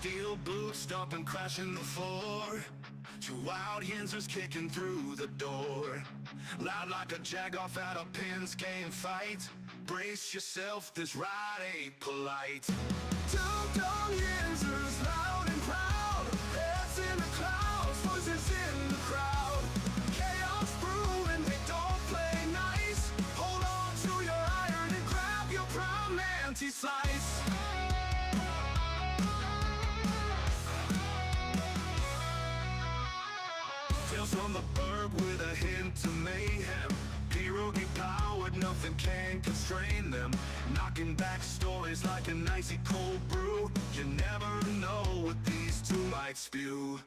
Steel boots stomping, crashing the floor. Two wild Yinzers kicking through the door. Loud like a jag-off at a pins game fight. Brace yourself, this ride ain't polite. Dum Yinzers, loud and proud. Heads in the clouds, voices in the crowd. Chaos brewing, they don't play nice. Hold on to your iron and grab your prime anti-slice. Tales from the burg with a hint of mayhem. Pierogi powered, nothing can constrain them. Knocking back stories like an icy cold brew. You never know what these two might spew.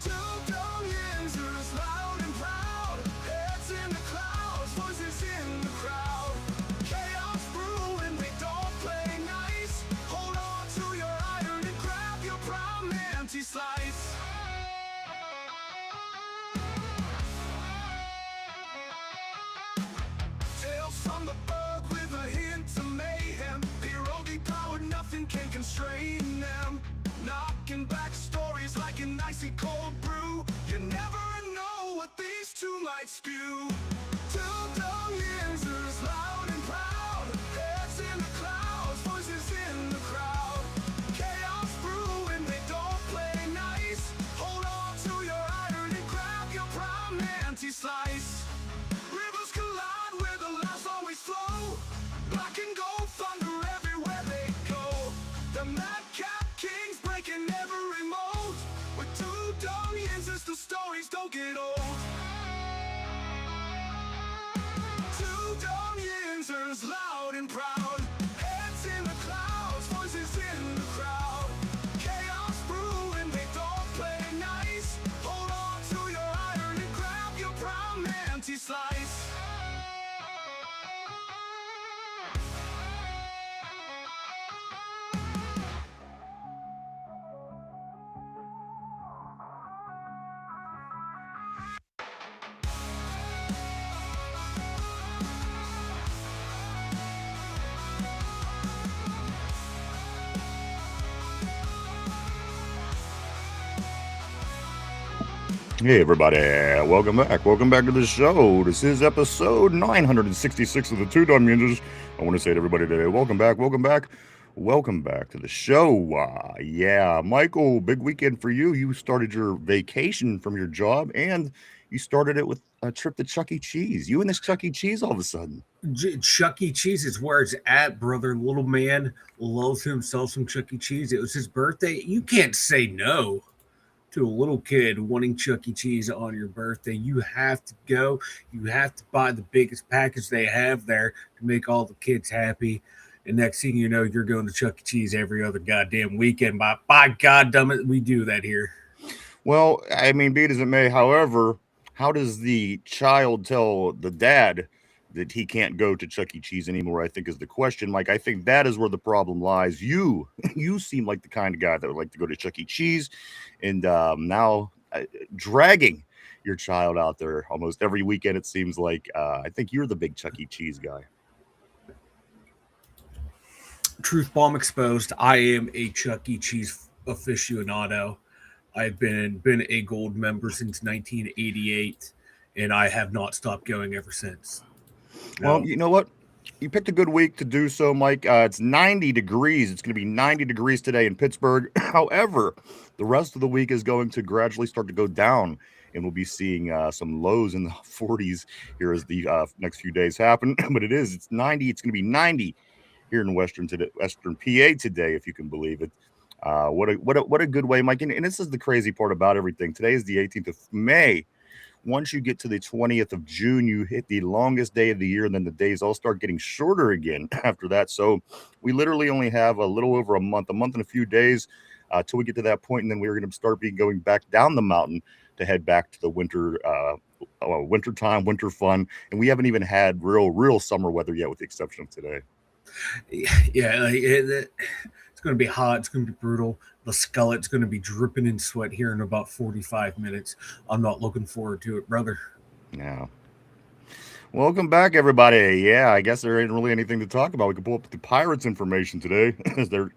Two Dum Yinzers, loud and proud. Heads in the clouds, voices in the crowd. Chaos brewing, they don't play nice. Hold on to your iron and grab your prime anti-slice. From the burg with a hint of mayhem. Pierogi powered, nothing can constrain them. Knocking back stories like an icy cold brew. You never know what these two might spew. Two Dum Yinzers, loud and proud. Heads in the clouds, voices in the crowd. Chaos brewing, they don't play nice. Hold on to your iron and grab your prime anti-slice. Rivers collide where the laughs always flow. Black and gold thunder everywhere they go. The madcap kings breaking every mold. With two Dum Yinzers, the stories don't get old. Two Dum Yinzers, loud and proud. Heads in the clouds, voices in the crowd. Chaos brewing, they don't play nice. Hold on to your iron and grab your prime anti-slice. Hey everybody, welcome back to the show. This is episode 966 of the Two Dum Yinzers. I want to say to everybody today, welcome back to the show. Yeah, Michael, big weekend for you. You started your vacation from your job and you started it with a trip to Chuck E. Cheese. You and this Chuck E. Cheese all of a sudden. Chuck E. Cheese is where it's at, brother. Little man loves himself some Chuck E. Cheese. It was his birthday. You can't say no to a little kid wanting Chuck E. Cheese on your birthday. You have to go. You have to buy the biggest package they have there to make all the kids happy. And next thing you know, you're going to Chuck E. Cheese every other goddamn weekend. By God damn it, we do that here. Well, I mean, be it as it may, however, how does the child tell the dad that he can't go to Chuck E. Cheese anymore, I think is the question. Mike, I think that is where the problem lies. You seem like the kind of guy that would like to go to Chuck E. Cheese, and now dragging your child out there almost every weekend, it seems like. I think you're the big Chuck E. Cheese guy. Truth bomb exposed. I am a Chuck E. Cheese aficionado. I've been a gold member since 1988, and I have not stopped going ever since. No. Well, you know what? You picked a good week to do so, Mike. It's 90 degrees. It's going to be 90 degrees today in Pittsburgh. However, the rest of the week is going to gradually start to go down, and we'll be seeing some lows in the 40s here as the next few days happen. But it's 90. It's going to be 90 here in Western PA today, if you can believe it. What a good way, Mike. And this is the crazy part about everything. Today is the 18th of May. Once you get to the 20th of June, you hit the longest day of the year, and then the days all start getting shorter again after that. So we literally only have a little over a month and a few days till we get to that point, and then we're going to start going back down the mountain to head back to the winter time, winter fun. And we haven't even had real summer weather yet, with the exception of today. Yeah, it's going to be hot. It's going to be brutal. The skullet's going to be dripping in sweat here in about 45 minutes. I'm not looking forward to it, brother. Yeah. Welcome back, everybody. Yeah, I guess there ain't really anything to talk about. We can pull up the Pirates information today. They're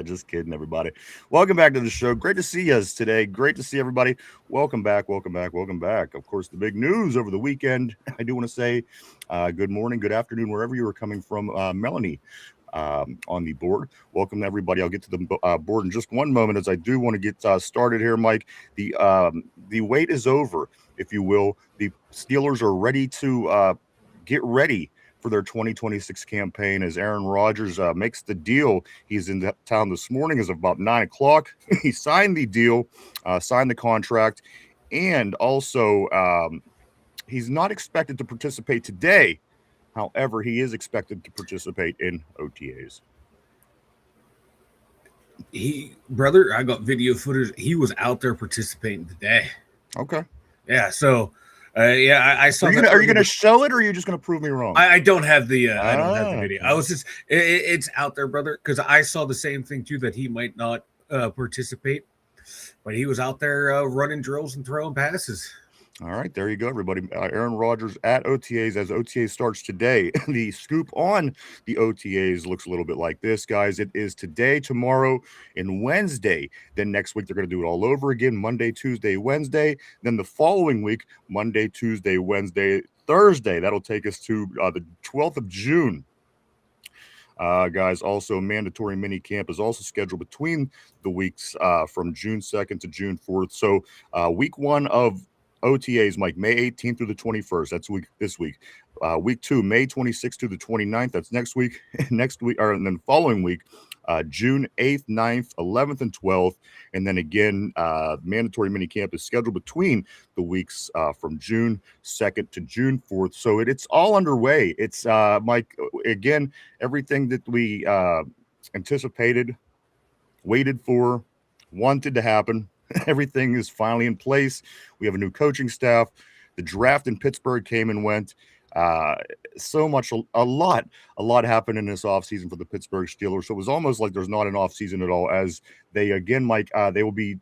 just kidding, everybody. Welcome back to the show. Great to see you today. Great to see everybody. Welcome back, welcome back, welcome back. Of course, the big news over the weekend. I do want to say good morning, good afternoon, wherever you are coming from. Melanie on the board. Welcome, everybody. I'll get to the board in just one moment, as I do want to get started here, Mike. The wait is over, if you will. The Steelers are ready to get ready for their 2026 campaign as Aaron Rodgers makes the deal. He's in town this morning as of about 9 o'clock. He signed the deal, signed the contract, and also he's not expected to participate today. However, he is expected to participate in OTAs. Brother, I got video footage. He was out there participating today. Okay. Yeah. So, I saw. Are you going to show it, or are you just going to prove me wrong? I don't have the. I don't have the video. I was just. It's out there, brother, because I saw the same thing too, that he might not participate, but he was out there running drills and throwing passes. All right, there you go, everybody. Aaron Rodgers at OTAs as OTA starts today. The scoop on the OTAs looks a little bit like this, guys. It is today, tomorrow, and Wednesday. Then next week, they're going to do it all over again, Monday, Tuesday, Wednesday. Then the following week, Monday, Tuesday, Wednesday, Thursday. That'll take us to the 12th of June. Guys, also mandatory mini camp is also scheduled between the weeks from June 2nd to June 4th. So week one of OTAs, Mike, May 18th through the 21st. That's this week. Week two, May 26th to the 29th. That's next week. And then following week, June 8th, 9th, 11th, and 12th. And then again, mandatory mini camp is scheduled between the weeks from June 2nd to June 4th. So it's all underway. It's, Mike, again, everything that we anticipated, waited for, wanted to happen. Everything is finally in place. We have a new coaching staff. The draft in Pittsburgh came and went. So much, a lot happened in this offseason for the Pittsburgh Steelers. So it was almost like there's not an offseason at all, as they, again, Mike, they will be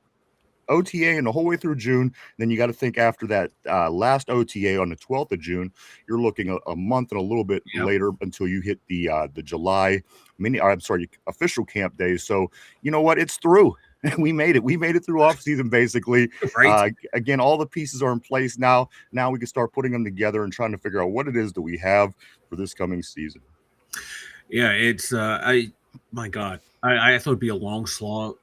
OTA and the whole way through June. Then you got to think after that last OTA on the 12th of June, you're looking a month and a little bit later until you hit the July official camp days. So you know what? It's through. We made it. We made it through offseason, basically. Right. Again, all the pieces are in place now. Now we can start putting them together and trying to figure out what it is that we have for this coming season. Yeah, it's my God. I thought it'd be a long, slow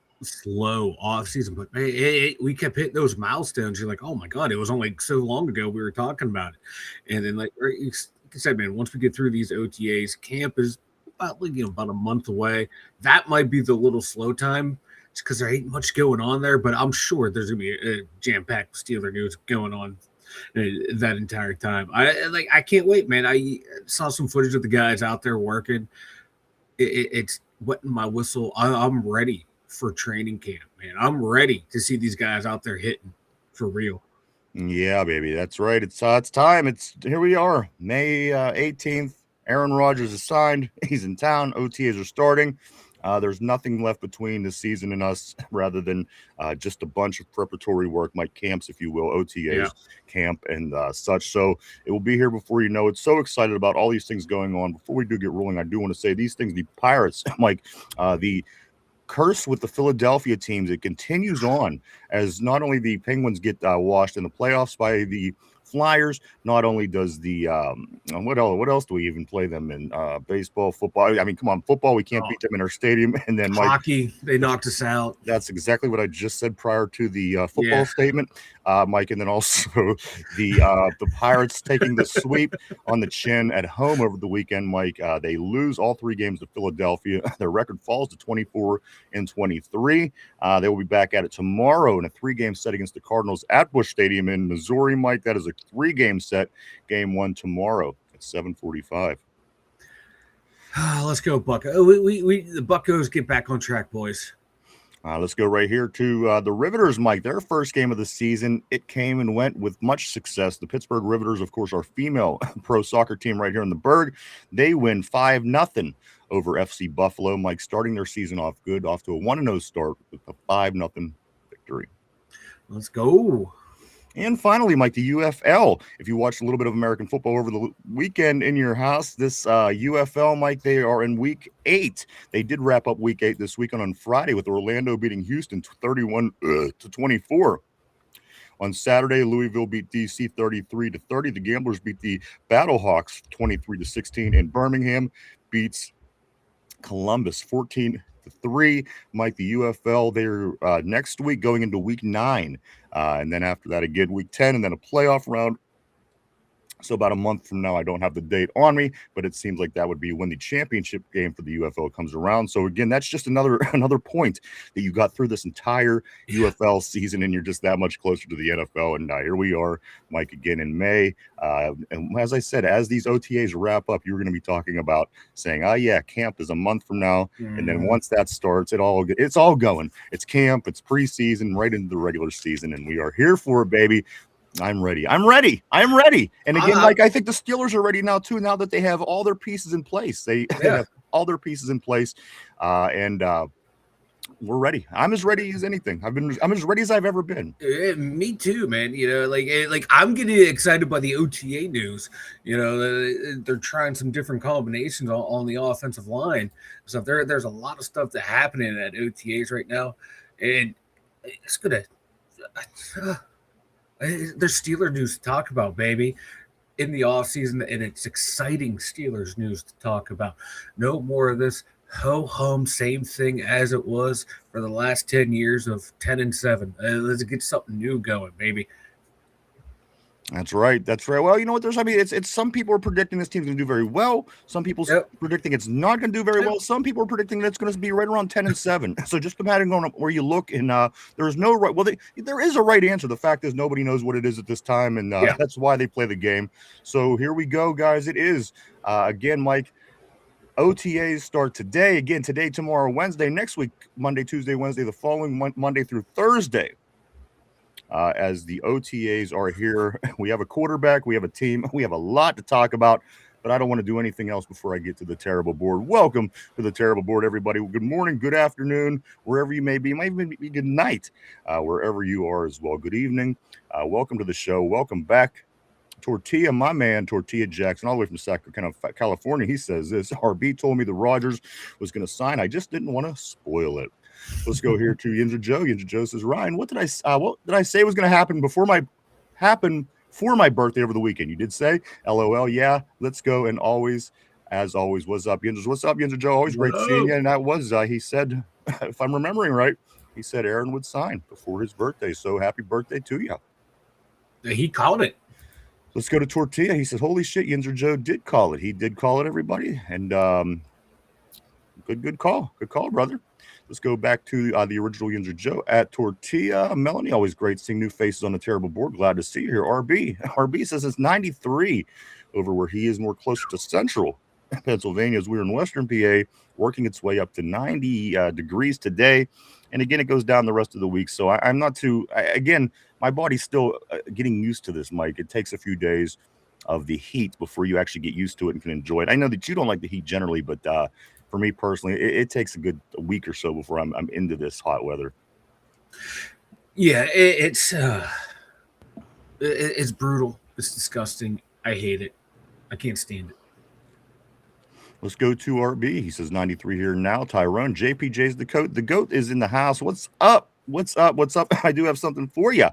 off season, but we kept hitting those milestones. You're like, oh my God, it was only so long ago we were talking about it. And then, like you said, man, once we get through these OTAs, camp is about a month away. That might be the little slow time. It's because there ain't much going on there, but I'm sure there's gonna be a jam-packed Steeler news going on that entire time. I can't wait, man. I saw some footage of the guys out there working. It's wetting my whistle. I'm ready for training camp, man. I'm ready to see these guys out there hitting for real. Yeah, baby, that's right. It's time. Here we are, May 18th. Aaron Rodgers is signed. He's in town. OTAs are starting. There's nothing left between the season and us rather than just a bunch of preparatory work, like camps, if you will, OTAs, camp, and such. So it will be here before you know it. So excited about all these things going on. Before we do get rolling, I do want to say these things, the Pirates, Mike, the curse with the Philadelphia teams, it continues on as not only the Penguins get washed in the playoffs by the Flyers, not only does the what else do we even play them in? Baseball, football. I mean, come on, football, we can't beat them in our stadium. And then hockey, Mike, they knocked us out. That's exactly what I just said prior to the football statement, Mike. And then also the Pirates taking the sweep on the chin at home over the weekend, Mike. They lose all three games to Philadelphia. Their record falls to 24-23. They will be back at it tomorrow in a 3-game set against the Cardinals at Busch Stadium in Missouri, Mike. That is a 3-game set. Game 1 tomorrow at 7:45. Let's go, Bucko. The Buccos get back on track, boys. Let's go right here to the Riveters, Mike. Their first game of the season, it came and went with much success. The Pittsburgh Riveters, of course, our female pro soccer team right here in the Berg. They win 5-0 over FC Buffalo. Mike, starting their season off good, off to a 1-0 start with a 5-0 victory. Let's go. And finally, Mike, the UFL. If you watched a little bit of American football over the weekend in your house, this UFL, Mike, they are in week 8. They did wrap up week 8 this weekend on Friday with Orlando beating Houston 31 to 24. On Saturday, Louisville beat DC 33 to 30. The Gamblers beat the Battlehawks 23 to 16, and Birmingham beats Columbus 14 to 3. Mike, the UFL, they're next week going into week 9. And then after that, again, week 10, and then a playoff round. So about a month from now, I don't have the date on me, but it seems like that would be when the championship game for the UFL comes around. So again, that's just another point that you got through this entire UFL season, and you're just that much closer to the NFL. And here we are, Mike, again in May. And as I said, as these OTAs wrap up, you're going to be talking about saying, "Oh yeah, camp is a month from now," and then once that starts, it's all going. It's camp, it's preseason, right into the regular season, and we are here for it, baby. I'm ready. And again, I think the Steelers are ready now too. Now that they have all their pieces in place, they have all their pieces in place, and we're ready. I'm as ready as anything. I'm as ready as I've ever been. Me too, man. Like I'm getting excited by the OTA news. They're trying some different combinations on the offensive line. So there's a lot of stuff that's happening at OTAs right now, and it's gonna. There's Steeler news to talk about, baby, in the offseason, and it's exciting Steelers news to talk about. No more of this ho-hum, same thing as it was for the last 10 years of 10-7. Let's get something new going, baby. That's right. Well, you know what? It's some people are predicting this team's going to do very well. Some people predicting it's not going to do very well. Some people are predicting that it's going to be right around 10-7. So just depending on where you look, and there's no right. Well, there is a right answer. The fact is nobody knows what it is at this time, and that's why they play the game. So here we go, guys. It is again, Mike. OTAs start today. Again, today, tomorrow, Wednesday. Next week, Monday, Tuesday, Wednesday. The following Monday through Thursday. As the OTAs are here, we have a quarterback, we have a team, we have a lot to talk about, but I don't want to do anything else before I get to the terrible board. Welcome to the terrible board, everybody. Good morning, good afternoon, wherever you may be. It might even be good night, wherever you are as well. Good evening. Welcome to the show. Welcome back. Tortilla, my man, Tortilla Jackson, all the way from Sacramento, California. He says this: RB told me the Rodgers was going to sign. I just didn't want to spoil it. Let's go here to Yinzer Joe. Yinzer Joe says, Ryan, what did I say was going to happen for my birthday over the weekend? You did say, LOL. Yeah, let's go. And always, as always, what's up, Yinzer? What's up, Yinzer Joe? Always great seeing you. And that was, he said, if I'm remembering right, he said Aaron would sign before his birthday. So happy birthday to you. He called it. Let's go to Tortilla. He says, holy shit, Yinzer Joe did call it. He did call it, everybody. And good call. Good call, brother. Let's go back to the original Yinzer Joe at Tortilla. Melanie, always great seeing new faces on the terrible board. Glad to see you here. RB says it's 93 over where he is, more closer to central Pennsylvania, as we're in western PA, working its way up to 90 degrees today. And again, it goes down the rest of the week. So I'm not too, again, my body's still getting used to this, Mike. It takes a few days of the heat before you actually get used to it and can enjoy it. I know that you don't like the heat generally, but for me personally, it takes a week or so before I'm into this hot weather. Yeah, it's brutal. It's disgusting. I hate it. I can't stand it. Let's go to RB. He says 93 here now. Tyrone, JPJ's the GOAT. The GOAT is in the house. What's up? I do have something for you,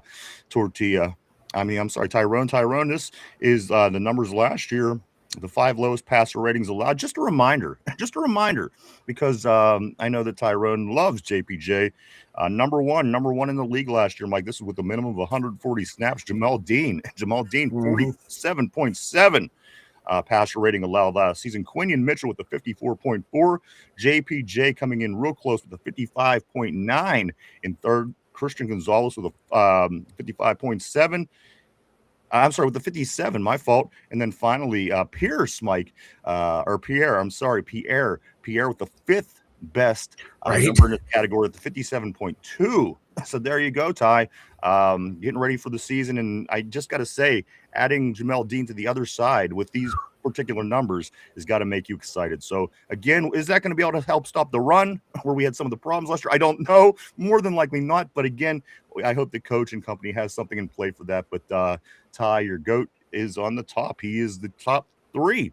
Tortilla. I'm sorry, Tyrone. This is the numbers last year. The 5 lowest passer ratings allowed. Just a reminder, because I know that Tyrone loves JPJ. Number one in the league last year, Mike. This is with a minimum of 140 snaps. Jamal Dean, 47.7 passer rating allowed last season. Quinion Mitchell with a 54.4. JPJ coming in real close with a 55.9 in third. Christian Gonzalez with a 55.7. I'm sorry, with the 57, my fault. And then finally, Pierre with the 5th best number in the category with the 57.2. So there you go, Ty. Getting ready for the season. And I just got to say, adding Jamel Dean to the other side with these particular numbers has got to make you excited. So again, is that going to be able to help stop the run where we had some of the problems last year? I don't know. More than likely not. But again, I hope the coach and company has something in play for that. But Ty, your GOAT, is on the top. He is the top three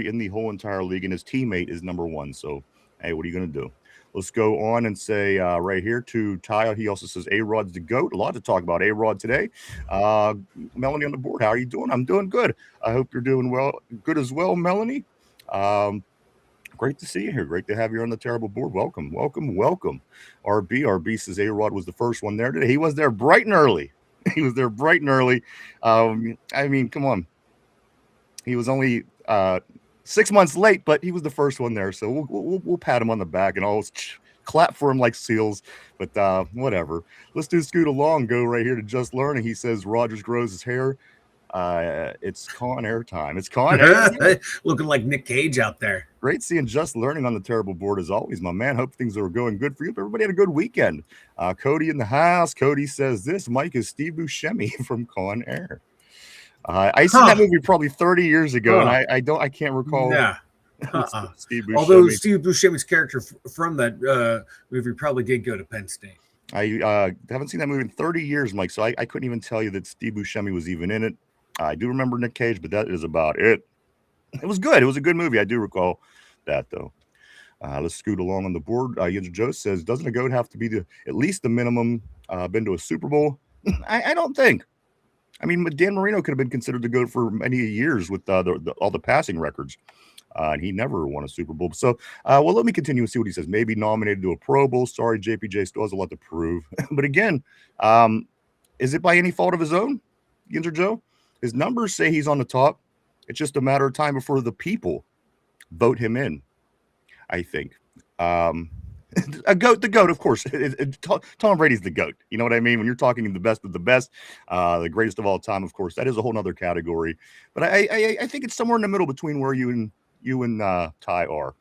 in the whole entire league, and his teammate is number one. So, hey, what are you going to do? Let's go on and say right here to Ty. He also says A-Rod's the GOAT. A lot to talk about A-Rod today. Melanie on the board, how are you doing? I'm doing good. I hope you're doing well, good as well, Melanie. Great to see you here. Great to have you on the terrible board. Welcome. RB says A-Rod was the first one there today. He was there bright and early. I mean, come on. He was only 6 months late, but he was the first one there. So we'll pat him on the back and always clap for him like seals. But whatever. Let's do Scoot Along. Go right here to Just Learning. He says Rodgers grows his hair. It's Con Air time. It's Con Air. Looking like Nick Cage out there. Great seeing Just Learning on the terrible board as always, my man. Hope things are going good for you. Everybody had a good weekend. Cody in the house. Cody says this Mike is Steve Buscemi from Con Air. I seen that movie probably 30 years ago, and I can't recall. Yeah. Steve Buscemi. Although Steve Buscemi's character from that movie probably did go to Penn State. I haven't seen that movie in 30 years, Mike, so I couldn't even tell you that Steve Buscemi was even in it. I do remember Nick Cage, but that is about it. It was good. It was a good movie. I do recall that, though. Let's scoot along on the board. Yinzer Joe says, doesn't a GOAT have to be at least the minimum been to a Super Bowl? I don't think. I mean, Dan Marino could have been considered the GOAT for many years with all the passing records. And he never won a Super Bowl. So, well, let me continue and see what he says. Maybe nominated to a Pro Bowl. Sorry, JPJ still has a lot to prove. But again, is it by any fault of his own, Yinzer Joe? His numbers say he's on the top. It's just a matter of time before the people vote him in, I think. The GOAT, of course. Tom Brady's the GOAT. You know what I mean? When you're talking the best of the best, the greatest of all time, of course, that is a whole nother category. But I think it's somewhere in the middle between where you and Ty are.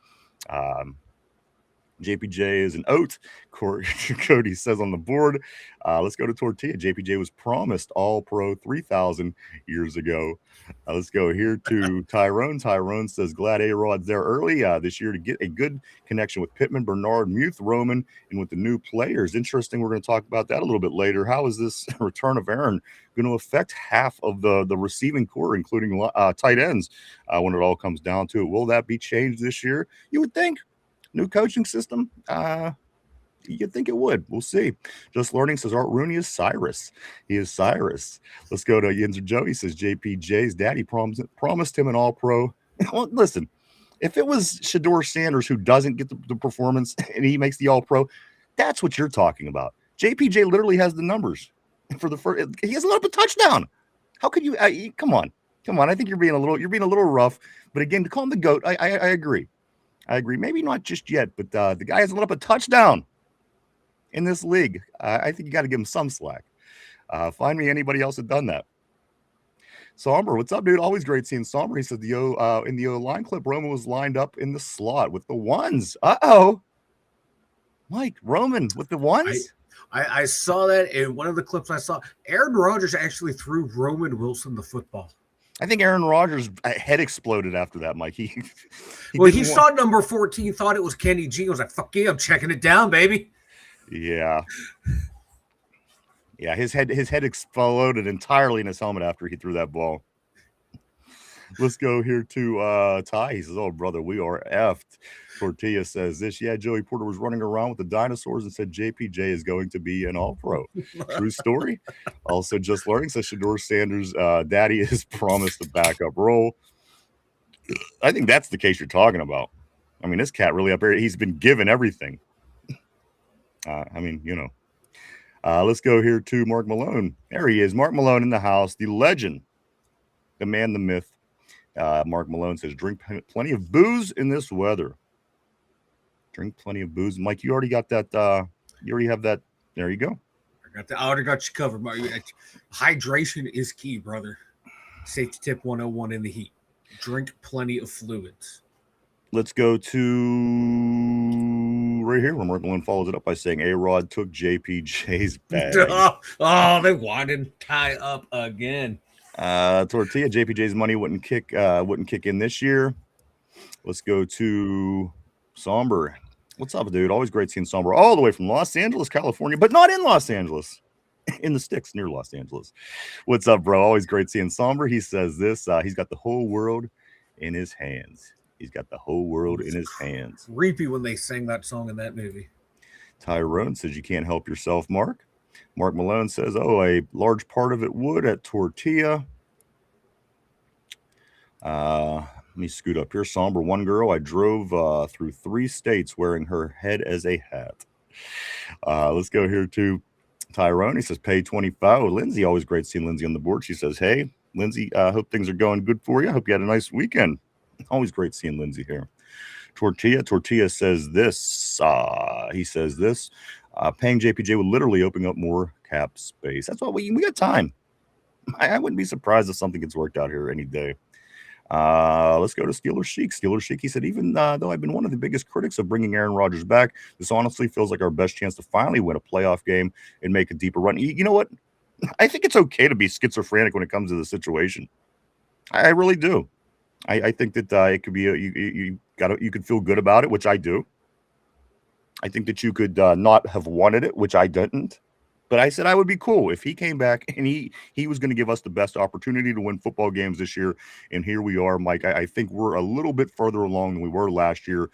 JPJ is an oat. Cody says on the board. Let's go to Tortilla. JPJ was promised All-Pro 3,000 years ago. Let's go here to Tyrone. Tyrone says, glad A-Rod's there early this year to get a good connection with Pittman, Bernard, Muth, Roman, and with the new players. Interesting. We're going to talk about that a little bit later. How is this return of Aaron going to affect half of the receiving core, including tight ends, when it all comes down to it? Will that be changed this year? You would think. New coaching system? You'd think it would. We'll see. Just Learning says Art Rooney is Cyrus. He is Cyrus. Let's go to Yinzer Joe. He says JPJ's daddy promised him an All-Pro. Well, listen, if it was Shedeur Sanders who doesn't get the performance and he makes the All-Pro, that's what you're talking about. JPJ literally has the numbers for the first. He has a little touchdown. How could you? Come on. I think you're being a little rough. But again, to call him the GOAT, I agree. Maybe not just yet, but the guy has let up a touchdown in this league. I think you got to give him some slack. Find me anybody else that done that. Somber, what's up, dude? Always great seeing Somber. He said in the line clip, Roman was lined up in the slot with the ones. Mike, Roman with the ones? I saw that in one of the clips I saw. Aaron Rodgers actually threw Roman Wilson the football. I think Aaron Rodgers' head exploded after that, Mike. He saw number 14, thought it was Kenny G. I was like, fuck yeah, I'm checking it down, baby. Yeah. Yeah, his head exploded entirely in his helmet after he threw that ball. Let's go here to Ty. He says, oh, brother, we are effed. Tortilla says this. Yeah, Joey Porter was running around with the dinosaurs and said JPJ is going to be an All-Pro. True story. Also, Just Learning says Shedeur Sanders' daddy is promised a backup role. I think that's the case you're talking about. I mean, this cat really up here, he's been given everything. Let's go here to Mark Malone. There he is. Mark Malone in the house, the legend, the man, the myth. Mark Malone says, drink plenty of booze in this weather. Drink plenty of booze. Mike, you already got that. You already have that. There you go. I already got you covered. Hydration is key, brother. Safety tip 101 in the heat. Drink plenty of fluids. Let's go to right here where Mark Malone follows it up by saying A-Rod took JPJ's bag. Oh, they wanted to tie up again. Tortilla, JPJ's money wouldn't kick in this year. Let's go to Somber. What's up, dude? Always great seeing Somber all the way from Los Angeles, California, but not in Los Angeles. In the sticks near Los Angeles. What's up, bro? Always great seeing Somber. He says this. He's got the whole world in his hands. He's got the whole world in his hands. Creepy when they sang that song in that movie. Tyrone says you can't help yourself, Mark. Mark Malone says, oh, a large part of it would at Tortilla. Let me scoot up here. Somber, one girl. I drove through 3 states wearing her head as a hat. Let's go here to Tyrone. He says, pay 25. Lindsay, always great seeing Lindsay on the board. She says, hey, Lindsay, hope things are going good for you. Hope you had a nice weekend. Always great seeing Lindsay here. Tortilla says this. He says this. Paying JPJ would literally open up more cap space. That's what we got time. I wouldn't be surprised if something gets worked out here any day. Let's go to Steelers Chic. Steelers Chic, he said, even though I've been one of the biggest critics of bringing Aaron Rodgers back, this honestly feels like our best chance to finally win a playoff game and make a deeper run. You know what? I think it's okay to be schizophrenic when it comes to the situation. I really do. I think that it could be you could feel good about it, which I do. I think that you could not have wanted it, which I didn't. But I said I would be cool if he came back and he was going to give us the best opportunity to win football games this year. And here we are, Mike. I think we're a little bit further along than we were last year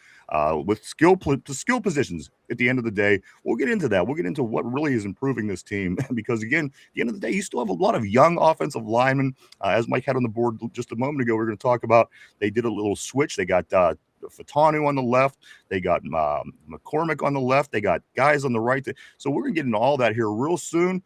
with skill positions. At the end of the day, we'll get into that. We'll get into what really is improving this team because, again, at the end of the day, you still have a lot of young offensive linemen. As Mike had on the board just a moment ago, we're going to talk about they did a little switch. They got Fatanu on the left. They got McCormick on the left. They got guys on the right. So we're going to get into all that here real soon.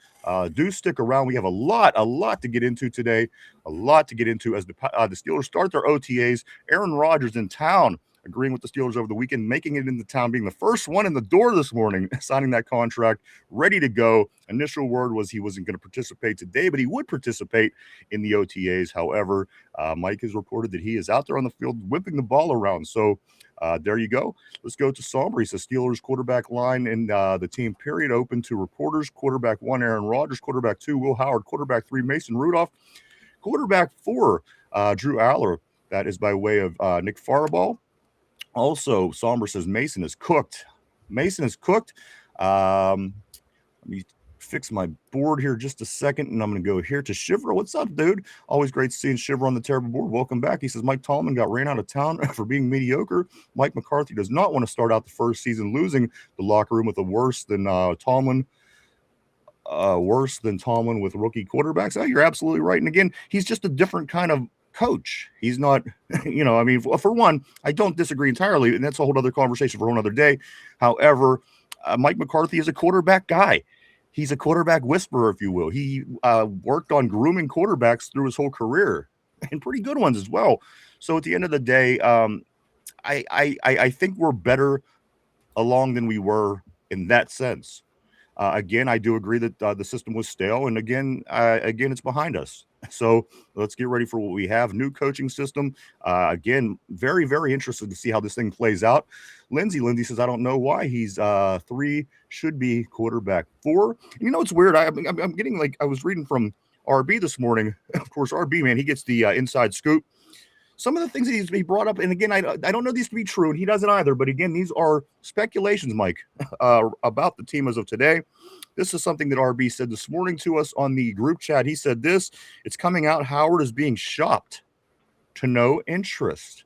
Do stick around. We have a lot to get into today. A lot to get into as the Steelers start their OTAs. Aaron Rodgers in town, agreeing with the Steelers over the weekend, making it into town, being the first one in the door this morning, signing that contract, ready to go. Initial word was he wasn't going to participate today, but he would participate in the OTAs. However, Mike has reported that he is out there on the field whipping the ball around. So there you go. Let's go to Somber. He says Steelers quarterback line in the team period open to reporters. Quarterback 1, Aaron Rodgers. Quarterback 2, Will Howard. Quarterback 3, Mason Rudolph. Quarterback 4, Drew Aller. That is by way of Nick Farball. Also, Somber says Mason is cooked. Mason is cooked. Let me fix my board here just a second, and I'm going to go here to Shiver. What's up, dude? Always great seeing Shiver on the terrible board. Welcome back. He says Mike Tomlin got ran out of town for being mediocre. Mike McCarthy does not want to start out the first season losing the locker room with a worse than Tomlin with rookie quarterbacks. Oh, you're absolutely right. And again, he's just a different kind of coach. He's not, I mean, for one, I don't disagree entirely, and that's a whole other conversation for another day. However, Mike McCarthy is a quarterback guy. He's a quarterback whisperer, if you will. He worked on grooming quarterbacks through his whole career, and pretty good ones as well. So at the end of the day, I think we're better along than we were in that sense. Again, I do agree that the system was stale, and again, it's behind us. So let's get ready for what we have. New coaching system. Again, very, very interested to see how this thing plays out. Lindsay says, I don't know why he's 3 should be quarterback 4. And it's weird. I'm getting I was reading from RB this morning. Of course, RB, man, he gets the inside scoop. Some of the things that he's be brought up, and again, I don't know these to be true, and he doesn't either. But again, these are speculations, Mike, about the team as of today. This is something that RB said this morning to us on the group chat. He said this, it's coming out Howard is being shopped to no interest.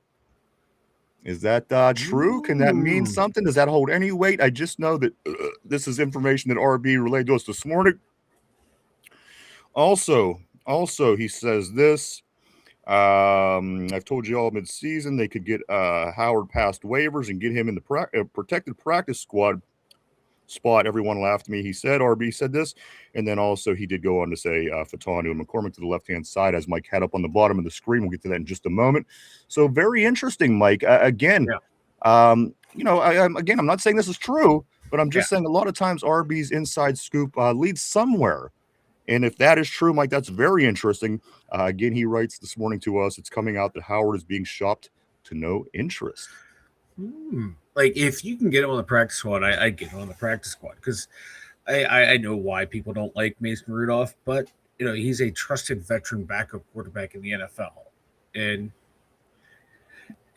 Is that true? Can that mean something? Does that hold any weight? I just know that this is information that RB relayed to us this morning. Also, he says this. I've told you all mid-season they could get Howard past waivers and get him in the protected practice squad spot. Everyone laughed at me. He said, RB said this, and then also he did go on to say Fatanu and McCormick to the left-hand side, as Mike had up on the bottom of the screen. We'll get to that in just a moment. So very interesting, Mike. Again, I'm not saying this is true, but I'm just saying a lot of times RB's inside scoop leads somewhere. And if that is true, Mike, that's very interesting. Again, he writes this morning to us, it's coming out that Howard is being shopped to no interest. Like, if you can get him on the practice squad, I'd get him on the practice squad because I know why people don't like Mason Rudolph, but he's a trusted veteran backup quarterback in the NFL. And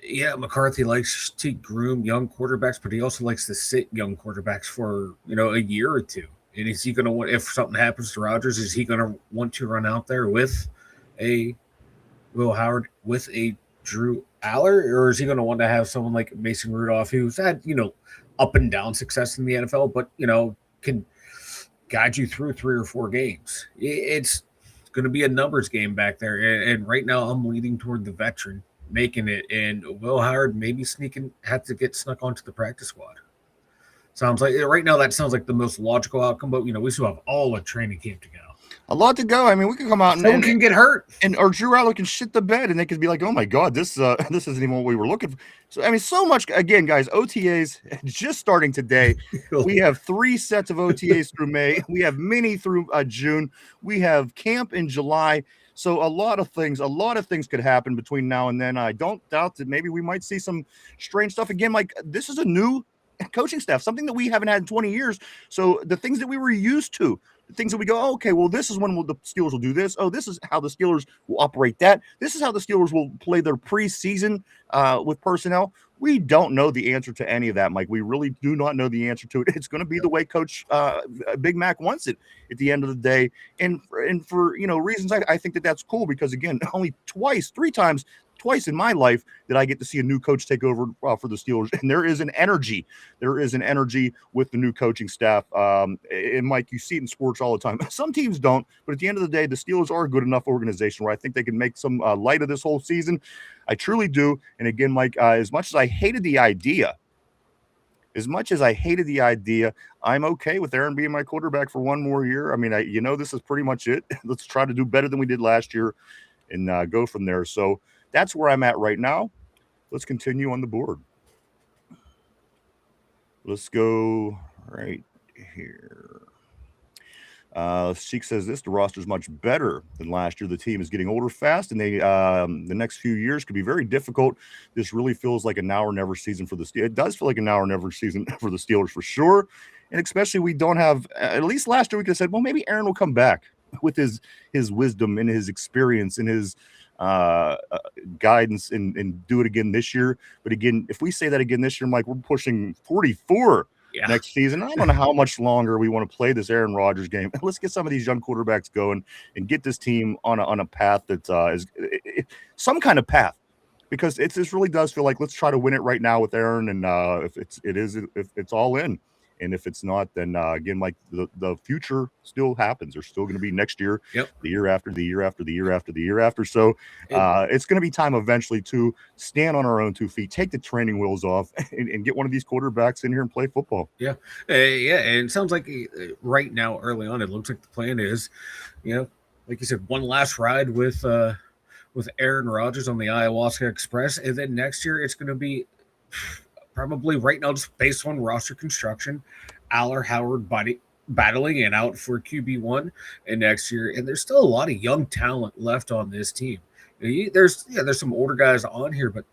yeah, McCarthy likes to groom young quarterbacks, but he also likes to sit young quarterbacks for, a year or two. And is he going to want, if something happens to Rodgers, is he going to want to run out there with a Will Howard, with a Drew Aller, or is he going to want to have someone like Mason Rudolph, who's had, up and down success in the NFL, but, can guide you through 3 or 4 games? It's going to be a numbers game back there. And right now I'm leaning toward the veteran making it, and Will Howard maybe have to get snuck onto the practice squad. Sounds like right now that sounds like the most logical outcome, but we still have all a training camp to go. A lot to go. I mean, we could come out and can get hurt, or Drew Aller can shit the bed, and they could be like, "Oh my God, this isn't even what we were looking for." So I mean, so much again, guys. OTAs just starting today. We have 3 sets of OTAs through May. We have mini through June. We have camp in July. So a lot of things could happen between now and then. I don't doubt that maybe we might see some strange stuff again. Like, this is a new coaching staff, something that we haven't had in 20 years. So the things that we were used to, the things that we go, oh, okay, well, this is when the Steelers will do this. Oh, this is how the Steelers will operate that. This is how the Steelers will play their preseason with personnel. We don't know the answer to any of that, Mike. We really do not know the answer to it. It's going to be the way Coach Big Mac wants it at the end of the day. And for reasons, I think that's cool because, again, only 3 times in my life that I get to see a new coach take over for the Steelers. And there is an energy. With the new coaching staff. And Mike, you see it in sports all the time. Some teams don't, but at the end of the day, the Steelers are a good enough organization where I think they can make some light of this whole season. I truly do. And again, Mike, as much as I hated the idea, I'm okay with Aaron being my quarterback for 1 more year. I mean, this is pretty much it. Let's try to do better than we did last year and go from there. So that's where I'm at right now. Let's continue on the board. Let's go right here. Sheik says this: the roster is much better than last year. The team is getting older fast, and the next few years could be very difficult. This really feels like a now or never season for the Steelers. It does feel like a now or never season for the Steelers for sure, and especially we don't have. At least last year we could have said, well, maybe Aaron will come back with his wisdom and his experience and his guidance and do it again this year. But again, if we say that again this year, Mike, we're pushing 44 next season. I don't know how much longer we want to play this Aaron Rodgers game. Let's get some of these young quarterbacks going and get this team on a path that is some kind of path, because it really does feel like let's try to win it right now with Aaron. And if it's all in. And if it's not, then again, like the future still happens. There's still going to be next year, the year after, the year after, the year after, the year after. So it's going to be time eventually to stand on our own 2 feet, take the training wheels off, and get one of these quarterbacks in here and play football. And it sounds like right now, early on, it looks like the plan is, like you said, one last ride with Aaron Rodgers on the Ayahuasca Express, and then next year it's going to be probably right now, just based on roster construction, Aller, Howard battling it out for QB1 and next year. And there's still a lot of young talent left on this team. There's some older guys on here, but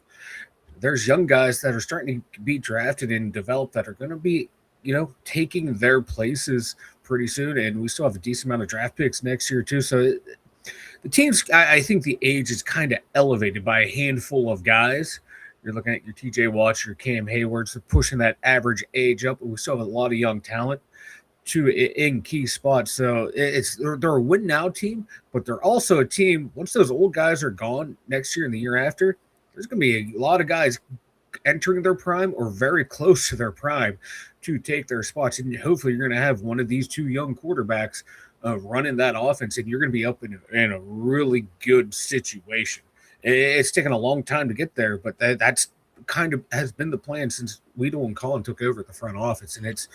there's young guys that are starting to be drafted and developed that are going to be, taking their places pretty soon. And we still have a decent amount of draft picks next year too. So the teams, I think the age is kind of elevated by a handful of guys. You're looking at your TJ Watts, your Cam Haywards, pushing that average age up. We still have a lot of young talent in key spots. So they're a win now team, but they're also a team. Once those old guys are gone next year and the year after, there's going to be a lot of guys entering their prime or very close to their prime to take their spots. And hopefully you're going to have one of these 2 young quarterbacks running that offense, and you're going to be up in a really good situation. It's taken a long time to get there, but that's kind of has been the plan since Weedle and Colin took over at the front office, and it's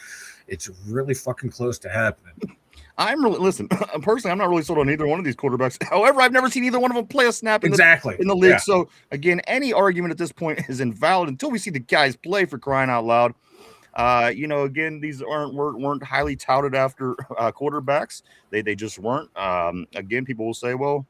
really fucking close to happening. Personally, I'm not really sold on either one of these quarterbacks. However, I've never seen either one of them play a snap in the league. So again, any argument at this point is invalid until we see the guys play, for crying out loud. Again, these weren't highly touted after quarterbacks. They just weren't. Again, people will say, well,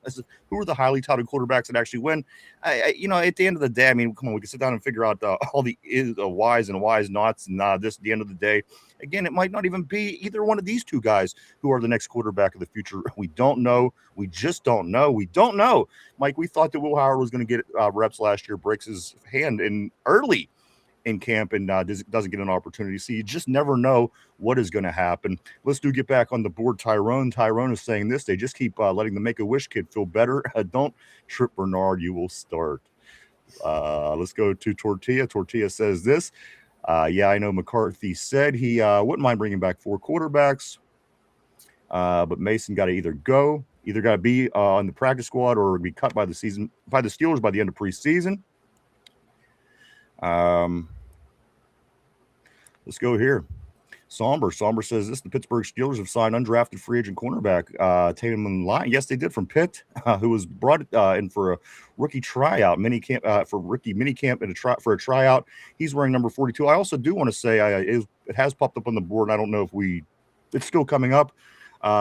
who are the highly touted quarterbacks that actually win? At the end of the day, I mean, come on, we can sit down and figure out all the whys and whys nots. And this at the end of the day, again, it might not even be either one of these two guys who are the next quarterback of the future. We don't know. We just don't know. We don't know. Mike, we thought that Will Howard was going to get reps last year, breaks his hand early in camp and doesn't get an opportunity. So you just never know what is going to happen. Let's get back on the board. Tyrone is saying this. They just keep letting the Make-A-Wish kid feel better. Don't trip, Bernard. You will start. Let's go to Tortilla. Tortilla says this. Yeah, I know McCarthy said he wouldn't mind bringing back 4 quarterbacks. But Mason got to either got to be on the practice squad or be cut by the Steelers by the end of preseason. Let's go here. Somber says this. The Pittsburgh Steelers have signed undrafted free agent cornerback Tatum in line. Yes, they did, from Pitt, who was brought in for a rookie tryout, minicamp for a tryout. He's wearing number 42. I also do want to say it has popped up on the board, and I don't know if it's still coming up,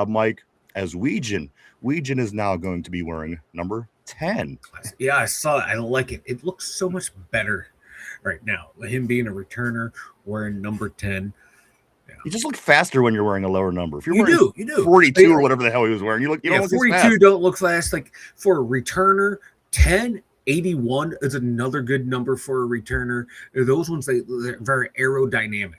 Mike, as Weegan is now going to be wearing number 10. Yeah, I saw it. I like it. It looks so much better right now. Him being a returner, wearing number 10. Yeah. You just look faster when you're wearing a lower number. If you're you wearing do 42 or whatever the hell he was wearing, you don't look 42 as fast. Don't look fast. Like for a returner, 1081 is another good number for a returner. Those ones they're very aerodynamic.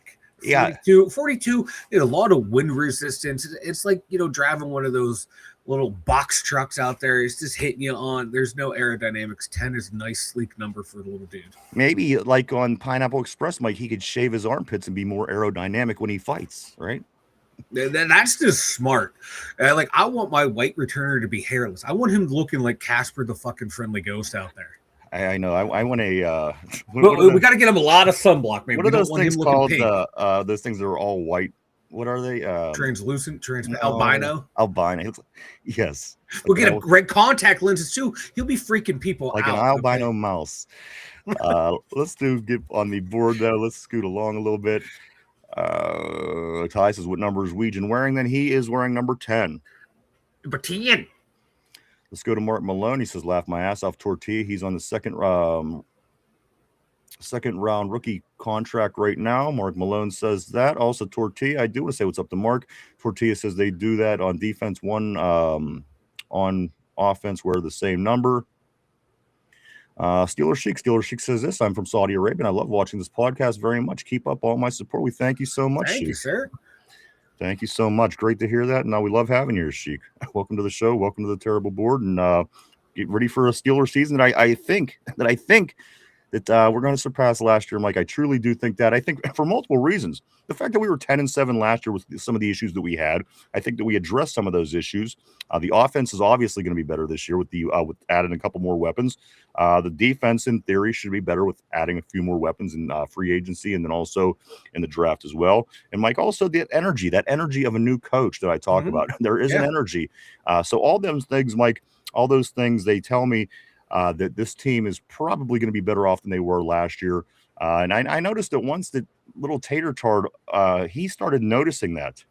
42, a lot of wind resistance. It's like, driving one of those little box trucks out there. It's just hitting you on. There's no aerodynamics. 10 is a nice, sleek number for a little dude. Maybe like on Pineapple Express, Mike, he could shave his armpits and be more aerodynamic when he fights, right? That's just smart. I want my white returner to be hairless. I want him looking like Casper the fucking Friendly Ghost out there. I know. I want a. We got to get him a lot of sunblock, man. What are those things called? Those things that are all white. What are they? Translucent, albino. Albino. Yes. We'll get him red contact lenses too. He'll be freaking people like out. An albino mouse. Let's get on the board though. Let's scoot along a little bit. Ty says, what number is Weegan wearing? Then he is wearing number 10. Number 10. Let's go to Mark Malone. He says, laugh my ass off. Tortilla. He's on the second round rookie contract right now. Mark Malone says that. Also, Tortilla, I do want to say what's up to Mark. Tortilla says they do that on defense. One on offense wear the same number. Steeler Sheik says this. I'm from Saudi Arabia, and I love watching this podcast very much. Keep up all my support. We thank you so much. Thank you, sir. Thank you so much. Great to hear that. And we love having you, Sheik. Welcome to the show. Welcome to the Terrible Board. And get ready for a Steeler season that I think that we're going to surpass last year, Mike. I truly do think that. I think for multiple reasons. The fact that we were 10-7 last year with some of the issues that we had, I think that we addressed some of those issues. The offense is obviously going to be better this year with adding a couple more weapons. The defense, in theory, should be better with adding a few more weapons in free agency and then also in the draft as well. And Mike, also that energy of a new coach that I talk about. There is an energy. So all those things, Mike, all those things, they tell me that this team is probably going to be better off than they were last year. And I noticed that once that little tater tart, he started noticing that.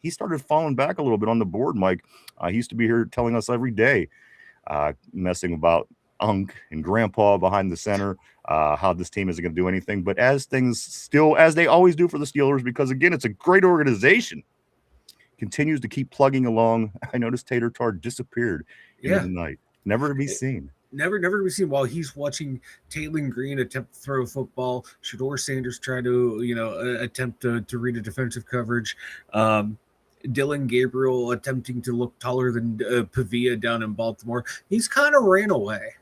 He started falling back a little bit on the board, Mike. He used to be here telling us every day, messing about Unc and Grandpa behind the center, how this team isn't going to do anything. But as they always do for the Steelers, because, again, it's a great organization, continues to keep plugging along. I noticed tater tart disappeared in the night. Never to be seen. Never to be seen while he's watching Taylor Green attempt to throw a football. Shador Sanders try to, attempt to read a defensive coverage. Dylan Gabriel attempting to look taller than Pavia down in Baltimore. He's kind of ran away.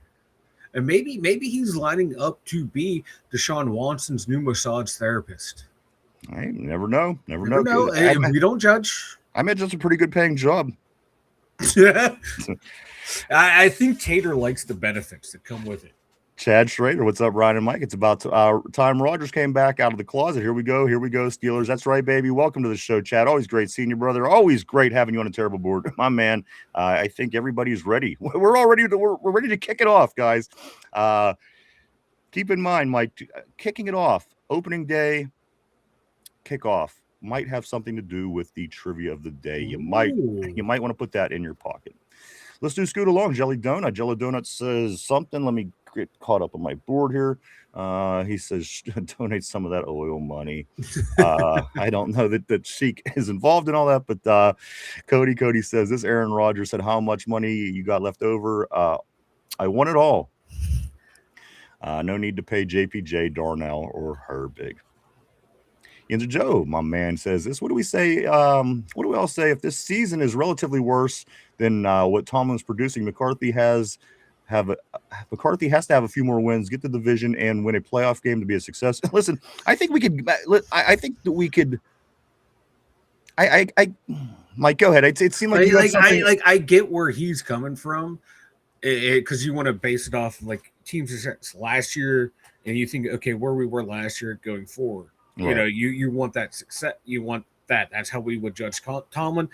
And maybe he's lining up to be Deshaun Watson's new massage therapist. I never know. Never know. We don't judge. I imagine it's a pretty good paying job. I think Tater likes the benefits that come with it. Chad Schrader, what's up, Ryan and Mike? It's about time Rodgers came back out of the closet. Here we go, Steelers. That's right, baby. Welcome to the show, Chad. Always great seeing you, brother. Always great having you on a Terrible Board, my man. I think everybody's ready. We're ready to kick it off, guys. Keep in mind, Mike, kicking it off, opening day. kickoff might have something to do with the trivia of the day. You might want to put that in your pocket. Let's do Scoot Along. Jelly Donut. Jelly Donut says something. Let me get caught up on my board here. He says donate some of that oil money. I don't know that Sheik is involved in all that, but Cody says this. Aaron Rodgers said, how much money you got left over? I want it all. No need to pay JPJ, Darnell, or Herbig. Yinzer Joe, my man, says this. What do we say? What do we all say? If this season is relatively worse than what Tomlin's producing, McCarthy has to have a few more wins, get the division, and win a playoff game to be a success. Listen, I think we could. I think that we could. Mike, go ahead. It seemed like I get where he's coming from, because you want to base it off of like teams last year, and you think, okay, where we were last year going forward. Right. You know, you want that success. You want that. That's how we would judge Tomlin.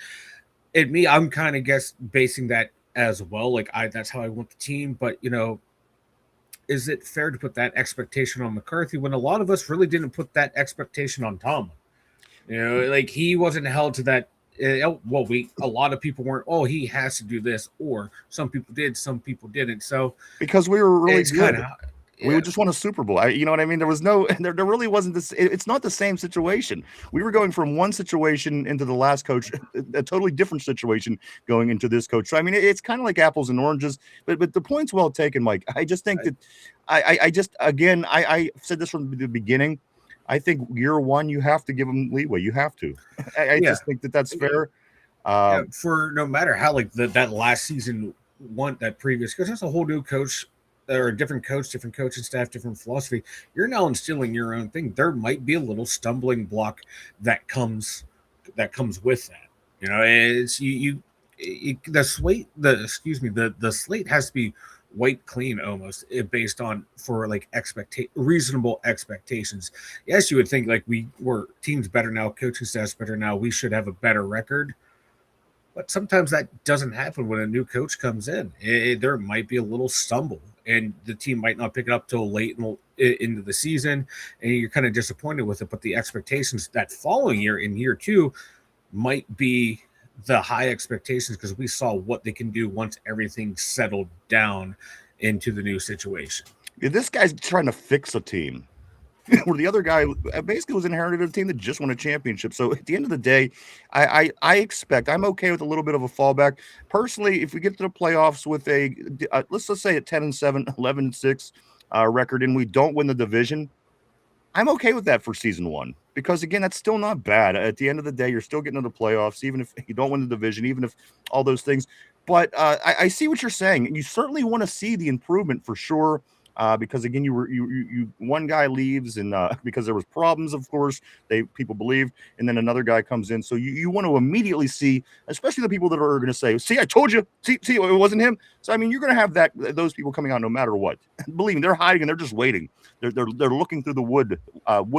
And me, I'm kind of basing that as well. Like that's how I want the team. But you know, is it fair to put that expectation on McCarthy when a lot of us really didn't put that expectation on Tomlin? You know, like he wasn't held to that. A lot of people weren't. Oh, he has to do this, or some people did, some people didn't. So because we were really good. We would just won a Super Bowl. You know what I mean? There was there really wasn't this. It's not the same situation. We were going from one situation into the last coach, a totally different situation going into this coach. So, I mean, it's kind of like apples and oranges, but the point's well taken, Mike. I just think that I said this from the beginning. I think year one, you have to give them leeway. You have to. I just think that's fair. For no matter how like that last season went, that previous coach, that's a whole new coach. Or a different coach, different coaching staff, different philosophy. You're now instilling your own thing. There might be a little stumbling block that comes with that. You know, it's the slate has to be wiped clean almost based on for like reasonable expectations. Yes, you would think like teams better now, coaching staff's better now. We should have a better record. But sometimes that doesn't happen when a new coach comes in. There might be a little stumble, and the team might not pick it up till late into the season, and you're kind of disappointed with it. But the expectations that following year, in year two, might be the high expectations because we saw what they can do once everything settled down into the new situation. This guy's trying to fix a team. Where the other guy basically was inherited a team that just won a championship. So at the end of the day, I expect I'm okay with a little bit of a fallback. Personally, if we get to the playoffs with let's just say a 10-7, 11-6 record, and we don't win the division, I'm okay with that for season one. Because again, that's still not bad. At the end of the day, you're still getting to the playoffs, even if you don't win the division, even if all those things. But I see what you're saying. You certainly want to see the improvement for sure. Because again, you one guy leaves and because there was problems, of course, people believed, and then another guy comes in. So you want to immediately see, especially the people that are going to say, "See, I told you. See, it wasn't him." So I mean, you're going to have those people coming out no matter what. Believe me, they're hiding and they're just waiting. They're looking through the wood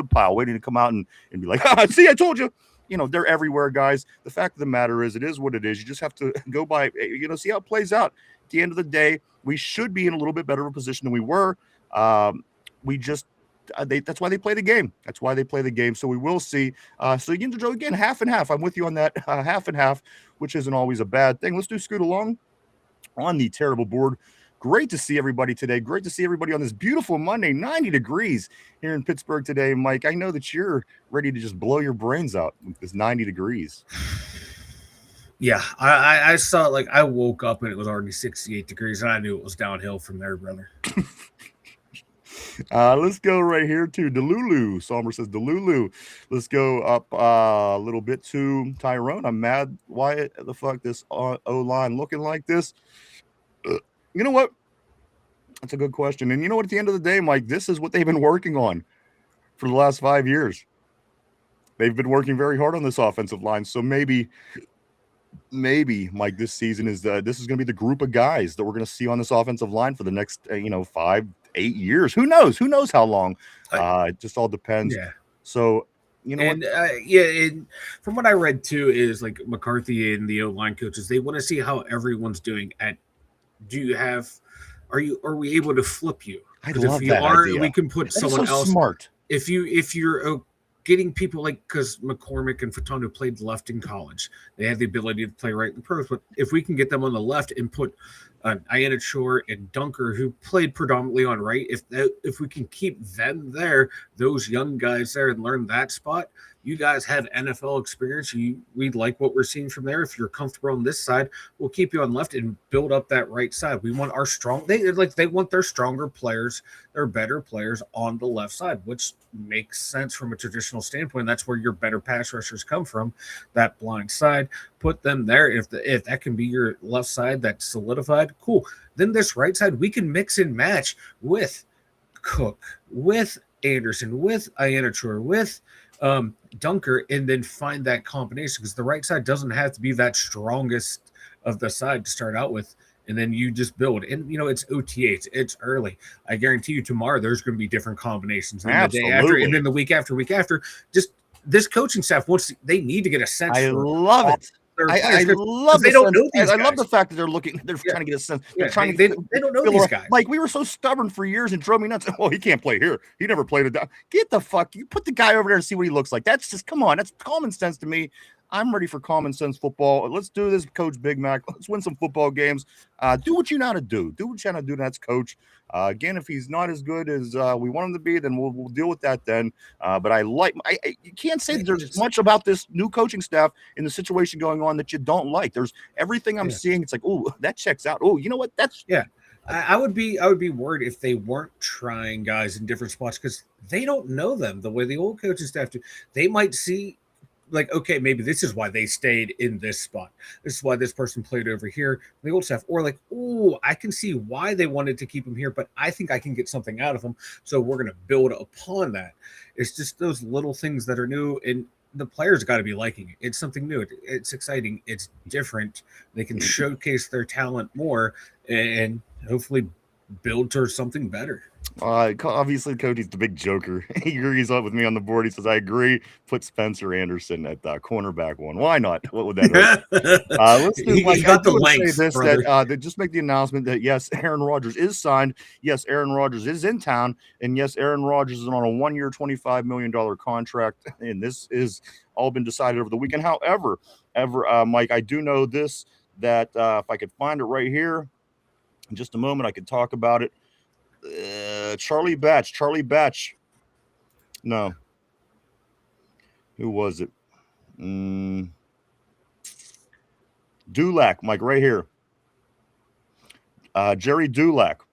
pile, waiting to come out and be like, "See, I told you." You know, they're everywhere, guys. The fact of the matter is, it is what it is. You just have to go by, see how it plays out. At the end of the day, we should be in a little bit better of a position than we were. That's why they play the game. That's why they play the game. So we will see. So again, half and half. I'm with you on that. Half and half, which isn't always a bad thing. Let's do Scoot Along on the terrible board. Great to see everybody today. Great to see everybody on this beautiful Monday, 90 degrees here in Pittsburgh today. Mike, I know that you're ready to just blow your brains out with this 90 degrees. Yeah, I saw it. Like I woke up and it was already 68 degrees, and I knew it was downhill from there, brother. Let's go right here to Delulu. Sommer says Delulu. Let's go up a little bit to Tyrone. I'm mad. Why the fuck this O-line looking like this? You know what? That's a good question. And you know what? At the end of the day, Mike, this is what they've been working on for the last 5 years. They've been working very hard on this offensive line. So maybe, Mike, this season this is going to be the group of guys that we're going to see on this offensive line for the next, 5-8 years. Who knows? Who knows how long? It just all depends. Yeah. So, and from what I read too is like McCarthy and the O-line coaches, they want to see how everyone's doing are we able to flip you? I love if you that are, idea. we can put someone else smart. If you're getting people like, because McCormick and Fatondo played left in college. They have the ability to play right in the pros. But if we can get them on the left and put Ianna Chor and Dunker, who played predominantly on right, if we can keep them there, those young guys there, and learn that spot, you guys have NFL experience. We like what we're seeing from there. If you're comfortable on this side, we'll keep you on left and build up that right side. We want our strong. They want their stronger players, their better players on the left side, which makes sense from a traditional standpoint. That's where your better pass rushers come from. That blind side, put them there. If that can be your left side that's solidified, cool. Then this right side, we can mix and match with Cook, with Anderson, with Ianna Chor, with Dunker, and then find that combination, because the right side doesn't have to be that strongest of the side to start out with, and then you just build. And it's OTAs, it's early. I guarantee you tomorrow there's going to be different combinations, and then the day after, and then the week after. Just this coaching staff they need to get a sense. I love it. I love they don't know these I guys. love the fact that they're trying to get a sense. They're trying to they don't know these guys. Like, we were so stubborn for years and drove me nuts. Oh, he can't play here. He never played it. Get the fuck. You put the guy over there and see what he looks like. That's just, come on. That's common sense to me. I'm ready for common sense football. Let's do this, Coach Big Mac. Let's win some football games. Do what you know how to do. Do what you know how to do. That's Coach. Again, if he's not as good as we want him to be, then we'll deal with that then. But you can't say that there's much about this new coaching staff in the situation going on that you don't like. There's everything I'm seeing. It's like, oh, that checks out. Oh, you know what? I would be worried if they weren't trying guys in different spots, because they don't know them the way the old coaching staff do. They might see, like, okay, maybe this is why they stayed in this spot. This is why this person played over here, the old staff. Or like, oh, I can see why they wanted to keep him here, but I think I can get something out of him, so we're going to build upon that. It's just those little things that are new, and the players got to be liking it. It's something new. It's exciting. It's different. They can showcase their talent more and hopefully build towards something better. Obviously, Cody's the big joker. He agrees up with me on the board. He says, I agree. Put Spencer Anderson at cornerback one. Why not? What would that be? Let's do, he got the length, this, that just make the announcement that, yes, Aaron Rodgers is signed. Yes, Aaron Rodgers is in town. And yes, Aaron Rodgers is on a 1-year, $25 million contract. And this is all been decided over the weekend. However, Mike, I do know this, that if I could find it right here in just a moment, I could talk about it. Charlie Batch. No. Who was it? Dulac, Mike, right here. Jerry Dulac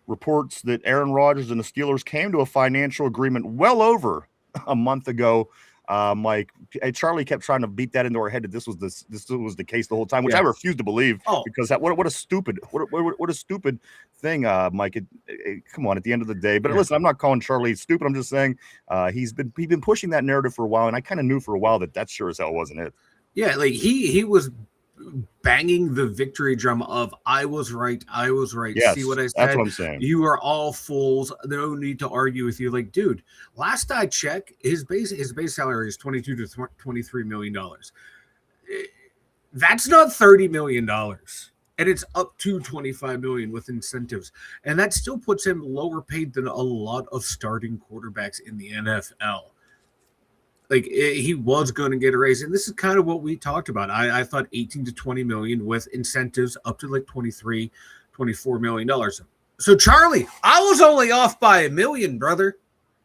reports that Aaron Rodgers and the Steelers came to a financial agreement well over a month ago. Mike, Charlie kept trying to beat that into our head that this was the case the whole time, which I refuse to believe. Because what a stupid thing, Mike. Come on, at the end of the day. But listen, I'm not calling Charlie stupid. I'm just saying he's been pushing that narrative for a while, and I kind of knew for a while that sure as hell wasn't it. Yeah, like he was banging the victory drum of I was right. Yes, see what I said? That's what I'm saying. You are all fools. No need to argue with you. Like, dude, last I checked, his base salary is $22 to $23 million. That's not $30 million. And it's up to $25 million with incentives. And that still puts him lower paid than a lot of starting quarterbacks in the NFL. Like, he was going to get a raise, and this is kind of what we talked about. I thought 18 to 20 million with incentives up to like $23, $24 million. So Charlie, I was only off by $1 million, brother,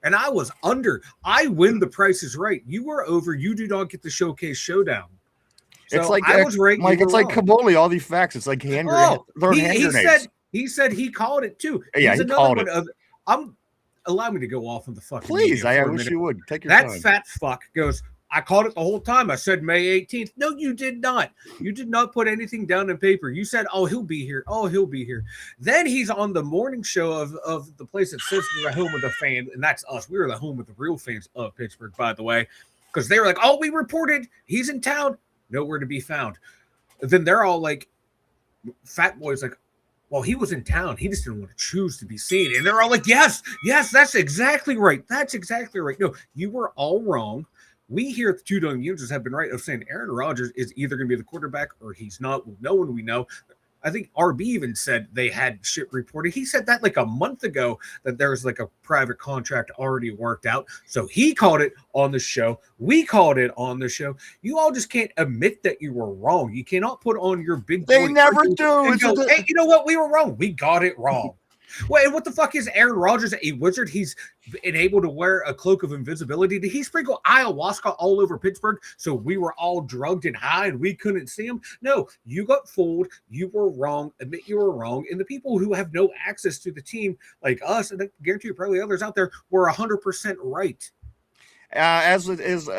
and I was under. I win the Price is Right. You were over. You do not get the Showcase Showdown. So it's like I was right. Mike, it's like Kaboli. All these facts. It's like hand grenades. He said he called it too. Yeah, he called it. Allow me to go off on the fucking. Please, I wish you would. Take your time. That fat fuck goes, I called it the whole time. I said May 18th. No, you did not. You did not put anything down in paper. You said, oh, he'll be here. Oh, he'll be here. Then he's on the morning show of the place that says we're the home of the fan, and that's us. We were the home of the real fans of Pittsburgh, by the way, because they were like, oh, we reported he's in town. Nowhere to be found. Then they're all like, Fat Boy's like, well, he was in town. He just didn't want to choose to be seen. And they're all like, yes, that's exactly right. That's exactly right. No, you were all wrong. We here at the Dum Yinzers have been right of saying Aaron Rodgers is either going to be the quarterback or he's not. We'll know when we know. I think RB even said they had shit reported. He said that like a month ago that there was like a private contract already worked out. So he called it on the show. We called it on the show. You all just can't admit that you were wrong. You cannot put on your big They boy never and do. go, hey, you know what? We were wrong. We got it wrong. Well, and what the fuck is Aaron Rodgers, a wizard? He's been able to wear a cloak of invisibility. Did he sprinkle ayahuasca all over Pittsburgh so we were all drugged and high and we couldn't see him? No, you got fooled. You were wrong. Admit you were wrong. And the people who have no access to the team, like us, and I guarantee you probably others out there, were 100% right. As it is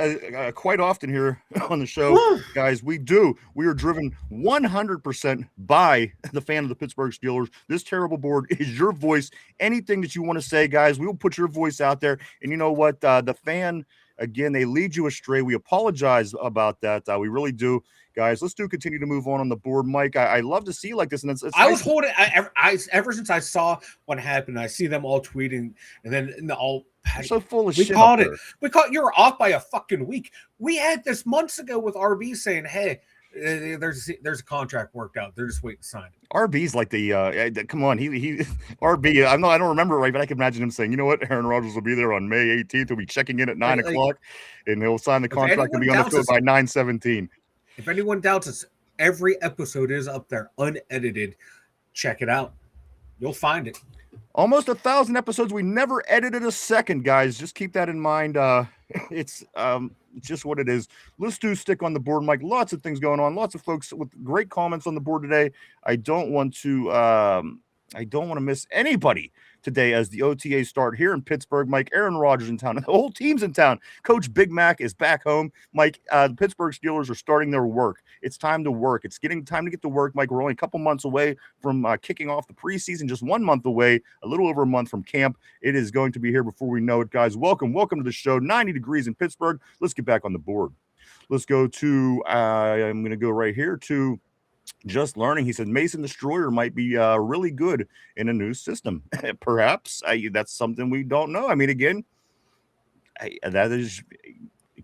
quite often here on the show, guys, we are driven 100% by the fan of the Pittsburgh Steelers. This terrible board is your voice. Anything that you want to say, guys, we will put your voice out there. And you know what? The fan, again, they lead you astray. We apologize about that. We really do. Guys, let's continue to move on the board. Mike, I love to see like this. And it's I was holding, ever since I saw what happened, I see them all tweeting and then all. You're so full of we shit. Called it. We called you were off by a fucking week. We had this months ago with RB saying, "Hey, there's a contract worked out. They're just waiting to sign it." RB's like the come on, he RB. I don't remember it right, but I can imagine him saying, "You know what? Aaron Rodgers will be there on May 18th. He'll be checking in at 9 o'clock, and he'll sign the contract and be on the field by 9:17." If anyone doubts us, every episode is up there, unedited. Check it out. You'll find it. Almost 1,000 episodes. We never edited a second, guys. Just keep that in mind. It's just what it is. Let's stick on the board, Mike. Lots of things going on. Lots of folks with great comments on the board today. I don't want to miss anybody today as the OTAs start here in Pittsburgh. Mike, Aaron Rodgers in town. The whole team's in town. Coach Big Mac is back home. Mike, the Pittsburgh Steelers are starting their work. It's time to work. It's getting time to get to work, Mike. We're only a couple months away from kicking off the preseason, just 1 month away, a little over a month from camp. It is going to be here before we know it, guys. Welcome to the show. 90 degrees in Pittsburgh. Let's get back on the board. Let's go to, I'm going to go right here to Just Learning. He said Mason Destroyer might be really good in a new system. Perhaps that's something we don't know. I mean, again, it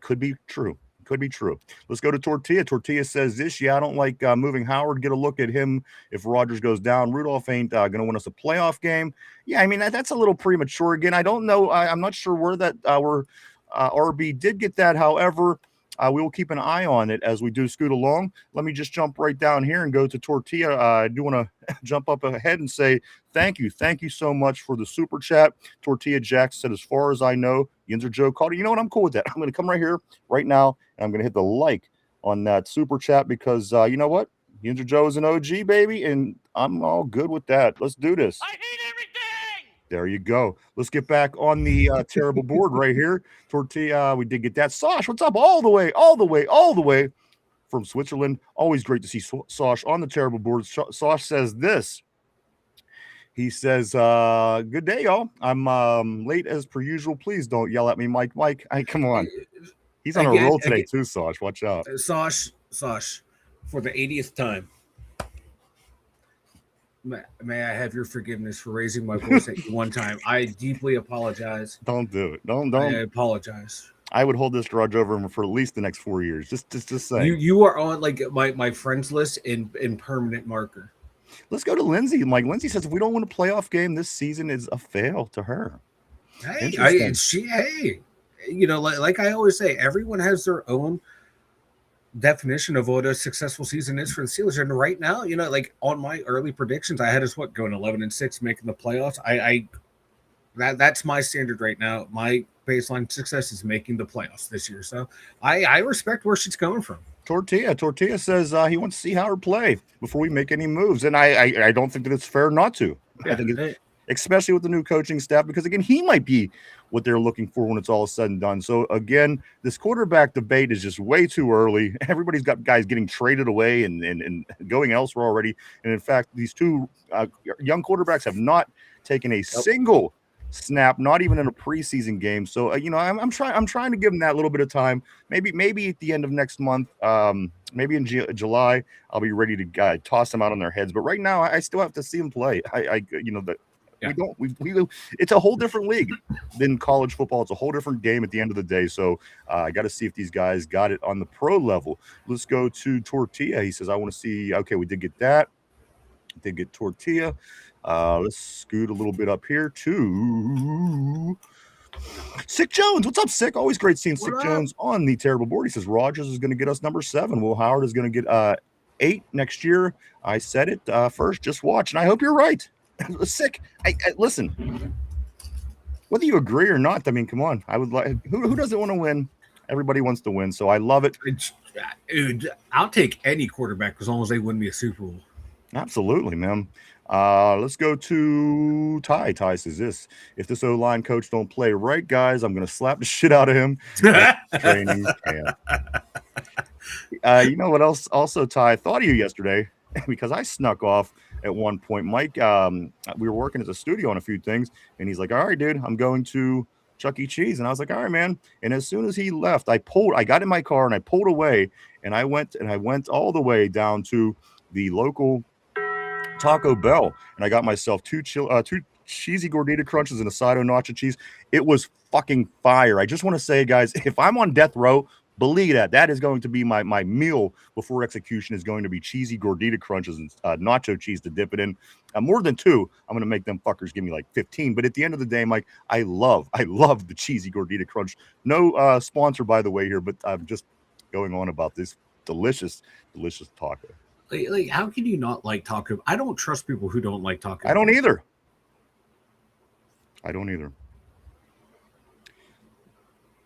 could be true. Could be true. Let's go to Tortilla. Tortilla says this. Yeah, I don't like moving Howard. Get a look at him if Rodgers goes down. Rudolph ain't going to win us a playoff game. Yeah, I mean, that's a little premature. Again, I don't know. I'm not sure where that RB did get that. However, we will keep an eye on it as we do scoot along. Let me just jump right down here and go to Tortilla. I do want to jump up ahead and say thank you. Thank you so much for the super chat. Tortilla Jack said, as far as I know, Yinzer Joe called it. You know what? I'm cool with that. I'm going to come right here right now, and I'm going to hit the like on that super chat because you know what? Yinzer Joe is an OG, baby, and I'm all good with that. Let's do this. I hate everything. There you go. Let's get back on the terrible board right here. Tortilla, we did get that. Sosh, what's up? All the way from Switzerland. Always great to see Sosh on the terrible board. Sosh says this. He says, good day, y'all. I'm late as per usual. Please don't yell at me, Mike. Mike, come on. He's on a roll today too, Sosh. Watch out. Sosh, for the 80th time. May I have your forgiveness for raising my voice at you one time? I deeply apologize. Don't do it. Don't. I apologize. I would hold this grudge over him for at least the next 4 years. Just say you are on like my friends list in permanent marker. Let's go to Lindsay. Mike, Lindsay says if we don't win a playoff game this season is a fail to her. Hey, you know, like I always say, everyone has their own definition of what a successful season is for the Steelers. And right now, you know, like on my early predictions, I had us going 11-6, making the playoffs. That's my standard right now. My baseline success is making the playoffs this year. So I respect where she's coming from. Tortilla says he wants to see Howard play before we make any moves. And I don't think that it's fair not to. Yeah, I think especially with the new coaching staff, because again, he might be what they're looking for when it's all said and done. So again, this quarterback debate is just way too early. Everybody's got guys getting traded away and going elsewhere already. And in fact, these two young quarterbacks have not taken a single snap, not even in a preseason game. So you know, I'm trying to give them that little bit of time. Maybe at the end of next month, maybe in July, I'll be ready to toss them out on their heads. But right now, I still have to see them play. It's a whole different league than college football. It's a whole different game at the end of the day. So I got to see if these guys got it on the pro level. Let's go to Tortilla. He says, I want to see. Okay, we did get that. Did get Tortilla. Let's scoot a little bit up here to Sick Jones. What's up, Sick? Always great seeing Sick Jones on the terrible board. He says Rodgers is going to get us number 7. Will Howard is going to get 8 next year. I said it first. Just watch, and I hope you're right. Sick. Listen. Whether you agree or not, I mean, come on. I would like who doesn't want to win? Everybody wants to win, so I love it. Dude, I'll take any quarterback as long as they win me a Super Bowl. Absolutely, man. Let's go to Ty. Ty says this: if this O-line coach don't play right, guys, I'm going to slap the shit out of him. Training camp. You know what else? Also, Ty, I thought of you yesterday because I snuck off at one point. Mike, we were working at the studio on a few things, and he's like, all right, dude, I'm going to Chuck E. Cheese. And I was like, all right, man. And as soon as he left, I got in my car and I pulled away, and I went all the way down to the local Taco Bell, and I got myself two cheesy gordita crunches and a side of nacho cheese. It was fucking fire. I just want to say, guys, if I'm on death row, believe that is going to be my meal before execution is going to be cheesy gordita crunches and nacho cheese to dip it in. More than 2, I'm going to make them fuckers give me like 15. But at the end of the day, Mike, I love the cheesy gordita crunch. No sponsor, by the way, here, but I'm just going on about this delicious taco. Like, how can you not like taco? I don't trust people who don't like taco. I don't either.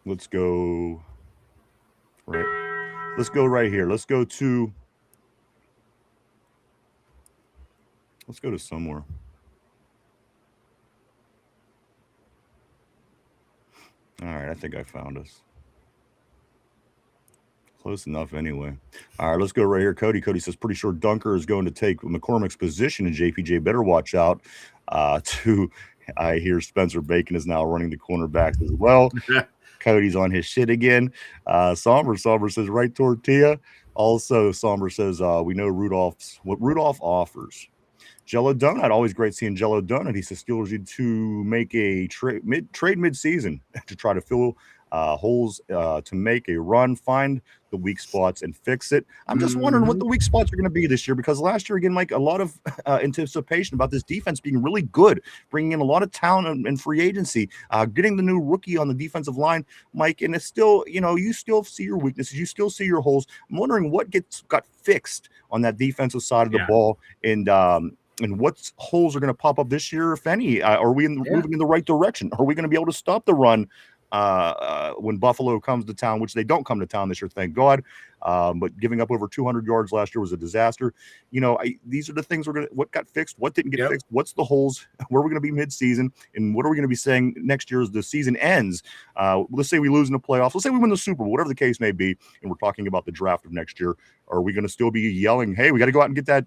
Let's go right. Let's go right here. Let's go to somewhere. All right, I think I found us. Close enough anyway. All right, let's go right here. Cody says, pretty sure Dunker is going to take McCormick's position, and JPJ better watch out. I hear Spencer Bacon is now running the cornerbacks as well. Cody's on his shit again. Somber says, right tortilla. Also, Somber says, we know what Rudolph offers. Jello Donut, always great seeing Jello Donut. He says Steelers need to make a trade mid-season to try to fill holes to make a run, find the weak spots and fix it. I'm just wondering what the weak spots are going to be this year, because last year, again, Mike, a lot of anticipation about this defense being really good, bringing in a lot of talent and free agency, getting the new rookie on the defensive line, Mike, and it's still, you still see your weaknesses, you still see your holes. I'm wondering what got fixed on that defensive side of the ball, and what holes are going to pop up this year, if any. Are we moving in the right direction? Are we going to be able to stop the run when Buffalo comes to town, which they don't come to town this year, thank God. But giving up over 200 yards last year was a disaster. These are the things what got fixed, what didn't get fixed, what's the holes, where are we going to be mid-season, and what are we going to be saying next year as the season ends? Let's say we lose in the playoffs. Let's say we win the Super Bowl, whatever the case may be, and we're talking about the draft of next year. Are we going to still be yelling, hey, we got to go out and get that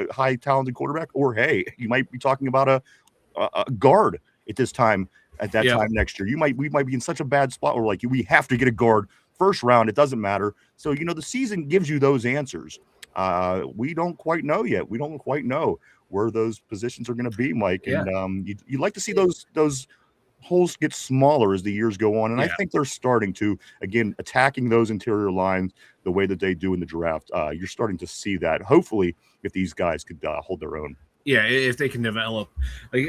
high talented quarterback? Or, hey, you might be talking about a guard at this time. At that time next year, we might be in such a bad spot where we have to get a guard first round. It doesn't matter. So the season gives you those answers. We don't quite know yet. We don't quite know where those positions are going to be, Mike. Yeah. And you'd like to see those holes get smaller as the years go on. And I think they're starting to, again, attacking those interior lines the way that they do in the draft. You're starting to see that. Hopefully, if these guys could hold their own. Yeah, if they can develop, like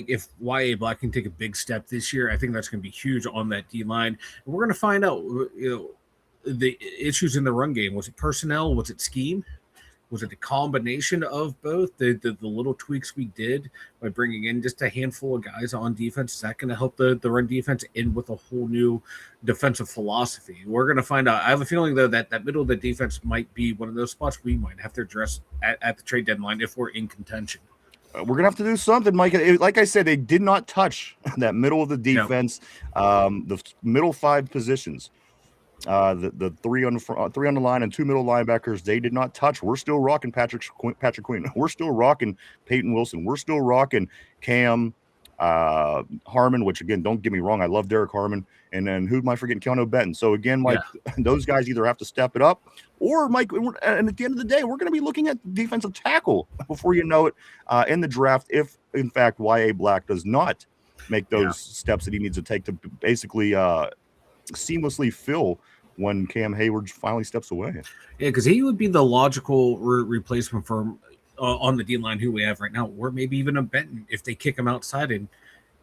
if Y.A. Black can take a big step this year, I think that's going to be huge on that D line. And we're going to find out, the issues in the run game. Was it personnel? Was it scheme? Was it a combination of both? The little tweaks we did by bringing in just a handful of guys on defense, is that going to help the run defense in with a whole new defensive philosophy? We're going to find out. I have a feeling, though, that middle of the defense might be one of those spots we might have to address at the trade deadline if we're in contention. We're going to have to do something, Mike. Like I said, they did not touch that middle of the defense, the middle 5 positions. The three on the line and 2 middle linebackers, they did not touch. We're still rocking Patrick Queen. We're still rocking Peyton Wilson. We're still rocking Cam Harmon, which, again, don't get me wrong, I love Derek Harmon. And then who am I forgetting? Keanu Benton. So, again, Mike, those guys either have to step it up or, Mike, and at the end of the day, we're going to be looking at defensive tackle before you know it in the draft if, in fact, Y.A. Black does not make those steps that he needs to take to basically seamlessly fill when Cam Hayward finally steps away. Yeah, because he would be the logical replacement for on the D line who we have right now, or maybe even a Benton if they kick him outside and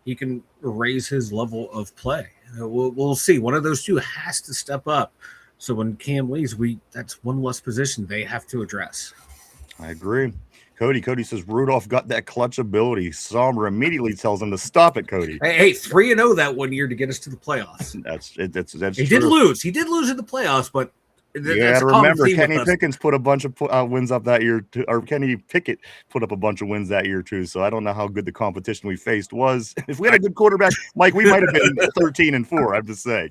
he can raise his level of play. We'll see. One of those two has to step up. So when Cam leaves, that's one less position they have to address. I agree. Cody says Rudolph got that clutch ability. Somber immediately tells him to stop it, Cody. Hey, 3-0 that one year to get us to the playoffs. That's He true. did lose. He did lose in the playoffs, but You got to remember, Kenny Pickens put a bunch of wins up that year, or Kenny Pickett put up a bunch of wins that year too. So I don't know how good the competition we faced was. If we had a good quarterback, Mike, we might have been 13-4. I have to say.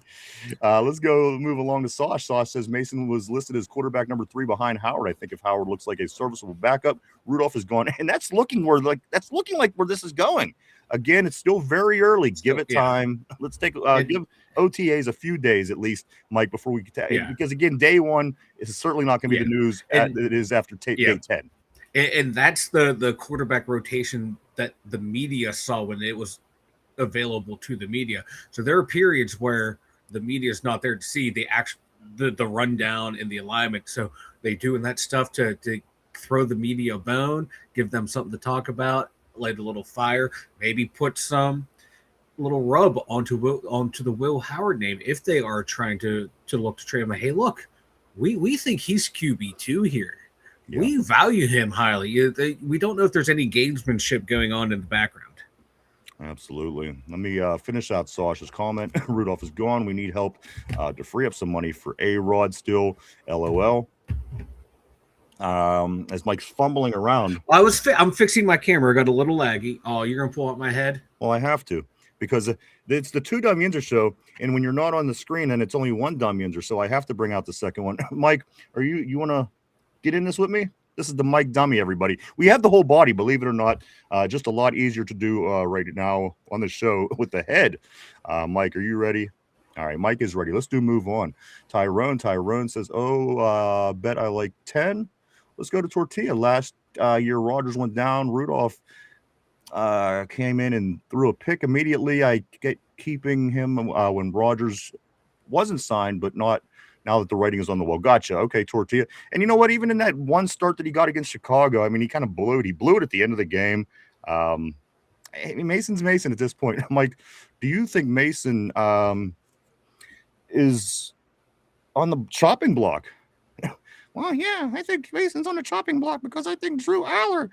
Let's go move along to Sauce. Sauce says Mason was listed as quarterback number 3 behind Howard. I think if Howard looks like a serviceable backup, Rudolph is gone, and that's looking like where this is going. Again, it's still very early. Give it time. Let's give OTAs a few days at least, Mike, before we get because again, day one is certainly not going to be the news it is after day 10. And that's the quarterback rotation that the media saw when it was available to the media. So there are periods where the media is not there to see the rundown and the alignment. So they doing that stuff to throw the media a bone, give them something to talk about, light a little fire, maybe put some little rub onto the Will Howard name if they are trying to look to trade him. Hey, look, we think he's QB2 here. Yeah. We value him highly. We don't know if there's any gamesmanship going on in the background. Absolutely. Let me finish out Sasha's comment. Rudolph is gone. We need help to free up some money for A-Rod still. LOL. As Mike's fumbling around. I'm fixing my camera. I got a little laggy. Oh, you're gonna pull out my head? Well, I have to because it's the 2 Dum Yinzers show, and when you're not on the screen, then it's only 1 Dum Yinzer, so I have to bring out the second one. Mike, you want to get in this with me? This is the Mike Dummy, everybody. We have the whole body, believe it or not. Just a lot easier to do right now on the show with the head. Mike, are you ready? All right, Mike is ready. Let's move on. Tyrone says, bet I like 10. Let's go to Tortilla. Last year, Rodgers went down. Rudolph came in and threw a pick immediately. I get keeping him when Rodgers wasn't signed, but not now that the writing is on the wall. Gotcha. Okay, Tortilla. And you know what? Even in that one start that he got against Chicago, I mean, he kind of blew it. He blew it at the end of the game. I mean, Mason's Mason at this point. I'm like, do you think Mason is on the chopping block? Well, yeah, I think Mason's on the chopping block because I think Drew Aller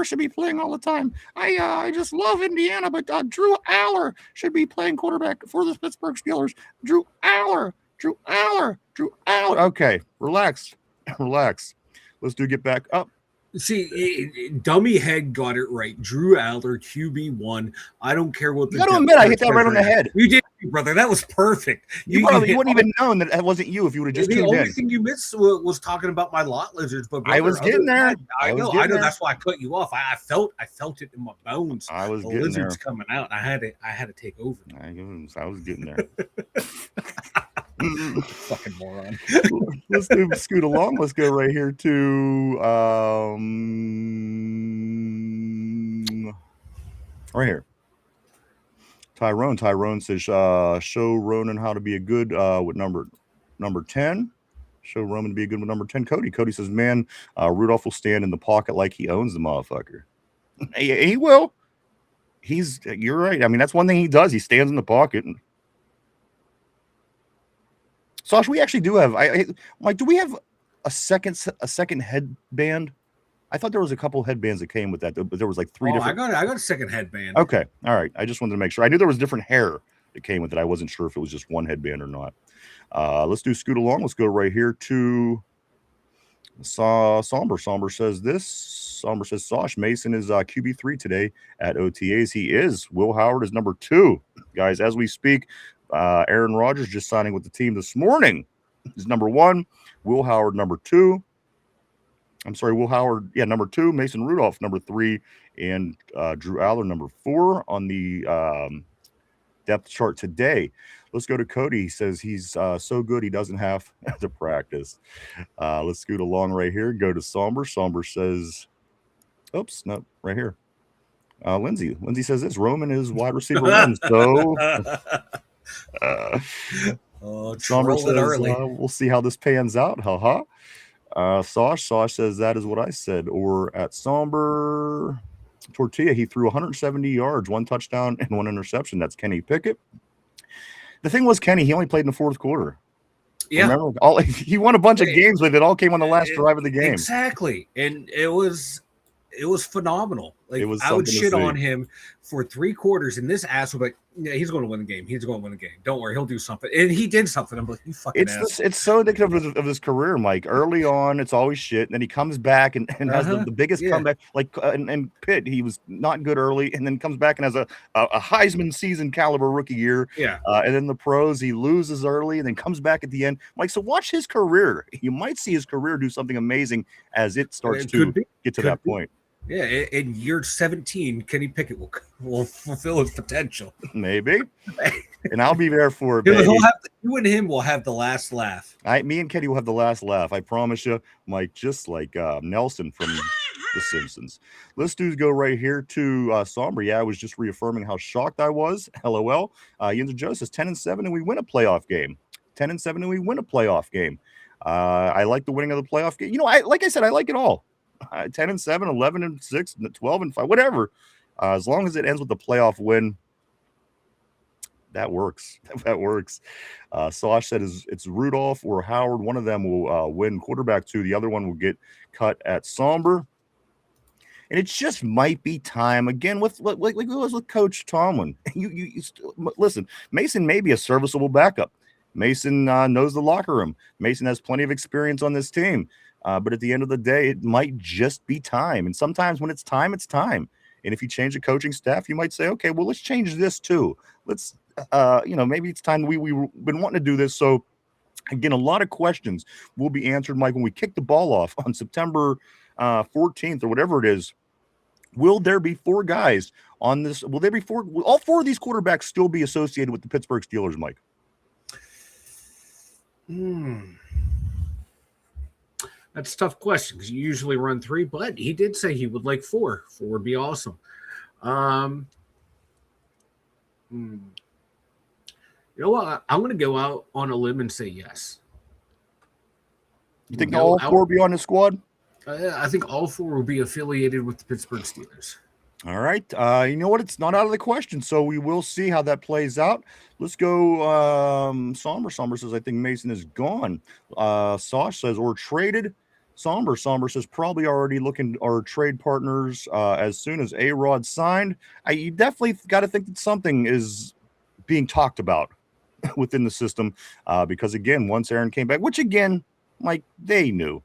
should be playing all the time. I just love Indiana, but Drew Aller should be playing quarterback for the Pittsburgh Steelers. Drew Aller. Okay, relax. Let's get back up. See, Dummy Head got it right. Drew Aller, QB1. I don't care what you got to admit, I hit that right on the head. You did, brother. That was perfect. You wouldn't even known that it wasn't you if you would have just tuned in. The only thing you missed was talking about my lot lizards. But brother, I was getting there. I know. That's why I cut you off. I felt it in my bones. I was the getting lizards there. coming out. I had to take over. I was getting there. Fucking moron. Let's scoot along. Let's go right here to right here. Tyrone says show Ronan how to be a good with number 10. Show Roman to be a good with number 10. Cody says, man, Rudolph will stand in the pocket like he owns the motherfucker. He will. You're right. I mean, that's one thing he does. He stands in the pocket. Sash, we actually do have. Mike, do we have a second headband? I thought there was a couple headbands that came with that, but there was like 3 different. I got a second headband. Okay, all right. I just wanted to make sure. I knew there was different hair that came with it. I wasn't sure if it was just one headband or not. Let's scoot along. Let's go right here to Somber. Somber says this. Somber says Sash Mason is QB3 today at OTAs. He is. Will Howard is number 2, guys. As we speak. Aaron Rodgers just signing with the team this morning is number 1. Will Howard number 2. I'm sorry, Will Howard, number 2. Mason Rudolph number 3, and Drew Aller number 4 on the depth chart today. Let's go to Cody. He says he's so good he doesn't have to practice. Let's scoot along right here. Go to Somber. Somber says, oops, no, right here. Lindsay says this. Roman is wide receiver 1. So. Somber says, we'll see how this pans out. Sauce says that is what I said. Or at Somber Tortilla, he threw 170 yards, 1 touchdown, and 1 interception. That's Kenny Pickett. The thing was, Kenny, he only played in the fourth quarter. Yeah. Remember, he won a bunch of games, but it all came on the last drive of the game. Exactly. And it was phenomenal. Like, It was I would something to shit see. on him for 3 quarters, and this ass was like, yeah, he's going to win the game. He's going to win the game. Don't worry, he'll do something. And he did something. I'm like, you fucking ass. It's so indicative of his career, Mike. Early on, it's always shit, and then he comes back and has the biggest comeback. Like and Pitt, he was not good early, and then comes back and has a Heisman season caliber rookie year. Yeah. And then the pros, he loses early and then comes back at the end. Mike, so watch his career. You might see his career do something amazing as it starts to get to that point. Yeah, in year 17, Kenny Pickett will fulfill his potential. Maybe. And I'll be there for it. You and him will have the last laugh. Me and Kenny will have the last laugh. I promise you, Mike, just like Nelson from The Simpsons. Let's go right here to Somber. Yeah, I was just reaffirming how shocked I was. LOL. Yinzer Joe says 10-7 and we win a playoff game. 10-7 and we win a playoff game. I like the winning of the playoff game. You know, like I said, I like it all. 10-7, 11-6, 12-5, whatever. As long as it ends with the playoff win, that works. That works. Sosh said it's Rudolph or Howard. One of them will win quarterback 2. The other one will get cut at Somber. And it just might be time again with like it was with Coach Tomlin. You listen. Mason may be a serviceable backup. Mason knows the locker room. Mason has plenty of experience on this team. But at the end of the day, it might just be time. And sometimes when it's time, it's time. And if you change the coaching staff, you might say, okay, well, let's change this too. Let's, maybe it's time we've been wanting to do this. So, again, a lot of questions will be answered, Mike, when we kick the ball off on September 14th or whatever it is. Will there be 4 guys on this? Will there be 4? Will all 4 of these quarterbacks still be associated with the Pittsburgh Steelers, Mike? That's a tough question because you usually run 3, but he did say he would like 4. 4 would be awesome. You know what? I'm going to go out on a limb and say yes. You think all 4 will be on the squad? I think all 4 will be affiliated with the Pittsburgh Steelers. All right. You know what? It's not out of the question, so we will see how that plays out. Let's go. Somber says, I think Mason is gone. Sosh says, or traded. Somber says, probably already looking our trade partners as soon as A-Rod signed. You definitely got to think that something is being talked about within the system because, again, once Aaron came back, which, again, Mike, they knew.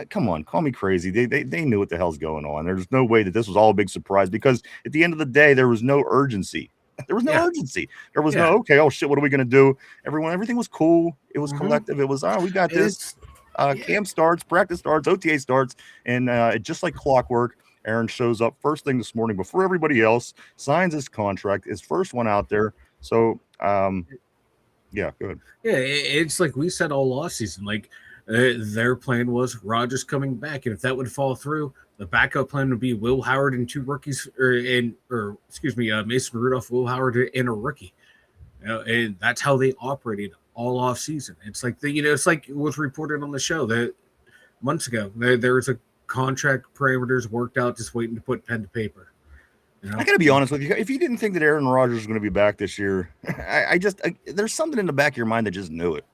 Come on, call me crazy. They knew what the hell's going on. There's no way that this was all a big surprise because at the end of the day, there was no urgency. There was no urgency. There was no, okay, oh shit, what are we going to do? Everything was cool. It was collective. It was, we got this. Camp starts, practice starts, OTA starts, and just like clockwork, Aaron shows up first thing this morning before everybody else, signs his contract, his first one out there. So, yeah, go ahead. Yeah, it's like we said all offseason, like, their plan was Rodgers coming back, and if that would fall through, the backup plan would be Will Howard and 2 rookies, Mason Rudolph, Will Howard, and a rookie. And that's how they operated all off season. It's like it's like it was reported on the show that months ago there was a contract parameters worked out, just waiting to put pen to paper. I got to be honest with you. If you didn't think that Aaron Rodgers was going to be back this year, I there's something in the back of your mind that just knew it.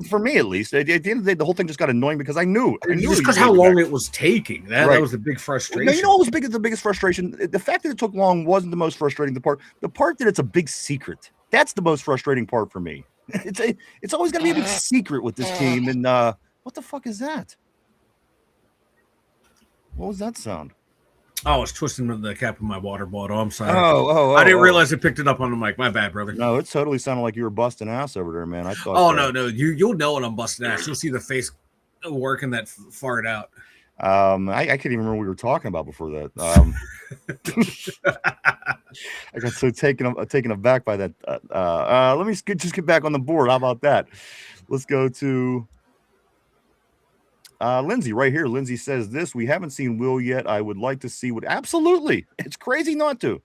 For me, at least, at the end of the day, the whole thing just got annoying because I knew just because how long it was taking. That was the big frustration. No, you know what was the biggest frustration? The fact that it took long wasn't the most frustrating. The part that it's a big secret. That's the most frustrating part for me. It's always going to be a big secret with this team. And what the fuck is that? What was that sound? Oh, I was twisting the cap of my water bottle. I'm sorry. I didn't realize it picked it up on the mic. My bad, brother. No, it totally sounded like you were busting ass over there, man. I thought. Oh no, you'll know when I'm busting ass. You'll see the face working that fart out. I can't even remember what we were talking about before that. I got so taken aback by that. Let me just get back on the board. How about that? Let's go to Lindsay right here. Lindsay says this: we haven't seen Will yet. I would like to see what. Absolutely, it's crazy not to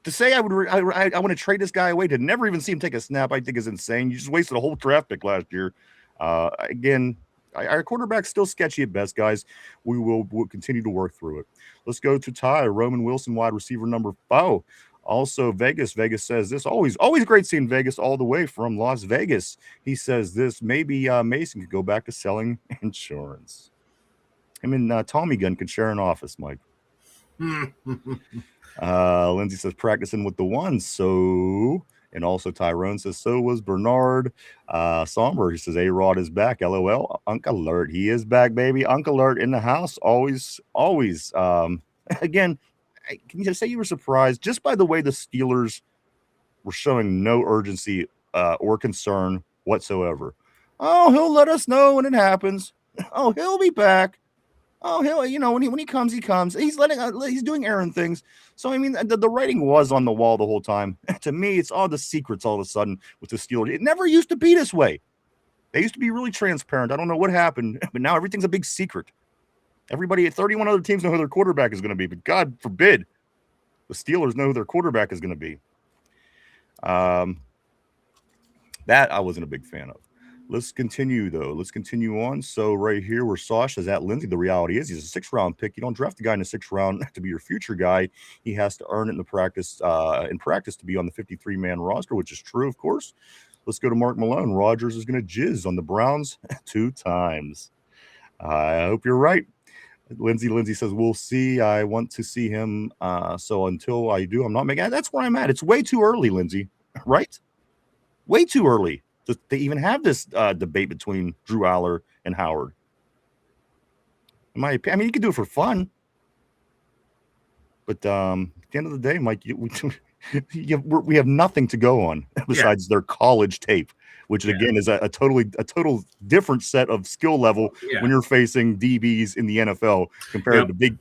say I want to trade this guy away to never even see him take a snap. I think is insane. You just wasted a whole draft pick last year. Again, our quarterback's still sketchy at best, guys. We'll continue to work through it. Let's go to Ty, Roman Wilson, wide receiver number 4. Also, Vegas. Vegas says this. Always great seeing Vegas all the way from Las Vegas. He says this. Maybe Mason could go back to selling insurance. Him and Tommy Gun could share an office, Mike. Lindsay says practicing with the ones. So, and also Tyrone says so was Bernard. Somber, he says A-Rod is back. LOL. Uncle Alert. He is back, baby. Uncle Alert in the house. Always. Again, can you just say you were surprised just by the way the Steelers were showing no urgency or concern whatsoever? Oh, he'll let us know when it happens. Oh, he'll be back. Oh, he'll, when he comes, he comes. He's doing Aaron things. So, I mean, the writing was on the wall the whole time. To me, it's all the secrets all of a sudden with the Steelers. It never used to be this way. They used to be really transparent. I don't know what happened, but now everything's a big secret. Everybody at 31 other teams know who their quarterback is going to be, but God forbid the Steelers know who their quarterback is going to be. That I wasn't a big fan of. Let's continue, though. Let's continue on. So right here where Sauce is at Lindsay, the reality is he's a 6th-round pick. You don't draft a guy in the 6th round to be your future guy. He has to earn it in practice to be on the 53-man roster, which is true, of course. Let's go to Mark Malone. Rodgers is going to jizz on the Browns 2 times. I hope you're right. Lindsay says, we'll see. I want to see him. So until I do, I'm not making – that's where I'm at. It's way too early, Lindsay, right? Way too early to even have this debate between Drew Aller and Howard. In my opinion, I mean, you can do it for fun. But at the end of the day, Mike, we have nothing to go on besides their college tape, which again is a total different set of skill level when you're facing DBs in the NFL compared to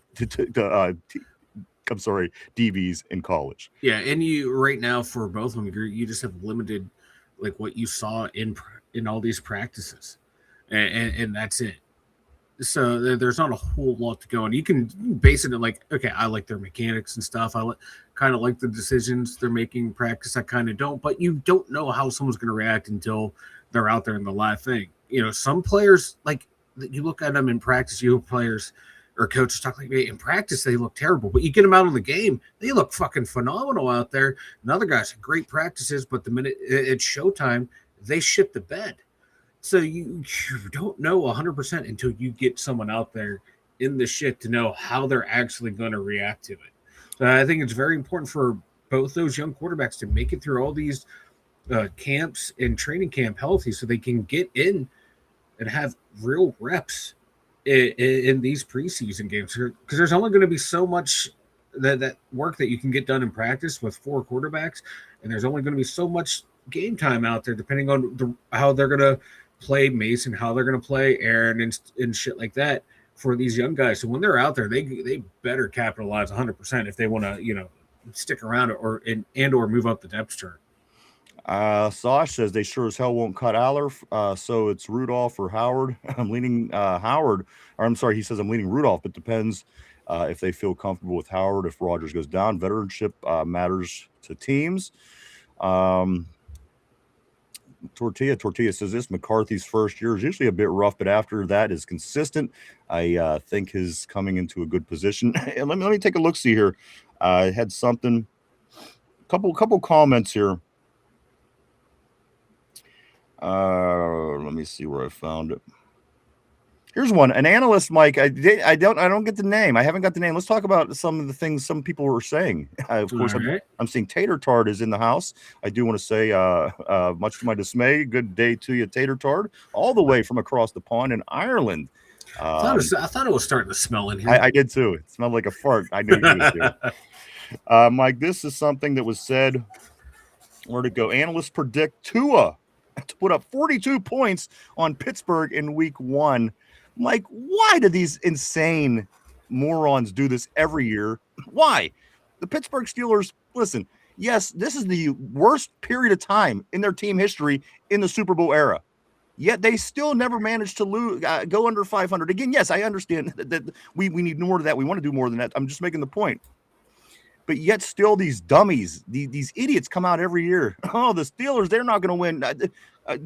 DBs in college. Yeah, and you right now for both of them, you just have limited like what you saw in all these practices, and that's it. So there's not a whole lot to go, and you can base it on like, okay, I like their mechanics and stuff. I kind of like the decisions they're making in practice. I kind of don't, but you don't know how someone's going to react until they're out there in the live thing. Some players, like you look at them in practice, players or coaches talk like, in practice they look terrible, but you get them out of the game, they look fucking phenomenal out there. And other guys have great practices, but the minute it's showtime, they shit the bed. So you don't know 100% until you get someone out there in the shit to know how they're actually going to react to it. So I think it's very important for both those young quarterbacks to make it through all these camps and training camp healthy so they can get in and have real reps in these preseason games. Because there's only going to be so much that work that you can get done in practice with 4 quarterbacks, and there's only going to be so much game time out there depending on how they're going to play Mason, how they're going to play Aaron and shit like that for these young guys. So when they're out there, they better capitalize 100% if they want to, stick around or move up the depth chart. Sosh says they sure as hell won't cut Aller. So it's Rudolph or Howard. I'm leaning Howard. Or I'm sorry, he says I'm leaning Rudolph, but depends if they feel comfortable with Howard. If Rodgers goes down, veteranship matters to teams. Tortilla says this. McCarthy's first year is usually a bit rough, but after that is consistent. I think his coming into a good position. And let me take a look. See here. I had something. Couple comments here. Let me see where I found it. Here's one. An analyst, Mike. I don't get the name. I haven't got the name. Let's talk about some of the things some people were saying. Of course, right. I'm seeing Tater Tart is in the house. I do want to say, much to my dismay, good day to you, Tater Tart, all the way from across the pond in Ireland. I thought it was starting to smell in here. I did too. It smelled like a fart. I knew you did too. Mike, this is something that was said. Where'd it go? Analysts predict Tua to put up 42 points on Pittsburgh in week 1. Mike, why do these insane morons do this every year? Why? The Pittsburgh Steelers, listen, yes, this is the worst period of time in their team history in the Super Bowl era. Yet they still never managed to go under 500. Again, yes, I understand that we need more of that. We want to do more than that. I'm just making the point. But yet still these dummies, these idiots come out every year. Oh, the Steelers, they're not going to win.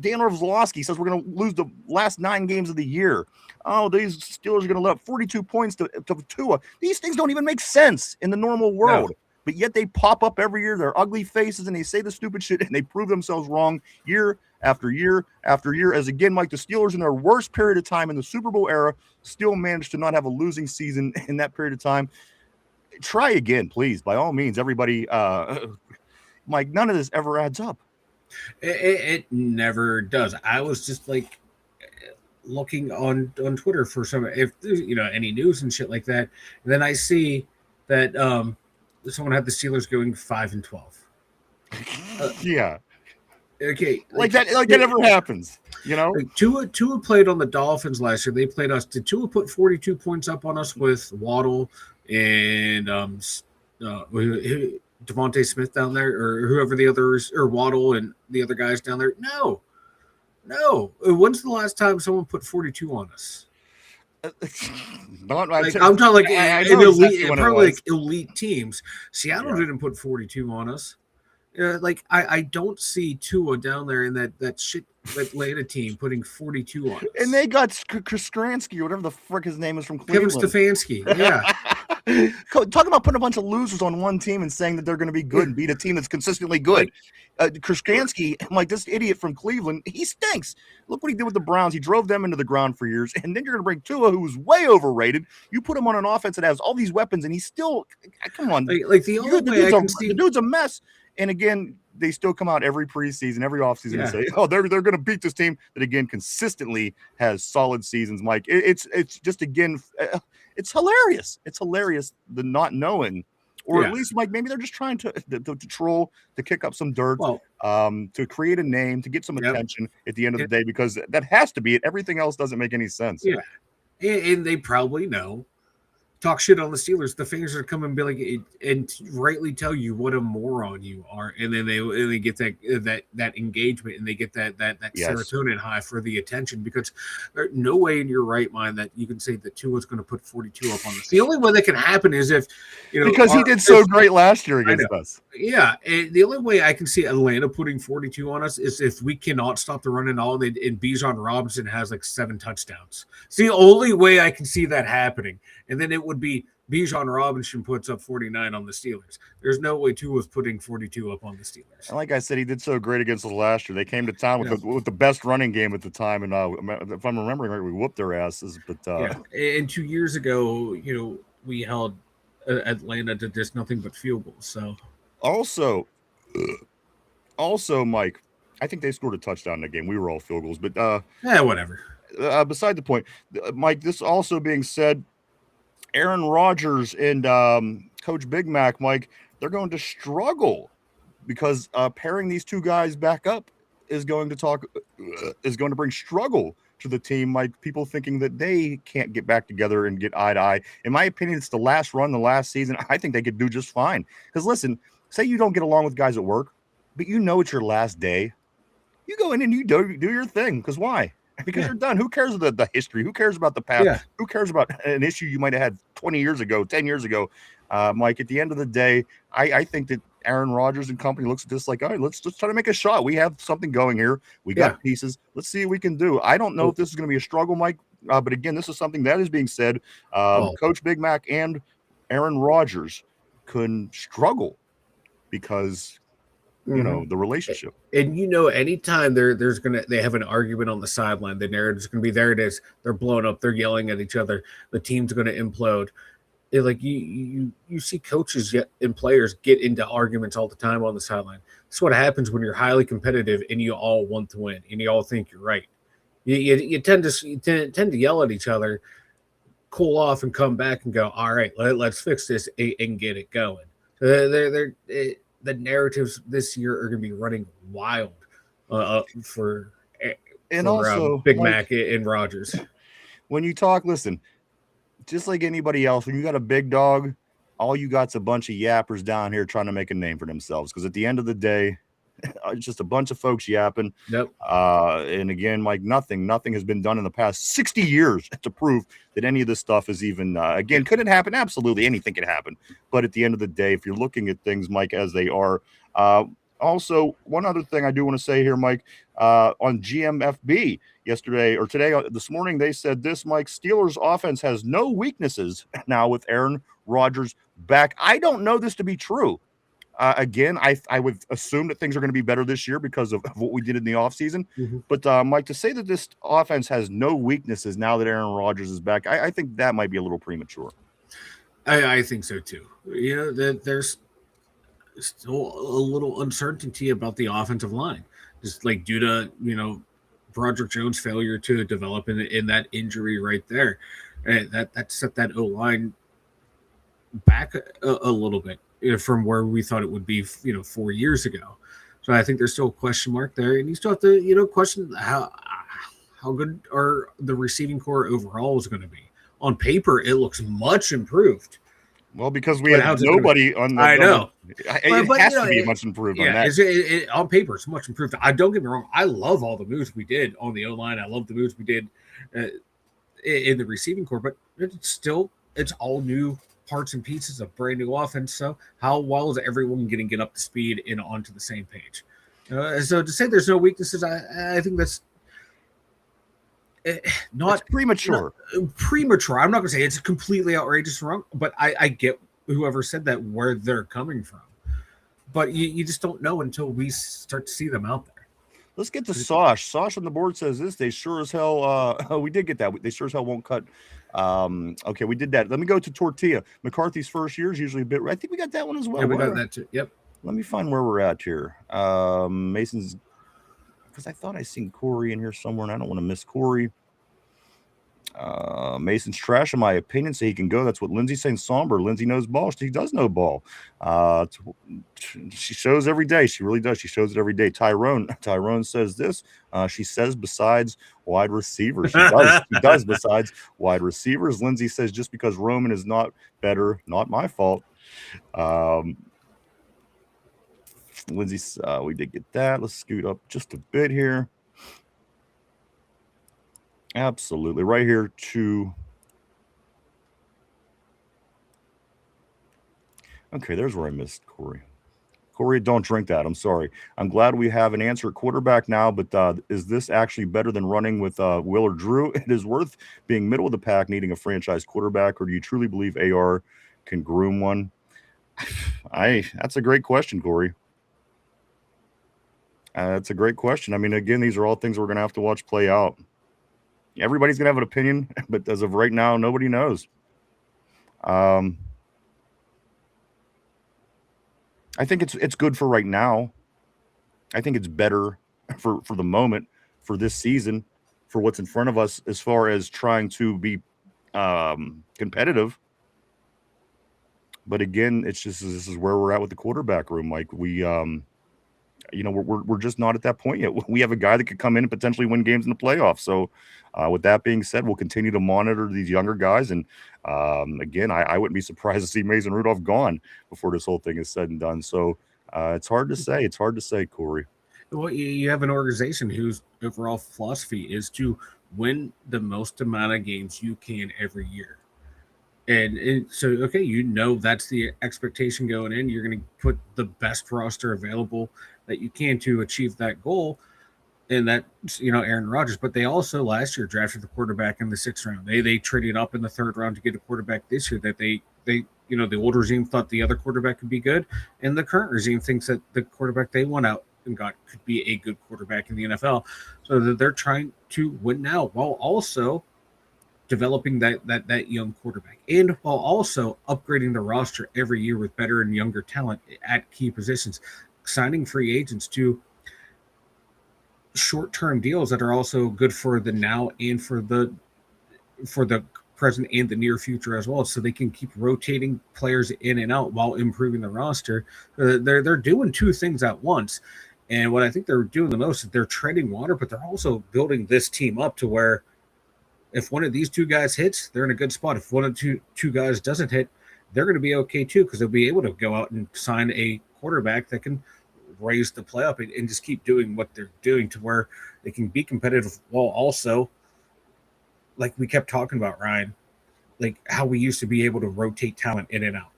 Dan Orlovsky says we're going to lose the last 9 games of the year. Oh, these Steelers are going to let up 42 points to Tua. These things don't even make sense in the normal world. No. But yet they pop up every year, their ugly faces, and they say the stupid shit, and they prove themselves wrong year after year after year. As again, Mike, the Steelers in their worst period of time in the Super Bowl era still managed to not have a losing season in that period of time. Try again, please. By all means, everybody. Mike, none of this ever adds up. It never does. I was just like looking on Twitter for some, if any news and shit like that. And then I see that someone had the Steelers going 5-12. Yeah. Okay. Like that never happens. Like Tua played on the Dolphins last year. They played us. Did Tua put 42 points up on us with Waddle and Devontae Smith down there, or whoever the others, or Waddle and the other guys down there? No. When's the last time someone put 42 on us? I'm talking like elite teams. Seattle didn't put 42 on us. I don't see Tua down there in that shit Atlanta team putting 42 on us. And they got Kraskansky or whatever the frick his name is from Cleveland. Kevin Stefanski, yeah. Talking about putting a bunch of losers on one team and saying that they're going to be good and beat a team that's consistently good. Kraskansky, like this idiot from Cleveland, he stinks. Look what he did with the Browns. He drove them into the ground for years. And then you're going to bring Tua, who's way overrated. You put him on an offense that has all these weapons, and he's still, come on. The only way I can see. The dude's a mess. And again, they still come out every preseason, every offseason and say, "Oh, they're going to beat this team that again consistently has solid seasons." Mike, it's just again, it's hilarious. It's hilarious the not knowing, or at least Mike, maybe they're just trying to troll, to kick up some dirt, to create a name, to get some attention at the end of the day, because that has to be it. Everything else doesn't make any sense. Yeah, and they probably know. Talk shit on the Steelers, the fans are come and be like, and rightly tell you what a moron you are, and then they get that engagement, and they get that serotonin high for the attention, because there's no way in your right mind that you can say that Tua's going to put 42 up on this. The only way that can happen is if because he did so great last year against us. Yeah, and the only way I can see Atlanta putting 42 on us is if we cannot stop the run and all, and Bijan Robinson has like 7 touchdowns. It's the only way I can see that happening, and then it would be Bijan Robinson puts up 49 on the Steelers. There's no way Tua was putting 42 up on the Steelers. And like I said, he did so great against us last year. They came to town with the best running game at the time, and if I'm remembering right, we whooped their asses. But and 2 years ago, we held Atlanta to just nothing but field goals. So also, Mike, I think they scored a touchdown in that game. We were all field goals, but whatever. Beside the point, Mike. This also being said, Aaron Rodgers and Coach Big Mac, Mike, they're going to struggle because pairing these two guys back up is going to bring struggle to the team. Mike, people thinking that they can't get back together and get eye to eye. In my opinion, it's the last last season. I think they could do just fine. Because listen, say you don't get along with guys at work, but it's your last day. You go in and you do your thing. Because why? Because you're done. Who cares about the history? Who cares about the past? Yeah. Who cares about an issue you might have had 20 years ago, 10 years ago? Mike, at the end of the day, I think that Aaron Rodgers and company looks at this like, all right, let's just try to make a shot. We have something going here. We got pieces. Let's see what we can do. I don't know if this is going to be a struggle, Mike, but again, this is something that is being said. Coach Big Mac and Aaron Rodgers can struggle because the relationship. And anytime they have an argument on the sideline, the narrative's going to be, there it is. They're blowing up. They're yelling at each other. The team's going to implode. Like you see coaches and players get into arguments all the time on the sideline. That's what happens when you're highly competitive and you all want to win and you all think you're right. You tend to yell at each other, cool off, and come back and go, all right, let's fix this and get it going. The narratives this year are going to be running wild for Big Mac and Rodgers. When you talk, listen, just like anybody else, when you got a big dog, all you got's a bunch of yappers down here trying to make a name for themselves. Because at the end of the day, It's just a bunch of folks yapping. Yep. And again, Mike, nothing has been done in the past 60 years to prove that any of this stuff is even, again, could it happen? Absolutely. Anything could happen. But at the end of the day, if you're looking at things, Mike, as they are, also, one other thing I do want to say here, Mike, on GMFB yesterday or today, this morning, they said this, Mike, Steelers offense has no weaknesses now with Aaron Rodgers back. I don't know this to be true. Again, I would assume that things are going to be better this year because of what we did in the offseason. Mm-hmm. But, Mike, to say that this offense has no weaknesses now that Aaron Rodgers is back, I think that might be a little premature. I think so, too. There's still a little uncertainty about the offensive line, just like due to Broderick Jones' failure to develop in that injury right there. That set that O line back a little bit from where we thought it would be 4 years ago. So I think there's still a question mark there, and you still have to question how good are the receiving core overall is going to be. On paper, it looks much improved. Well, because we have nobody on the. I know. It has to be much improved on that. On paper, it's much improved. Don't get me wrong. I love all the moves we did on the O-line. I love the moves we did in the receiving core, but it's all new parts and pieces of brand new offense. So how well is everyone going to get up to speed and onto the same page? So to say there's no weaknesses, I think that's not premature. Premature. I'm not going to say it's completely outrageous wrong, but I get whoever said that where they're coming from. But you just don't know until we start to see them out there. Let's get to Sosh. Sosh on the board says this. They sure as hell. We did get that. They sure as hell won't cut. Okay, we did that. Let me go to Tortilla. McCarthy's first year is usually a bit. I think we got that one as well. Yeah, we got that too. Yep. Let me find where we're at here. Mason's, because I thought I seen Corey in here somewhere, and I don't want to miss Corey. Mason's trash, in my opinion, so he can go. That's what Lindsay's saying. Somber. Lindsay knows ball. She does know ball. She shows every day. She really does. She shows it every day. Tyrone says this. She says besides wide receivers. She does. She does besides wide receivers. Lindsay says just because Roman is not better, not my fault. Lindsay, we did get that. Let's scoot up just a bit here. Absolutely. Right here to... Okay, there's where I missed Corey. Corey, don't drink that. I'm sorry. I'm glad we have an answer at quarterback now, but is this actually better than running with Will or Drew? It is worth being middle of the pack, needing a franchise quarterback, or do you truly believe AR can groom one? That's a great question, Corey. That's a great question. I mean, again, these are all things we're going to have to watch play out. Everybody's going to have an opinion, but as of right now, nobody knows. I think it's good for right now. I think it's better for the moment, for this season, for what's in front of us as far as trying to be competitive. But again, it's just this is where we're at with the quarterback room, Mike. We're just not at that point yet. We have a guy that could come in and potentially win games in the playoffs. So with that being said, we'll continue to monitor these younger guys. And again, I wouldn't be surprised to see Mason Rudolph gone before this whole thing is said and done. So it's hard to say. It's hard to say, Corey. Well, you have an organization whose overall philosophy is to win the most amount of games you can every year. And so, okay, that's the expectation going in. You're going to put the best roster available that you can to achieve that goal. And that's, Aaron Rodgers. But they also last year drafted the quarterback in the 6th round. They traded up in the 3rd round to get a quarterback this year that they the old regime thought the other quarterback could be good. And the current regime thinks that the quarterback they went out and got could be a good quarterback in the NFL. So that they're trying to win now while also developing that young quarterback, and while also upgrading the roster every year with better and younger talent at key positions, signing free agents to short-term deals that are also good for the now and for the present and the near future as well, so they can keep rotating players in and out while improving the roster. They're doing two things at once, and what I think they're doing the most is they're treading water, but they're also building this team up to where if one of these two guys hits, they're in a good spot. If one of two guys doesn't hit, they're going to be okay too, because they'll be able to go out and sign a quarterback that can raise the play up and just keep doing what they're doing to where they can be competitive while also, like we kept talking about, Ryan, like how we used to be able to rotate talent in and out.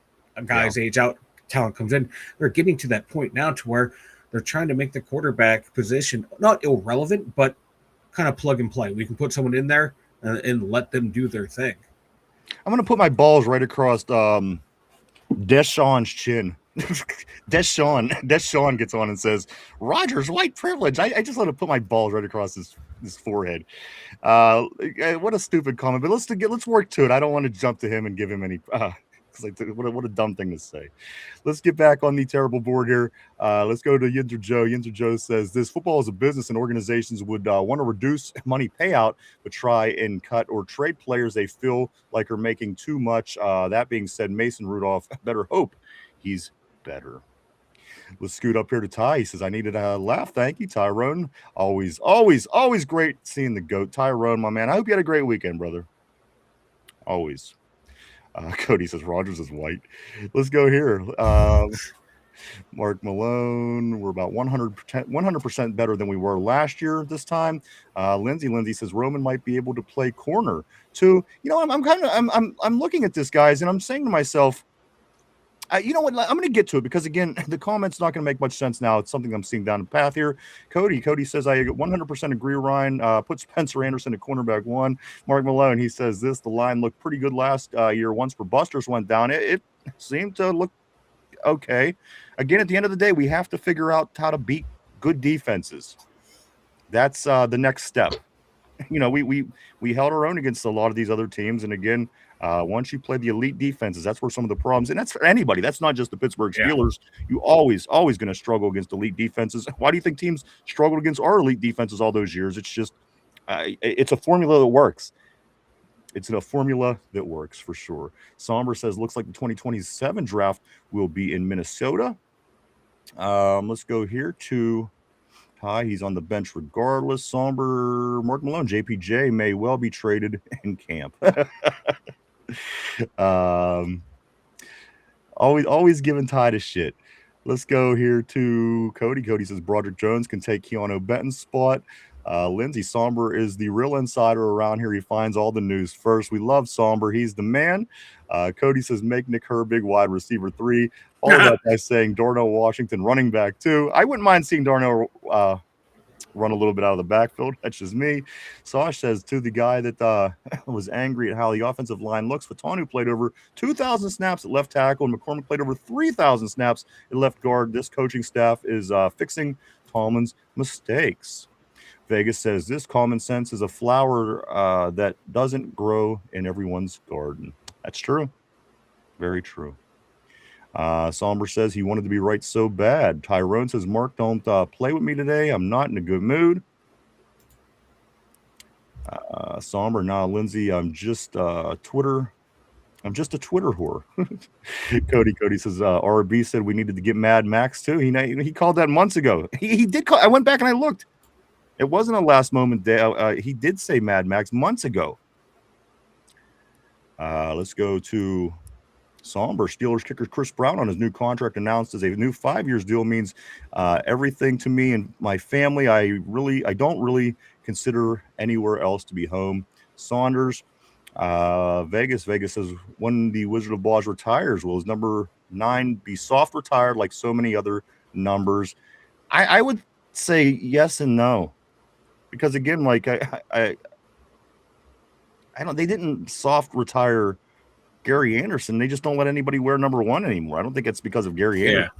Guys age out, talent comes in. They're getting to that point now to where they're trying to make the quarterback position not irrelevant, but kind of plug and play. We can put someone in there and let them do their thing. I'm going to put my balls right across Deshaun's chin. Deshaun gets on and says, Rodgers, white privilege. I just want to put my balls right across his forehead. What a stupid comment, but let's work to it. I don't want to jump to him and give him any what a dumb thing to say. Let's get back on the terrible board here. Let's go to Yinzer Joe. Yinzer Joe says this football is a business and organizations would want to reduce money payout, but try and cut or trade players they feel like are making too much. That being said, Mason Rudolph better hope he's better. Let's scoot up here to Ty. He says, I needed a laugh. Thank you, Tyrone. Always great seeing the GOAT. Tyrone, my man. I hope you had a great weekend, brother. Always. Cody says, Rodgers is white. Let's go here. Mark Malone, we're about 100% better than we were last year this time. Lindsay says Roman might be able to play corner too. I'm looking at this, guys, and I'm saying to myself, you know what? I'm going to get to it because, again, the comment's not going to make much sense now. It's something I'm seeing down the path here. Cody says, I 100% agree, Ryan. Put Spencer Anderson at cornerback 1. Mark Malone, he says the line looked pretty good last year. Once Busters went down, it seemed to look okay. Again, at the end of the day, we have to figure out how to beat good defenses. That's the next step. We held our own against a lot of these other teams. And, again, once you play the elite defenses, that's where some of the problems, and that's for anybody. That's not just the Pittsburgh Steelers. You always going to struggle against elite defenses. Why do you think teams struggled against our elite defenses all those years? It's just, it's a formula that works. It's a formula that works for sure. Somber says, looks like the 2027 draft will be in Minnesota. Let's go here to Ty. He's on the bench regardless. Somber, Mark Malone, JPJ may well be traded in camp. Always giving Ty to shit. Let's go here to Cody. Cody says Broderick Jones can take Keanu Benton's spot. Lindsay, Somber is the real insider around here. He finds all the news first. We love Somber. He's the man. Cody says make Nick Herbig wide receiver 3. All of that by saying Darnell Washington running back 2. I wouldn't mind seeing Darnell run a little bit out of the backfield. That's just me. Sash says to the guy that was angry at how the offensive line looks, Fatanu played over 2,000 snaps at left tackle, and McCormick played over 3,000 snaps at left guard. This coaching staff is fixing Tomlin's mistakes. Vegas says this common sense is a flower that doesn't grow in everyone's garden. That's true. Very true. Somber says he wanted to be right so bad. Tyrone says, Mark, don't play with me today. I'm not in a good mood. Somber, Lindsay, I'm just a Twitter whore. Cody says, RB said we needed to get Mad Max too. He called that months ago. He did call. I went back and I looked. It wasn't a last moment day. He did say Mad Max months ago. Let's go to Somber. Steelers kicker Chris Brown on his new contract announced as a new 5-year deal means everything to me and my family. I don't really consider anywhere else to be home. Saunders, Vegas says when the Wizard of Oz retires, will his number 9 be soft retired like so many other numbers? I would say yes and no, because again, like I don't. They didn't soft retire Gary Anderson. They just don't let anybody wear number 1 anymore. I don't think it's because of Gary Anderson.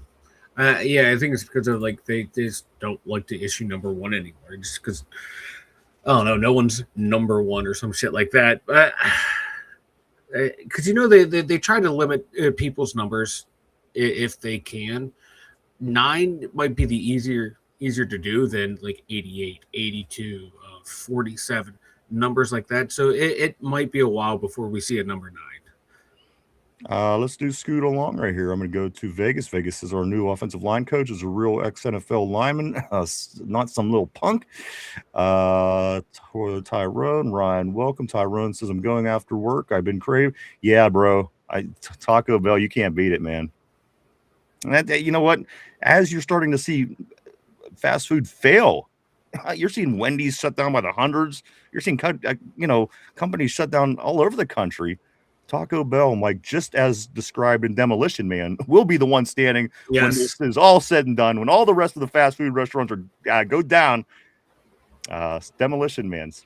I think it's because of they just don't like to issue number 1 anymore. Just because, I don't know, no one's number 1 or some shit like that. Because they try to limit people's numbers if they can. 9 might be the easier to do than like 88, 82, 47 numbers like that. So it might be a while before we see a number 9. Let's do Scoot along right here. I'm going to go to Vegas. Vegas is our new offensive line coach. Is a real ex-NFL lineman, not some little punk. Tyrone, Ryan, welcome. Tyrone says, I'm going after work. I've been craved. Yeah, bro. Taco Bell, you can't beat it, man. And you know what? As you're starting to see fast food fail, you're seeing Wendy's shut down by the hundreds. You're seeing companies shut down all over the country. Taco Bell, Mike, just as described in Demolition Man, will be the one standing when this is all said and done. When all the rest of the fast food restaurants are go down. Demolition Man's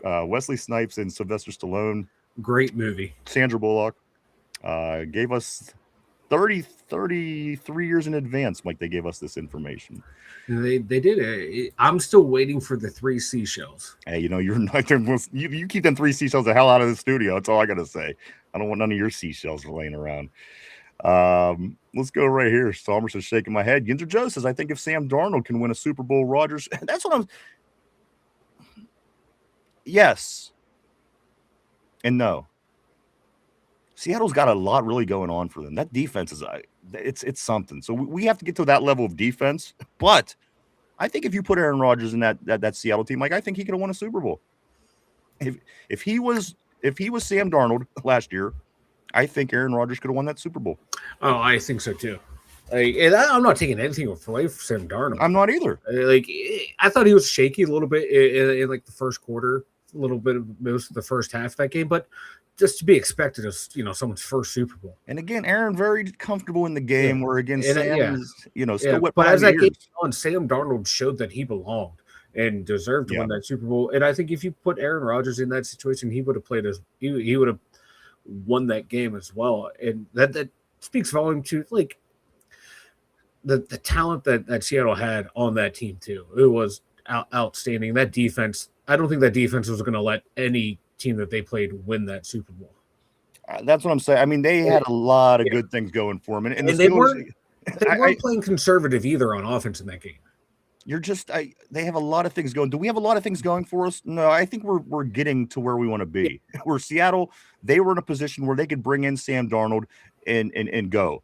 Wesley Snipes and Sylvester Stallone. Great movie. Sandra Bullock gave us 33 years in advance, Mike. They gave us this information. They did it. I'm still waiting for the 3 seashells. Hey, you're not. You keep them 3 seashells the hell out of the studio. That's all I gotta say. I don't want none of your seashells laying around. Let's go right here. Somers is shaking my head. Yinzer Joe says, I think if Sam Darnold can win a Super Bowl, Rodgers. That's what I'm. Yes. And no. Seattle's got a lot really going on for them. That defense is it's something. So we have to get to that level of defense. But I think if you put Aaron Rodgers in that Seattle team, like I think he could have won a Super Bowl. If he was Sam Darnold last year, I think Aaron Rodgers could have won that Super Bowl. Oh, I think so too. And I'm not taking anything away from Sam Darnold. I'm not either. I thought he was shaky a little bit in like the first quarter, a little bit of most of the first half of that game, but just to be expected as someone's first Super Bowl. And again, Aaron very comfortable in the game. Where again, Sam is still wet. But as that game on, Sam Darnold showed that he belonged and deserved to win that Super Bowl. And I think if you put Aaron Rodgers in that situation, he would have played as he would have won that game as well. And that speaks volume to like the talent that Seattle had on that team too. It was outstanding. That defense, I don't think that defense was going to let any team that they played win that Super Bowl. That's what I'm saying. I mean, they had a lot of good things going for them, and the Steelers, they weren't playing conservative either on offense in that game. They have a lot of things going. Do we have a lot of things going for us? No, I think we're getting to where we want to be. We're Seattle. They were in a position where they could bring in Sam Darnold and go.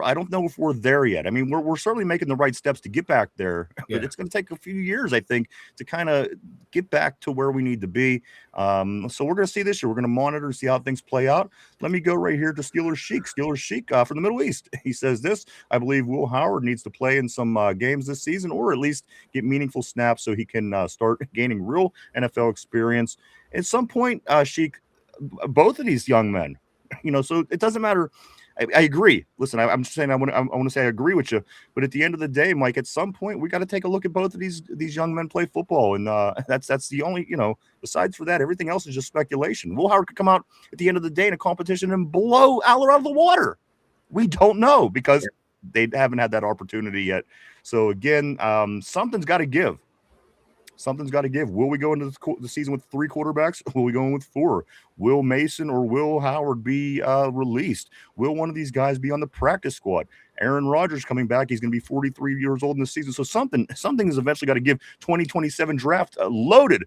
I don't know if we're there yet. I mean, we're certainly making the right steps to get back there, but it's going to take a few years, I think, to kind of get back to where we need to be. So we're going to see this year. We're going to monitor and see how things play out. Let me go right here to Steelers Sheik from the Middle East. He says this: I believe Will Howard needs to play in some games this season, or at least get meaningful snaps so he can start gaining real NFL experience. At some point, Sheik, both of these young men, so it doesn't matter. I agree. Listen, I'm just saying I want to say I agree with you, but at the end of the day, Mike, at some point we got to take a look at both of these young men play football, and that's the only Besides for that, everything else is just speculation. Will Howard could come out at the end of the day in a competition and blow Aller out of the water. We don't know because they haven't had that opportunity yet. So again, something's got to give. Something's got to give. Will we go into the season with 3 quarterbacks? Will we go in with 4? Will Mason or Will Howard be released? Will one of these guys be on the practice squad? Aaron Rodgers coming back. He's going to be 43 years old in the season. So something is eventually got to give. 2027 draft loaded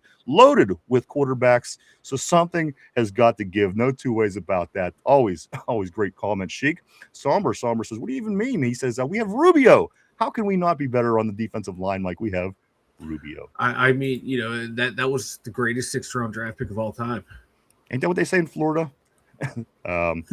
with quarterbacks. So something has got to give. No two ways about that. Always great comment, Sheik. Somber says, what do you even mean? He says, we have Rubio. How can we not be better on the defensive line like we have Rubio? I mean, that was the greatest 6th-round draft pick of all time. Ain't that what they say in Florida? Bad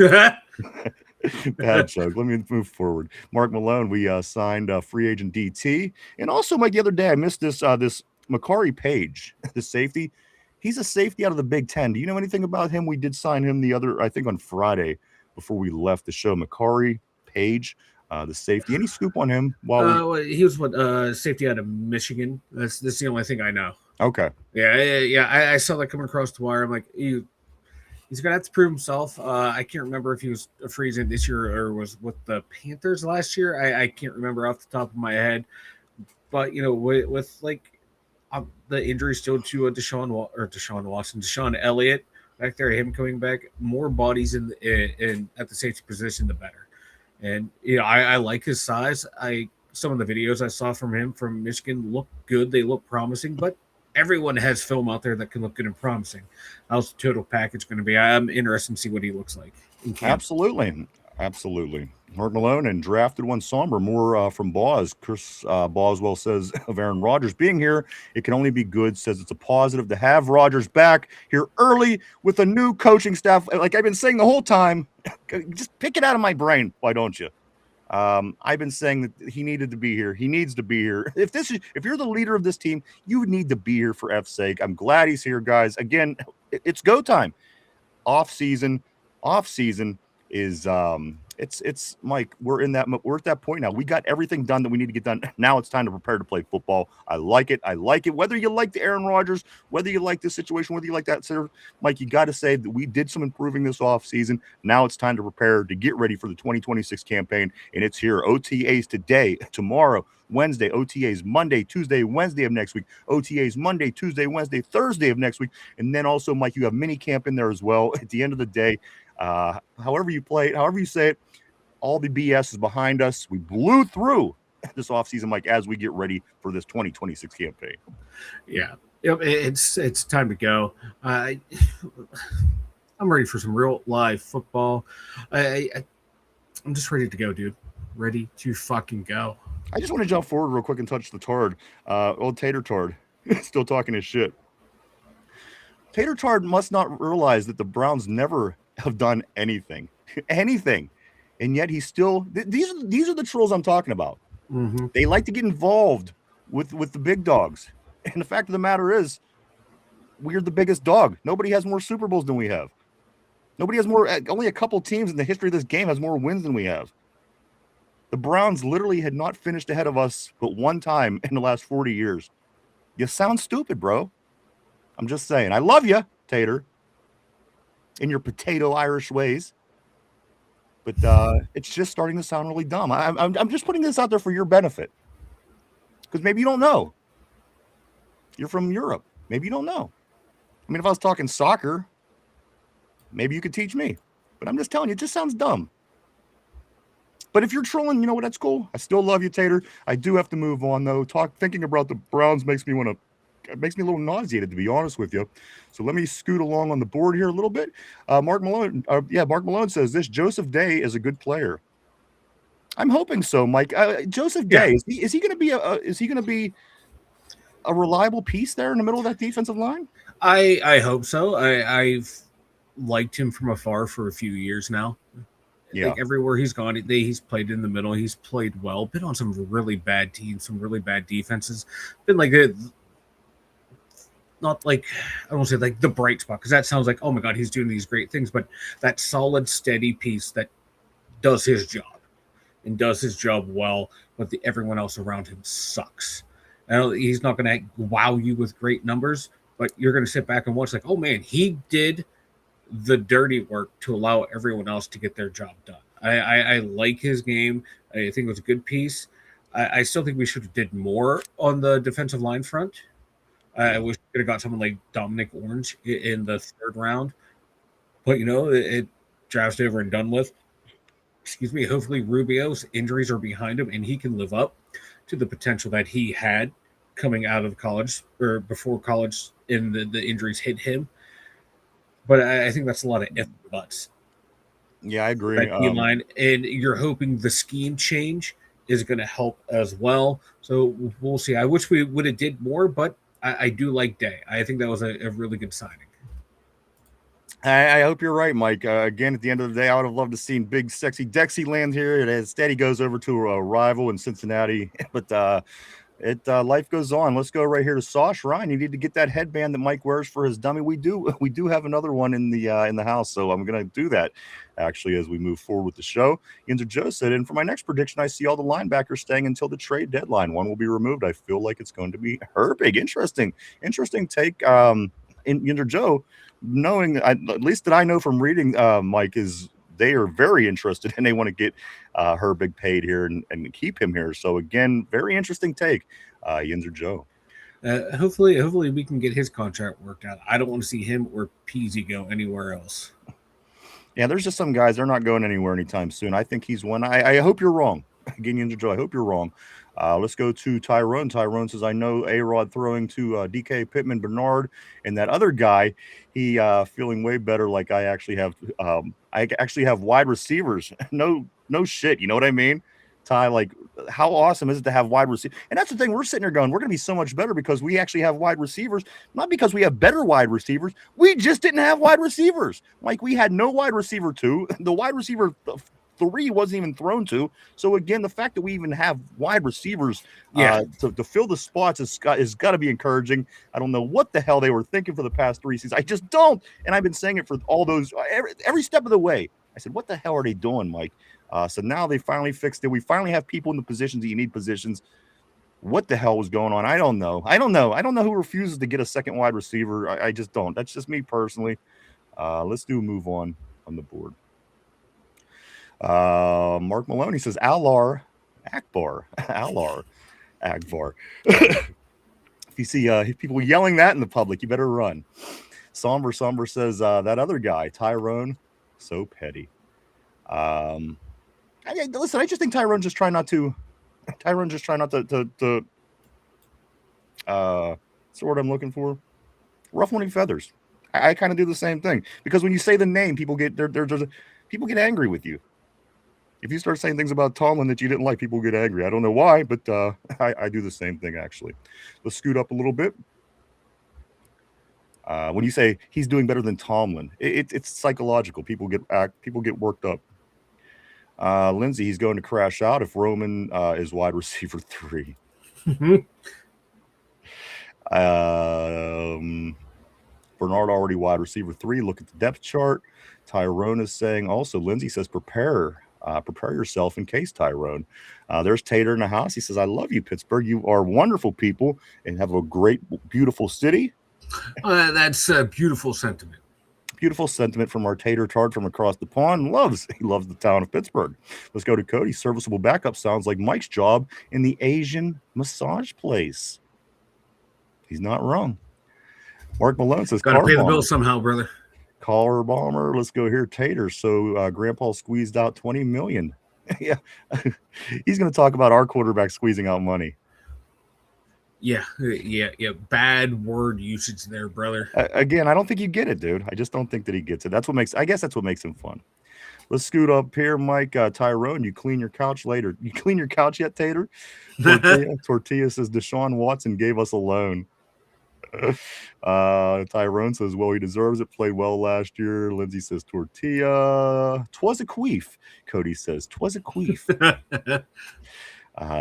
joke. Let me move forward. Mark Malone, we signed free agent DT, and also, Mike, the other day I missed this Makari Page, the safety. He's a safety out of the Big Ten. Do you know anything about him? We did sign him I think on Friday before we left the show. Makari Page. The safety. Any scoop on him? He was safety out of Michigan. That's the only thing I know. Okay. Yeah. I saw that coming across the wire. I'm like, he's gonna have to prove himself. I can't remember if he was a free agent this year or was with the Panthers last year. I can't remember off the top of my head. But with like the injury still to Deshaun Elliott back there, him coming back, more bodies in at the safety position, the better. And I like his size. Some of the videos I saw from him from Michigan look good. They look promising, but everyone has film out there that can look good and promising. How's the total package going to be? I'm interested to see what he looks like in camp. Absolutely. Mark Malone and drafted one somber. More from Boz. Chris Boswell says of Aaron Rodgers being here, it can only be good. Says it's a positive to have Rodgers back here early with a new coaching staff. Like I've been saying the whole time, just pick it out of my brain. Why don't you? I've been saying that he needed to be here. He needs to be here. If you're the leader of this team, you need to be here for F's sake. I'm glad he's here, guys. Again, it's go time. Off season is it's Mike, we're at that point now. We got everything done that we need to get done. Now it's time to prepare to play football. I like it. Whether you like the Aaron Rodgers, whether you like this situation, whether you like that, sir, Mike, you got to say that we did some improving this off season. Now it's time to prepare to get ready for the 2026 campaign, and it's here. OTAs today, tomorrow, Wednesday, OTAs Monday, Tuesday, Wednesday of next week, OTAs Monday, Tuesday, Wednesday, Thursday of next week, and then also, Mike, you have mini camp in there as well. At the end of the day, however you play it, however you say it, all the BS is behind us. We blew through this offseason, Mike, as we get ready for this 2026 campaign. Yeah, it's time to go. I'm ready for some real live football. I'm just ready to go, dude. Ready to fucking go. I just want to jump forward real quick and touch the Tard. Old Tater Tard, still talking his shit. Tater Tard must not realize that the Browns never have done anything. And yet he's still these are the trolls I'm talking about. Mm-hmm. They like to get involved with the big dogs. And the fact of the matter is, we're the biggest dog. Nobody has more Super Bowls than we have. Nobody has more. Only a couple teams in the history of this game has more wins than we have. The Browns literally had not finished ahead of us but one time in the last 40 years. You sound stupid, bro. I'm just saying. I love you, Tater, in your potato Irish ways. But it's just starting to sound really dumb. I'm just putting this out there for your benefit. Because maybe you don't know. You're from Europe. Maybe you don't know. I mean, if I was talking soccer, maybe you could teach me. But I'm just telling you, it just sounds dumb. But if you're trolling, you know what? That's cool. I still love you, Tater. I do have to move on, though. Thinking about the Browns makes me a little nauseated, to be honest with you. So let me scoot along on the board here a little bit. Mark Malone says this Joseph Day is a good player. I'm hoping so, Mike. Joseph Day, is he going to be a reliable piece there in the middle of that defensive line? I hope so. I've liked him from afar for a few years now. Yeah. Like everywhere he's gone, he's played in the middle. He's played well. Been on some really bad teams, some really bad defenses. Been like not like, I won't say like the bright spot, because that sounds like, oh my God, he's doing these great things, but that solid, steady piece that does his job and does his job well, but everyone else around him sucks. I know he's not going to wow you with great numbers, but you're going to sit back and watch like, oh man, he did the dirty work to allow everyone else to get their job done. I like his game. I think it was a good piece. I still think we should have did more on the defensive line front. I wish we could have got someone like Dominic Orange in the third round. But, it drafts over and done with. Excuse me. Hopefully Rubio's injuries are behind him and he can live up to the potential that he had coming out of college or before college and the injuries hit him. But I think that's a lot of if buts. Yeah, I agree. Line, and you're hoping the scheme change is going to help as well. So we'll see. I wish we would have did more, but I do like Day. I think that was a really good signing. I hope you're right, Mike. Again, at the end of the day, I would have loved to see big, sexy Dexy land here. Instead, he goes over to a rival in Cincinnati. But life goes on. Let's go right here to Sauce. Ryan, you need to get that headband that Mike wears for his dummy. We do have another one in the house, so I'm going to do that actually as we move forward with the show. Yinzer Joe said, and for my next prediction, I see all the linebackers staying until the trade deadline. One will be removed. I feel like it's going to be Herbig. Interesting take. In Yinzer Joe, knowing at least that I know from reading, Mike, is they are very interested and they want to get Herbig paid here and keep him here. So again, very interesting take, Yinzer Joe. Hopefully we can get his contract worked out. I don't want to see him or Peasy go anywhere else. Yeah, there's just some guys, they're not going anywhere anytime soon. I think he's one. I hope you're wrong. Again, Yinzer Joe, I hope you're wrong. Let's go to Tyrone. Tyrone says, I know A-Rod throwing to DK Pittman, Bernard, and that other guy, he feeling way better like I actually have wide receivers. No shit, you know what I mean? Ty, like, how awesome is it to have wide receivers? And that's the thing, we're sitting there going, we're going to be so much better because we actually have wide receivers, not because we have better wide receivers. We just didn't have wide receivers. Like, we had no wide receiver 2. The wide receiver 3 wasn't even thrown to. So again, the fact that we even have wide receivers to fill the spots is got to be encouraging. I don't know what the hell they were thinking for the past 3 seasons. I just don't. And I've been saying it for all those every step of the way. I said, what the hell are they doing, Mike? So now they finally fixed it. We finally have people in the positions that you need positions. What the hell was going on? I don't know. I don't know who refuses to get a second wide receiver. I just don't. That's just me personally. Let's move on the board. Mark Maloney says Alar Akbar. If you see people yelling that in the public, you better run. Somber says that other guy, Tyrone, so petty. Listen, I just think Tyrone's just trying not to. What's the word I'm looking for? Ruffle any feathers. I kind of do the same thing because when you say the name, people get people get angry with you. If you start saying things about Tomlin that you didn't like, people get angry. I don't know why, but I do the same thing actually. Let's scoot up a little bit. When you say he's doing better than Tomlin, it's psychological. People get worked up. Lindsay, he's going to crash out if Roman is wide receiver 3. Bernard already wide receiver 3. Look at the depth chart. Tyrone is saying also. Lindsay says prepare yourself in case Tyrone. There's Tater in the house. He says, I love you, Pittsburgh. You are wonderful people and have a great, beautiful city. That's a beautiful sentiment. Beautiful sentiment from our tater tart from across the pond. He loves the town of Pittsburgh. Let's go to Cody. Serviceable backup sounds like Mike's job in the Asian massage place. He's not wrong. Mark Malone says, got to pay the bill somehow, brother. Caller bomber. Let's go here, Tater. So Grandpa squeezed out $20 million. Yeah, he's going to talk about our quarterback squeezing out money. Yeah. Bad word usage there, brother. Again, I don't think you get it, dude. I just don't think that he gets it. I guess that's what makes him fun. Let's scoot up here, Mike. Tyrone, you clean your couch later. You clean your couch yet, Tater? Tortilla says Deshaun Watson gave us a loan. Tyrone says, well, he deserves it. Played well last year. Lindsay says Tortilla. 'Twas a queef. Cody says, 'twas a queef.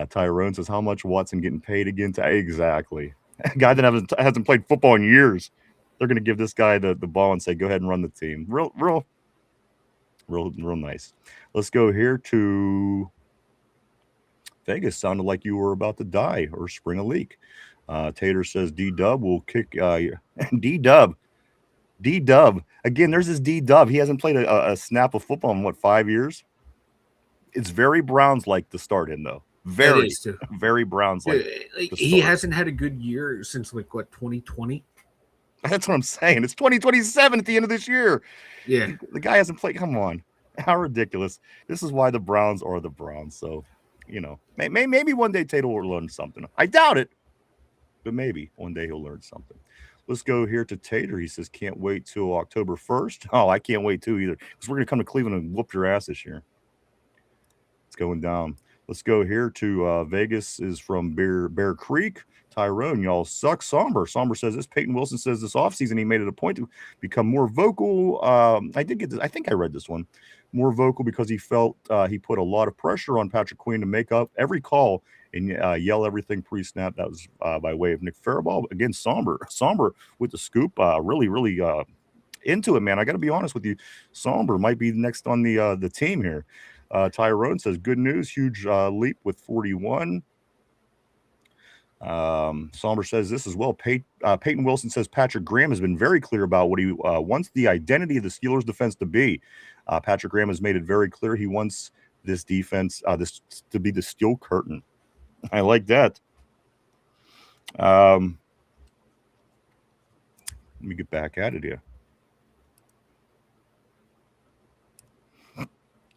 Tyrone says, how much Watson getting paid again? Exactly. A guy that hasn't played football in years. They're going to give this guy the ball and say, go ahead and run the team. Real nice. Let's go here to Vegas. Sounded like you were about to die or spring a leak. Tater says D-Dub will kick D-Dub. Again, there's this D-Dub. He hasn't played a snap of football in, 5 years? It's very Browns-like to start in, though. Very Browns-like. He hasn't had a good year since, 2020? That's what I'm saying. It's 2027 at the end of this year. Yeah. The guy hasn't played. Come on. How ridiculous. This is why the Browns are the Browns. So, maybe one day Tater will learn something. I doubt it, but maybe one day he'll learn something. Let's go here to Tater. He says, can't wait till October 1st. Oh, I can't wait too either, because we're going to come to Cleveland and whoop your ass this year. It's going down. Let's go here to Vegas is from Bear Creek. Tyrone, y'all suck. Somber says this. Peyton Wilson says this offseason he made it a point to become more vocal. I did get this. I think I read this one. More vocal because he felt he put a lot of pressure on Patrick Queen to make up every call and yell everything pre-snap. That was by way of Nick Faribault. Again, Somber with the scoop. Really into it, man. I got to be honest with you. Somber might be next on the team here. Tyrone says, good news. Huge leap with 41. Somber says this as well. Peyton Wilson says Patrick Graham has been very clear about what he wants the identity of the Steelers defense to be. Patrick Graham has made it very clear he wants this defense this to be the steel curtain. I like that. Let me get back at it here.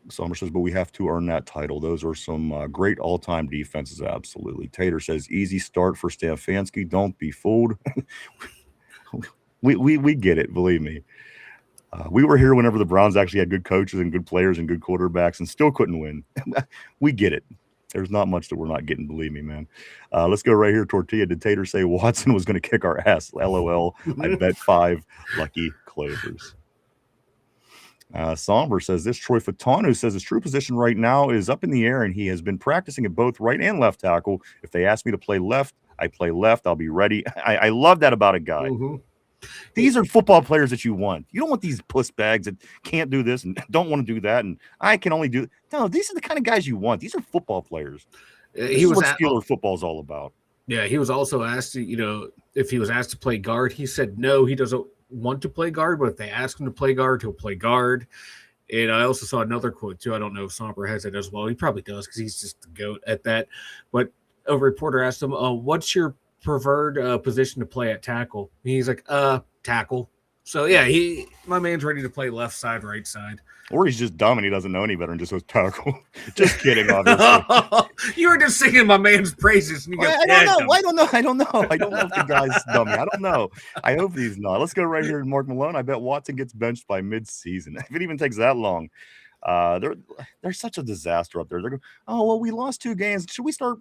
Sommer says, but we have to earn that title. Those are some great all-time defenses. Absolutely. Tater says, easy start for Stefanski. Don't be fooled. we get it. Believe me. We were here whenever the Browns actually had good coaches and good players and good quarterbacks and still couldn't win. We get it. There's not much that we're not getting. Believe me, man. Let's go right here. Tortilla. Did Tater say Watson was going to kick our ass? LOL. I bet 5 lucky clovers. Somber says this. Troy Fatanu says his true position right now is up in the air, and he has been practicing at both right and left tackle. If they ask me to play left, I play left. I'll be ready. I love that about a guy. Mm-hmm. These are football players that you want. You don't want these puss bags that can't do this and don't want to do that, and I can only do. No, these are the kind of guys you want. These are football players. This is what Steeler football is all about. Yeah, he was also asked to, if he was asked to play guard, he said no, he doesn't want to play guard, but if they ask him to play guard, he'll play guard. And I also saw another quote too. I don't know if Somber has it as well. He probably does because he's just the GOAT at that. But a reporter asked him, what's your preferred position to play at tackle? And he's like, tackle. So yeah, my man's ready to play left side, right side. Or he's just dumb and he doesn't know any better and just goes tackle. Just kidding, obviously. You were just singing my man's praises. And you go, I don't know. I don't know if the guy's dummy. I don't know. I hope he's not. Let's go right here to Mark Malone. I bet Watson gets benched by mid-season. If it even takes that long. They're such a disaster up there. They're going, oh, well, we lost 2 games. Should we start,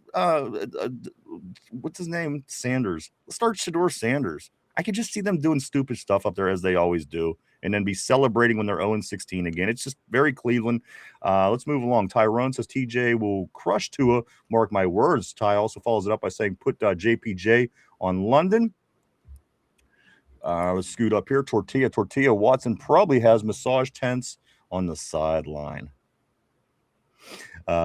what's his name? Sanders. Let's start Shador Sanders. I could just see them doing stupid stuff up there as they always do, and then be celebrating when they're 0-16 again. It's just very Cleveland. Let's move along. Tyrone says TJ will crush Tua. Mark my words. Ty also follows it up by saying put JPJ on London. Let's scoot up here. Tortilla. Watson probably has massage tents on the sideline.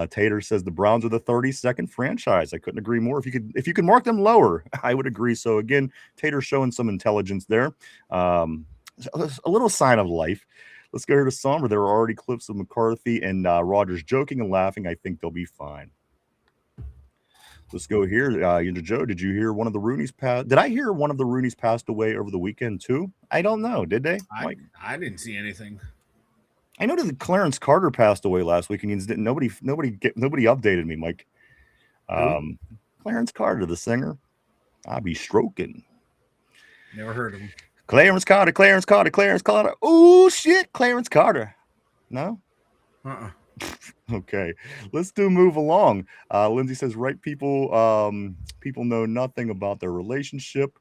Tater says the Browns are the 32nd franchise. I couldn't agree more. If you could mark them lower, I would agree. So again, Tater showing some intelligence there. A little sign of life. Let's go here to Somber. There are already clips of McCarthy and Rodgers joking and laughing. I think they'll be fine. Let's go here. Joe, did you hear one of the Rooneys passed? Did I hear one of the Rooneys passed away over the weekend too? I don't know. Did they? I didn't see anything. I know that Clarence Carter passed away last week, and nobody updated me, Mike. Clarence Carter, the singer. I be stroking. Never heard of him. Clarence Carter. Oh shit, Clarence Carter. No? Okay. Let's move along. Lindsay says, right people know nothing about their relationship.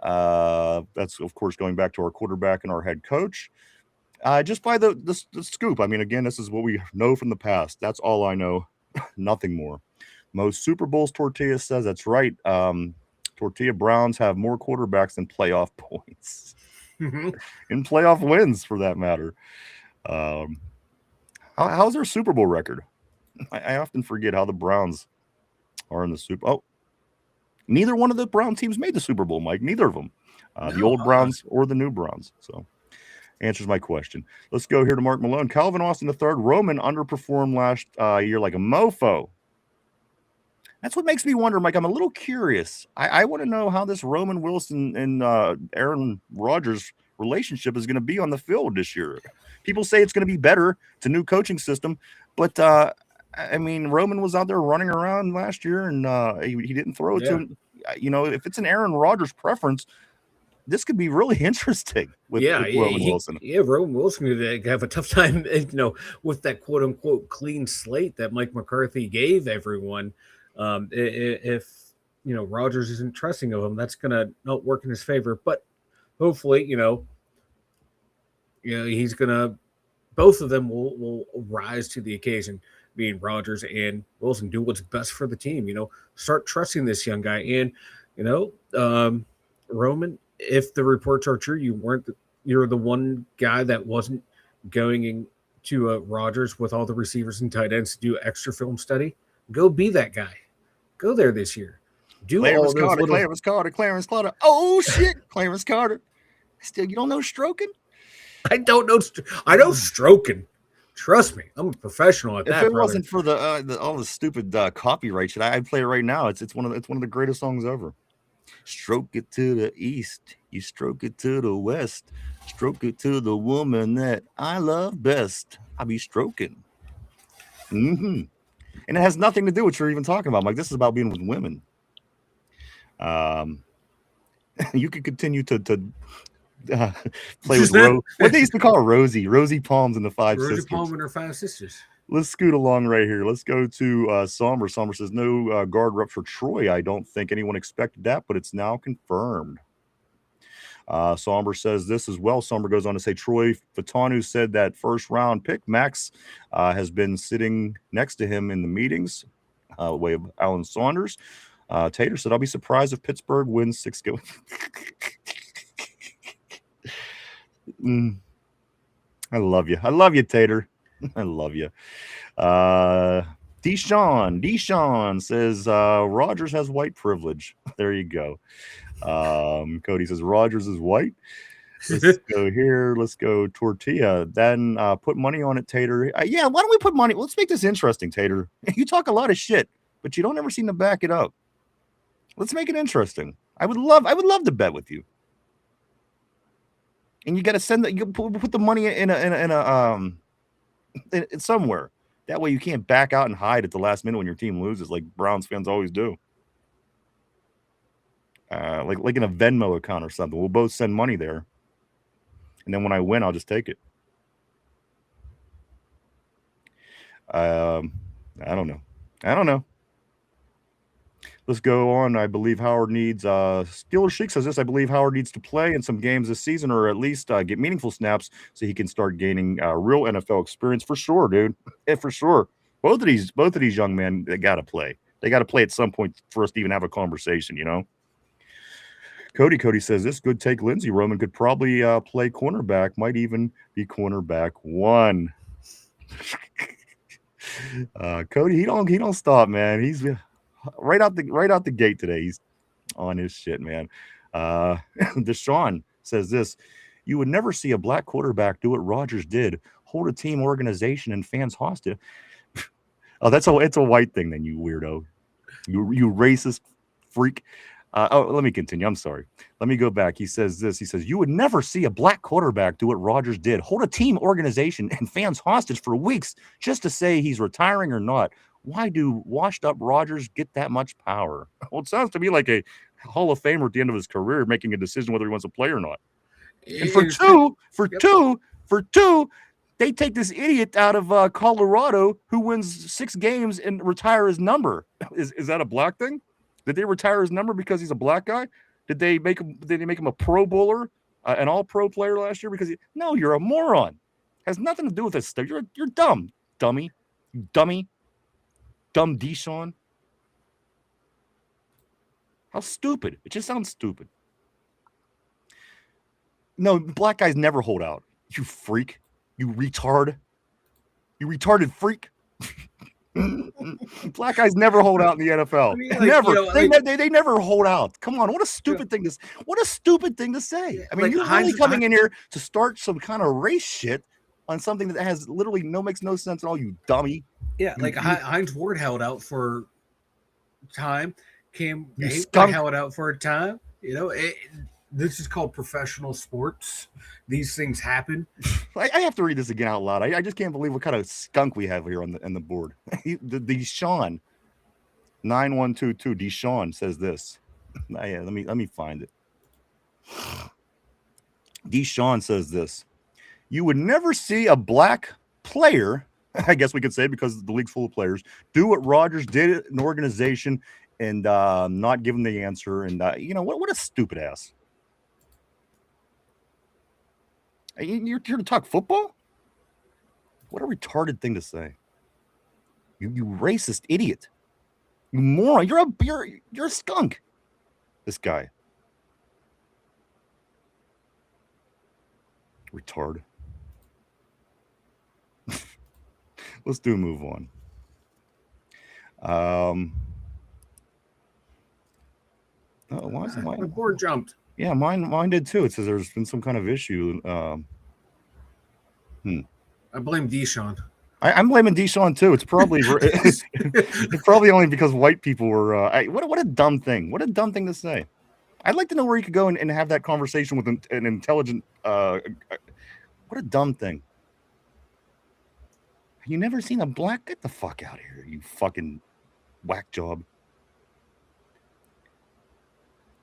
That's of course going back to our quarterback and our head coach. Just by the scoop. I mean, again, this is what we know from the past. That's all I know. Nothing more. Most Super Bowls, Tortilla says. That's right. Tortilla Browns have more quarterbacks than playoff points. In playoff wins, for that matter. How's their Super Bowl record? I often forget how the Browns are in the Super Bowl. Oh, neither one of the Brown teams made the Super Bowl, Mike. Neither of them. The old Browns or the new Browns. So answers my question. Let's go here to Mark Malone. Calvin Austin III. Roman underperformed last year like a mofo. That's what makes me wonder, Mike. I'm a little curious. I want to know how this Roman Wilson and Aaron Rodgers relationship is going to be on the field this year. People say it's going to be better. It's a new coaching system. But, I mean, Roman was out there running around last year, and he didn't throw it to him. If it's an Aaron Rodgers preference, this could be really interesting with Roman Wilson. Roman Wilson could have a tough time, with that quote unquote clean slate that Mike McCarthy gave everyone. If Rodgers isn't trusting of him, that's gonna not work in his favor. But hopefully, he's gonna. Both of them will rise to the occasion. Being Rodgers and Wilson, do what's best for the team. Start trusting this young guy, and Roman. If the reports are true, you're the one guy that wasn't going into Rodgers with all the receivers and tight ends to do extra film study. Go be that guy. Go there this year. Clarence Carter. Oh shit, Clarence Carter. Still, you don't know stroking? I don't know. I know stroking. Trust me, I'm a professional at that. If it wasn't for all the stupid copyright shit, I'd play it right now. It's one of the greatest songs ever. Stroke it to the east, you stroke it to the west, stroke it to the woman that I love best. I be stroking. And it has nothing to do with what you're even talking about, Mike. This is about being with women. You could continue to play with what they used to call Rosie Palms and the Five Sisters. Rosie Palm and her 5 sisters. Let's scoot along right here. Let's go to Somber. Somber says, no guard rep for Troy. I don't think anyone expected that, but it's now confirmed. Somber says this as well. Somber goes on to say Troy Fatanu said that first round pick Max has been sitting next to him in the meetings. Way of Alan Saunders. Tater said, I'll be surprised if Pittsburgh wins 6 games. I love you. I love you, Tater. I love you. Deshaun says Rodgers has white privilege. There you go. Cody says Rodgers is white. Let's go here. Let's go Tortilla. Then put money on it, Tater. Yeah, why don't we put money? Let's make this interesting, Tater. You talk a lot of shit, but you don't ever seem to back it up. Let's make it interesting. I would love to bet with you. And you got to send that. You put the money in somewhere. That way you can't back out and hide at the last minute when your team loses, like Browns fans always do. Like in a Venmo account or something. We'll both send money there. And then when I win, I'll just take it. I don't know. Let's go on. I believe Howard needs Steelers Sheik says this. I believe Howard needs to play in some games this season, or at least get meaningful snaps so he can start gaining real NFL experience for sure, dude. Yeah, for sure. Both of these young men, they gotta play. They gotta play at some point for us to even have a conversation, you know. Cody says this. Good take. Lindsey Roman could probably play cornerback, might even be cornerback 1. Cody, he don't stop, man. He's right out the gate today. He's on his shit, man. Deshaun says this. You would never see a black quarterback do what Rodgers did, hold a team, organization, and fans hostage. Oh, it's a white thing then, you weirdo. You racist freak. Let me continue. I'm sorry. Let me go back. He says this. He says, you would never see a black quarterback do what Rodgers did, hold a team, organization, and fans hostage for weeks just to say he's retiring or not. Why do washed-up Rodgers get that much power? Well, it sounds to me like a Hall of Famer at the end of his career making a decision whether he wants to play or not. And for two, they take this idiot out of Colorado who wins 6 games and retire his number. Is that a black thing? Did they retire his number because he's a black guy? Did they make him a Pro Bowler, an All-Pro player last year? No, you're a moron. Has nothing to do with this stuff. You're dumb, dummy, dummy, dumb Deshaun. How stupid! It just sounds stupid. No, black guys never hold out. You freak. You retard. You retarded freak. Black guys never hold out in the NFL. I mean, never. They never hold out. Come on, what a stupid thing to say. I mean, you're really coming in here to start some kind of race shit on something that has literally makes no sense at all. You dummy. Yeah, Heinz Ward held out for time. Cam held out for a time. You know, this is called professional sports. These things happen. I have to read this again out loud. I just can't believe what kind of skunk we have here on the board. Deshaun 9122 Deshaun says this. Yeah, let me find it. Deshaun says this. You would never see a black player, I guess we could say because the league's full of players, do what Rodgers did at an organization and not give him the answer. And what a stupid ass. You're here to talk football? What a retarded thing to say. You racist idiot. You moron. You're a skunk. This guy. Retard. Let's move on. Why is my board jumped? Yeah, mine did too. It says there's been some kind of issue. I blame Deshaun. I'm blaming Deshaun too. It's probably it's probably only because white people were. What a dumb thing! What a dumb thing to say. I'd like to know where you could go and have that conversation with an intelligent. What a dumb thing. You never seen a black? Get the fuck out of here, you fucking whack job.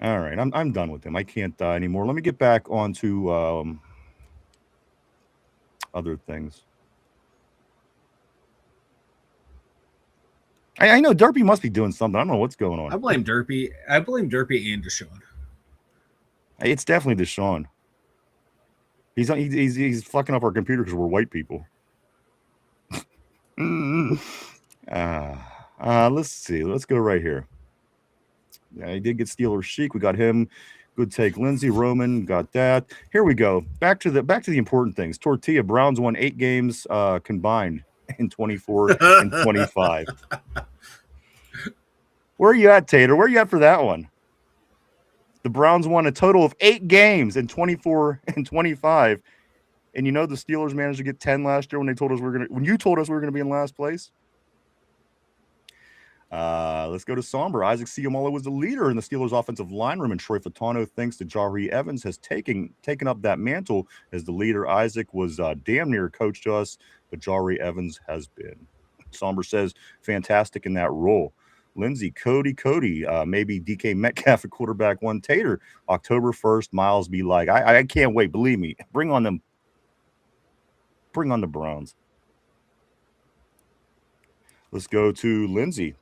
All right, I'm done with him. I can't anymore. Let me get back onto other things. I know Derpy must be doing something. I don't know what's going on. I blame Derpy and Deshaun. It's definitely Deshaun. He's fucking up our computer because we're white people. Let's see. Let's go right here. Yeah, he did get Steelers chic. We got him. Good take, Lindsey Roman. Got that. Here we go. Back to the important things. Tortilla Browns won 8 games combined in 24 and 25. Where are you at, Tater? Where are you at for that one? The Browns won a total of 8 games in 24 and 25. And you know the Steelers managed to get 10 last year when you told us we were gonna be in last place. Let's go to Somber. Isaac Seumalo was the leader in the Steelers' offensive line room, and Troy Fatano thinks that Jahri Evans has taken up that mantle as the leader. Isaac was damn near coach to us, but Jahri Evans has been. Somber says fantastic in that role. Lindsay, Cody, maybe DK Metcalf at quarterback 1. Tater, October 1st, Miles be like, I can't wait. Believe me, bring on the Browns. Let's go to Lindsay.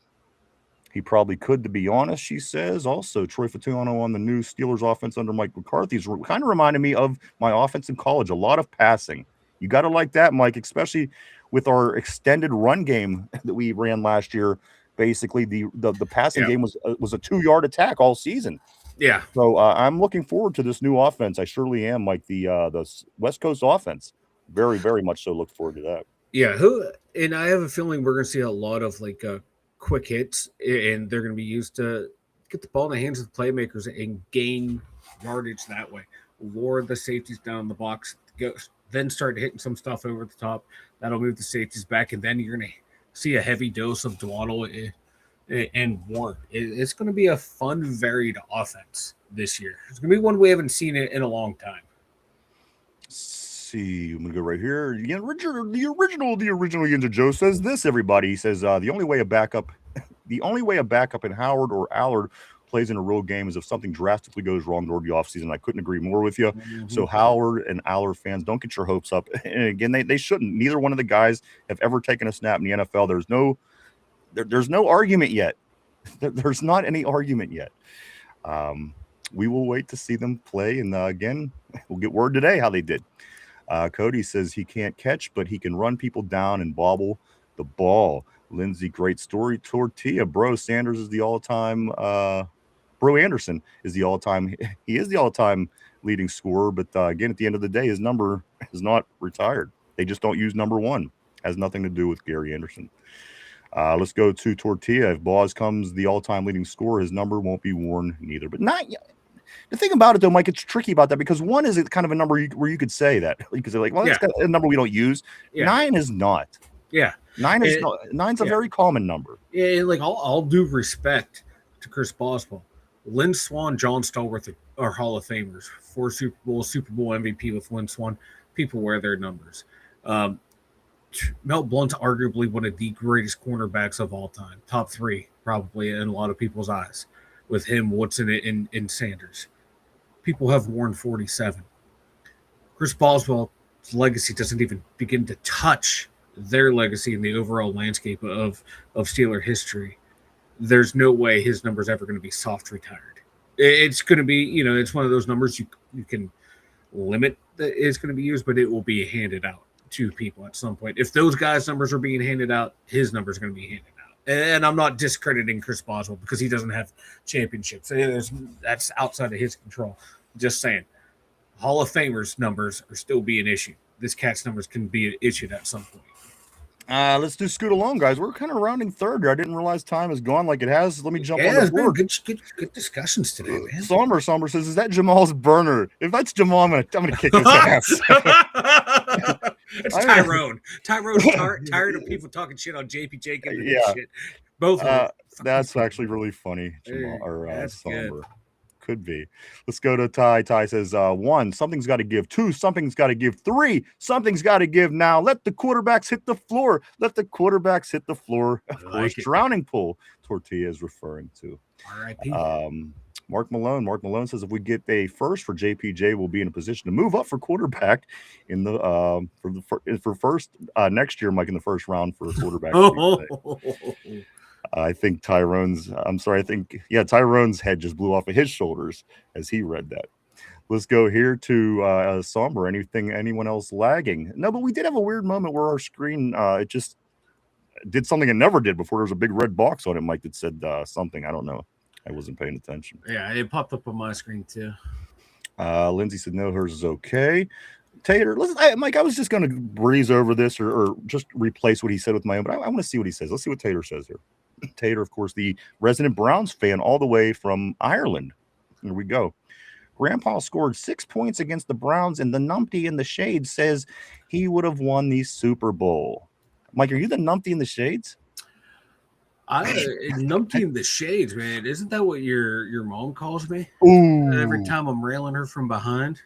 He probably could, to be honest, she says. Also, Troy Fatano on the new Steelers offense under Mike McCarthy is kind of reminded me of my offense in college. A lot of passing. You got to like that, Mike, especially with our extended run game that we ran last year. Basically, the passing game was a 2-yard attack all season. Yeah. So I'm looking forward to this new offense. I surely am, Mike. The West Coast offense. Very, very much so. Look forward to that. Yeah. And I have a feeling we're going to see a lot of quick hits, and they're going to be used to get the ball in the hands of the playmakers and gain yardage that way. Lure the safeties down the box, then start hitting some stuff over the top. That'll move the safeties back, and then you're going to see a heavy dose of Dwaddle and Warren. It's going to be a fun, varied offense this year. It's going to be one we haven't seen it in a long time. See, I'm gonna go right here. The original Yinzer Joe says this. Everybody, he says the only way a backup in Howard or Allard plays in a real game is if something drastically goes wrong during the offseason. I couldn't agree more with you. Mm-hmm. So Howard and Allard fans, don't get your hopes up. And again, they shouldn't. Neither one of the guys have ever taken a snap in the NFL. There's no argument yet. There's not any argument yet. We will wait to see them play, and again, we'll get word today how they did. Cody says he can't catch, but he can run people down and bobble the ball. Lindsay, great story. Tortilla, bro. Sanders is the all-time. Bro Anderson is the all-time. He is the all-time leading scorer, but again, at the end of the day, his number is not retired. They just don't use number 1. Has nothing to do with Gary Anderson. Let's go to Tortilla. If Boz comes the all-time leading scorer, his number won't be worn neither. But not yet. The thing about it, though, Mike, it's tricky about that because 1 is kind of a number where you could say that. You could say, like, well, that's a number we don't use. Yeah. 9 is not. Yeah. 9's a very common number. Yeah, like, all due respect to Chris Boswell. Lynn Swann, John Stallworth are Hall of Famers. 4 Super Bowl MVP with Lynn Swann. People wear their numbers. Mel Blount's arguably one of the greatest cornerbacks of all time. Top 3, probably, in a lot of people's eyes. With him, Woodson, and Sanders. People have worn 47. Chris Boswell's legacy doesn't even begin to touch their legacy in the overall landscape of Steeler history. There's no way his number's ever going to be soft retired. It's going to be, it's one of those numbers you can limit that it's going to be used, but it will be handed out to people at some point. If those guys' numbers are being handed out, his number's going to be handed out. And I'm not discrediting Chris Boswell because he doesn't have championships. That's outside of his control. Just saying, Hall of Famers numbers are still being issued. This cat's numbers can be issued at some point. Let's do scoot along, guys. We're kind of rounding third here. I didn't realize time is gone like it has. Let me jump on the board. Good discussions today, man. Somber says, "Is that Jamal's burner? If that's Jamal, I'm gonna kick his ass." It's Tyrone. Tyrone's tired of people talking shit on JPJ. Shit. Both of them. That's actually really funny, Jamal or Somber. Could be. Let's go to Ty. Ty says, 1, something's got to give. 2, something's got to give. 3, something's got to give now. Let the quarterbacks hit the floor. Let the quarterbacks hit the floor. Of course, drowning pool. Tortilla is referring to. R.I.P. Mark Malone says if we get a first for JPJ, we'll be in a position to move up for quarterback in the for first next year, Mike, in the first round for a quarterback. I think Tyrone's head just blew off of his shoulders as he read that. Let's go here to Somber. Anyone else lagging? No, but we did have a weird moment where our screen it just did something it never did before. There was a big red box on it, Mike, that said something. I don't know. I wasn't paying attention. Yeah, it popped up on my screen too. Lindsay said no, hers is okay. Tater, Mike, I was just going to breeze over this or just replace what he said with my own, but I want to see what he says. Let's see what Tater says here. Tater, of course, the resident Browns fan all the way from Ireland. Here we go. Grandpa scored 6 points against the Browns, and the numpty in the shade says he would have won the Super Bowl. Mike, are you the numpty in the shades? Numpty in the shades, man. Isn't that what your mom calls me? Ooh. Every time I'm railing her from behind.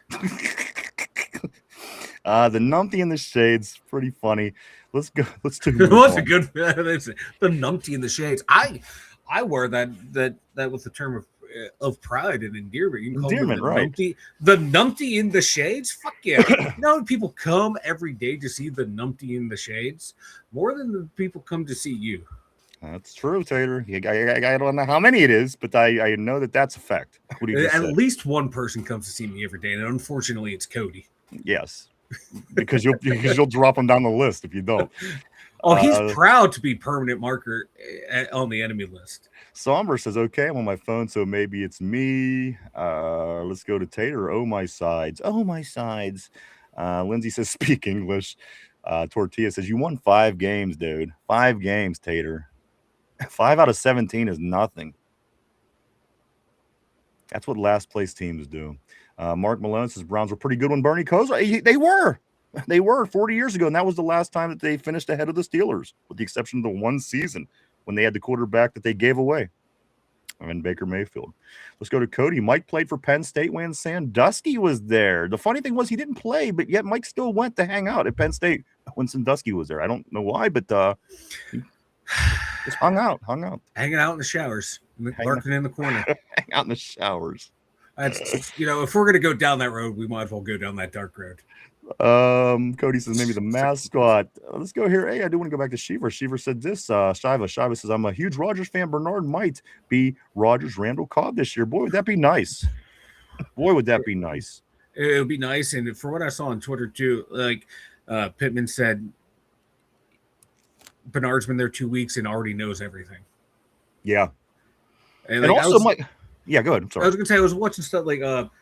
The numpty in the shades, pretty funny. Let's go. Let's do. What's a good? The numpty in the shades. I wear that with the term of pride and endearment. You can call endearment, right? The numpty in the shades. Fuck yeah! You know, people come every day to see the numpty in the shades more than the people come to see you. That's true, Tater. I don't know how many it is, but I know that's a fact. At least one person comes to see me every day, and unfortunately, it's Cody. Yes, because you'll drop him down the list if you don't. Oh, he's proud to be permanent marker on the enemy list. Somber says, okay, I'm on my phone, so maybe it's me. Let's go to Tater. Oh, my sides. Oh, my sides. Lindsay says, speak English. Tortilla says, you won 5 games, dude. 5 games, Tater. 5 out of 17 is nothing. That's what last place teams do. Mark Malone says Browns were pretty good when Bernie Kosar. They were 40 years ago, and that was the last time that they finished ahead of the Steelers, with the exception of the one season when they had the quarterback that they gave away. And Baker Mayfield. Let's go to Cody. Mike played for Penn State when Sandusky was there. The funny thing was he didn't play, but yet Mike still went to hang out at Penn State when Sandusky was there. I don't know why, but just hung out. Hanging out in the showers, lurking in the corner. Hang out in the showers. That's, if we're going to go down that road, we might as well go down that dark road. Cody says maybe the mascot. Let's go here. Hey, I do want to go back to Shiva. Shiva said this. Shiva says, I'm a huge Rodgers fan. Bernard might be Rodgers Randall Cobb this year. Boy, would that be nice. It would be nice. And for what I saw on Twitter too, like Pittman said, Bernard's been there 2 weeks and already knows everything. Yeah. And also, Mike. Yeah, go ahead. I'm sorry. I was going to say, I was watching stuff like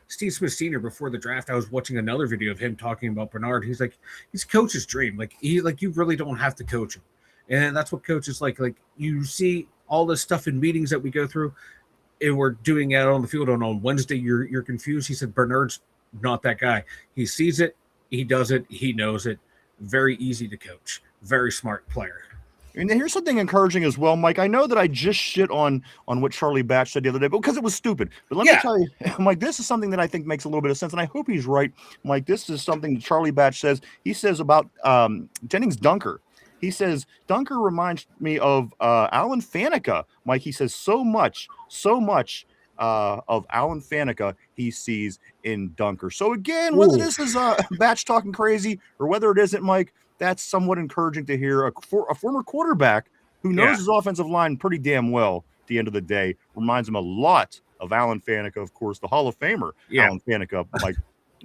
Steve Smith Sr. before the draft. I was watching another video of him talking about Bernard. He's like, he's coach's dream. Like, you really don't have to coach him. And that's what coaches like. Like, you see all this stuff in meetings that we go through, and we're doing it on the field. And on Wednesday, you're confused. He said, Bernard's not that guy. He sees it. He does it. He knows it. Very easy to coach. Very smart player. And here's something encouraging as well, Mike. I know that I just shit on what Charlie Batch said the other day, because it was stupid. But let me tell you, Mike, this is something that I think makes a little bit of sense, and I hope he's right, Mike. This is something that Charlie Batch says. He says about Jennings Dunker. He says, Dunker reminds me of Alan Faneca. Mike, he says so much of Alan Faneca he sees in Dunker. So again, whether this is Batch talking crazy or whether it isn't, Mike, that's somewhat encouraging to hear. A former quarterback who knows his offensive line pretty damn well at the end of the day reminds him a lot of Alan Faneca, of course, the Hall of Famer. Alan Faneca, like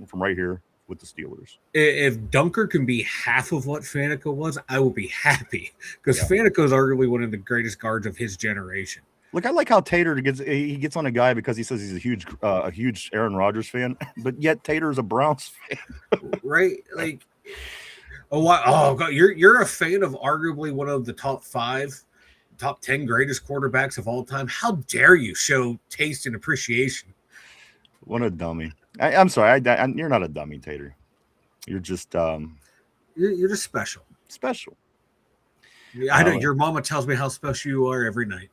from right here with the Steelers. If Dunker can be half of what Faneca was, I will be happy, because Faneca is arguably one of the greatest guards of his generation. Look, I like how Tater gets on a guy because he says he's a huge Aaron Rodgers fan, but yet Tater is a Browns fan, right? Like. Oh God! You're a fan of arguably one of the top 10 greatest quarterbacks of all time. How dare you show taste and appreciation? What a dummy! I'm sorry. You're not a dummy, Tater. You're just you're just special. Special. Yeah, I know. Your mama tells me how special you are every night.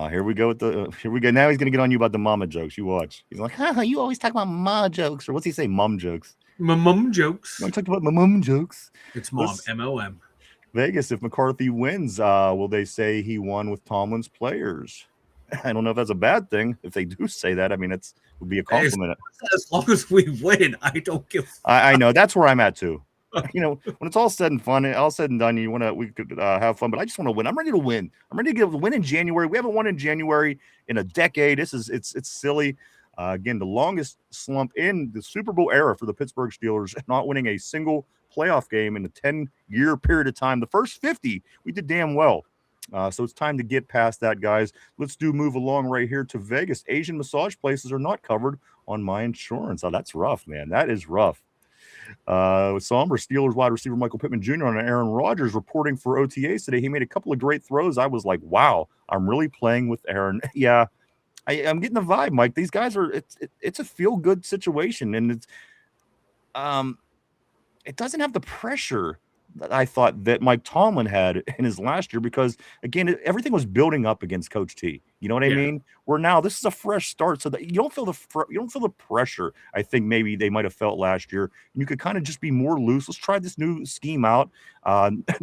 Here we go. Now he's gonna get on you about the mama jokes. You watch. He's like, you always talk about ma jokes, or what's he say? Mum jokes. My mum jokes. I talked about my mum jokes. It's mom. M-O-M. Vegas, if McCarthy wins, will they say he won with Tomlin's players? I don't know if that's a bad thing. If they do say that, I mean, it would be a compliment. As long as we win, I don't give. I know that's where I'm at too. When it's all said and done, we could have fun, but I just want to win. I'm ready to win. I'm ready to win in January. We haven't won in January in a decade. It's silly. Again, the longest slump in the Super Bowl era for the Pittsburgh Steelers, not winning a single playoff game in a 10-year period of time. The first 50, we did damn well. So it's time to get past that, guys. Let's move along right here to Vegas. Asian massage places are not covered on my insurance. Oh, that's rough, man. That is rough. Somber Steelers wide receiver Michael Pittman Jr. on Aaron Rodgers reporting for OTAs today. He made a couple of great throws. I was like, wow, I'm really playing with Aaron. Yeah, I'm getting the vibe, Mike. These guys are it's a feel good situation, and it doesn't have the pressure that I thought that Mike Tomlin had in his last year, because again, everything was building up against Coach T. You know what I mean? Where now this is a fresh start, so that you don't feel the pressure I think maybe they might have felt last year. And you could kind of just be more loose. Let's try this new scheme out.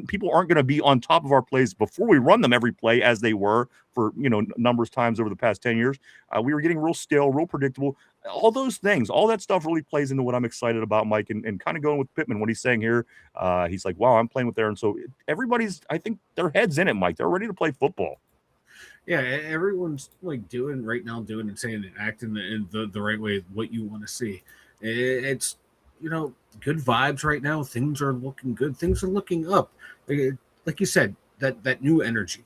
People aren't going to be on top of our plays before we run them every play as they were for numbers times over the past 10 years. We were getting real stale, real predictable. All those things, all that stuff really plays into what I'm excited about, Mike, and kind of going with Pittman, what he's saying here. He's like, wow, I'm playing with Aaron. So everybody's, I think their head's in it, Mike. They're ready to play football. Yeah, everyone's like doing and saying and acting in the right way, what you want to see. It's, good vibes right now. Things are looking good. Things are looking up. Like you said, that new energy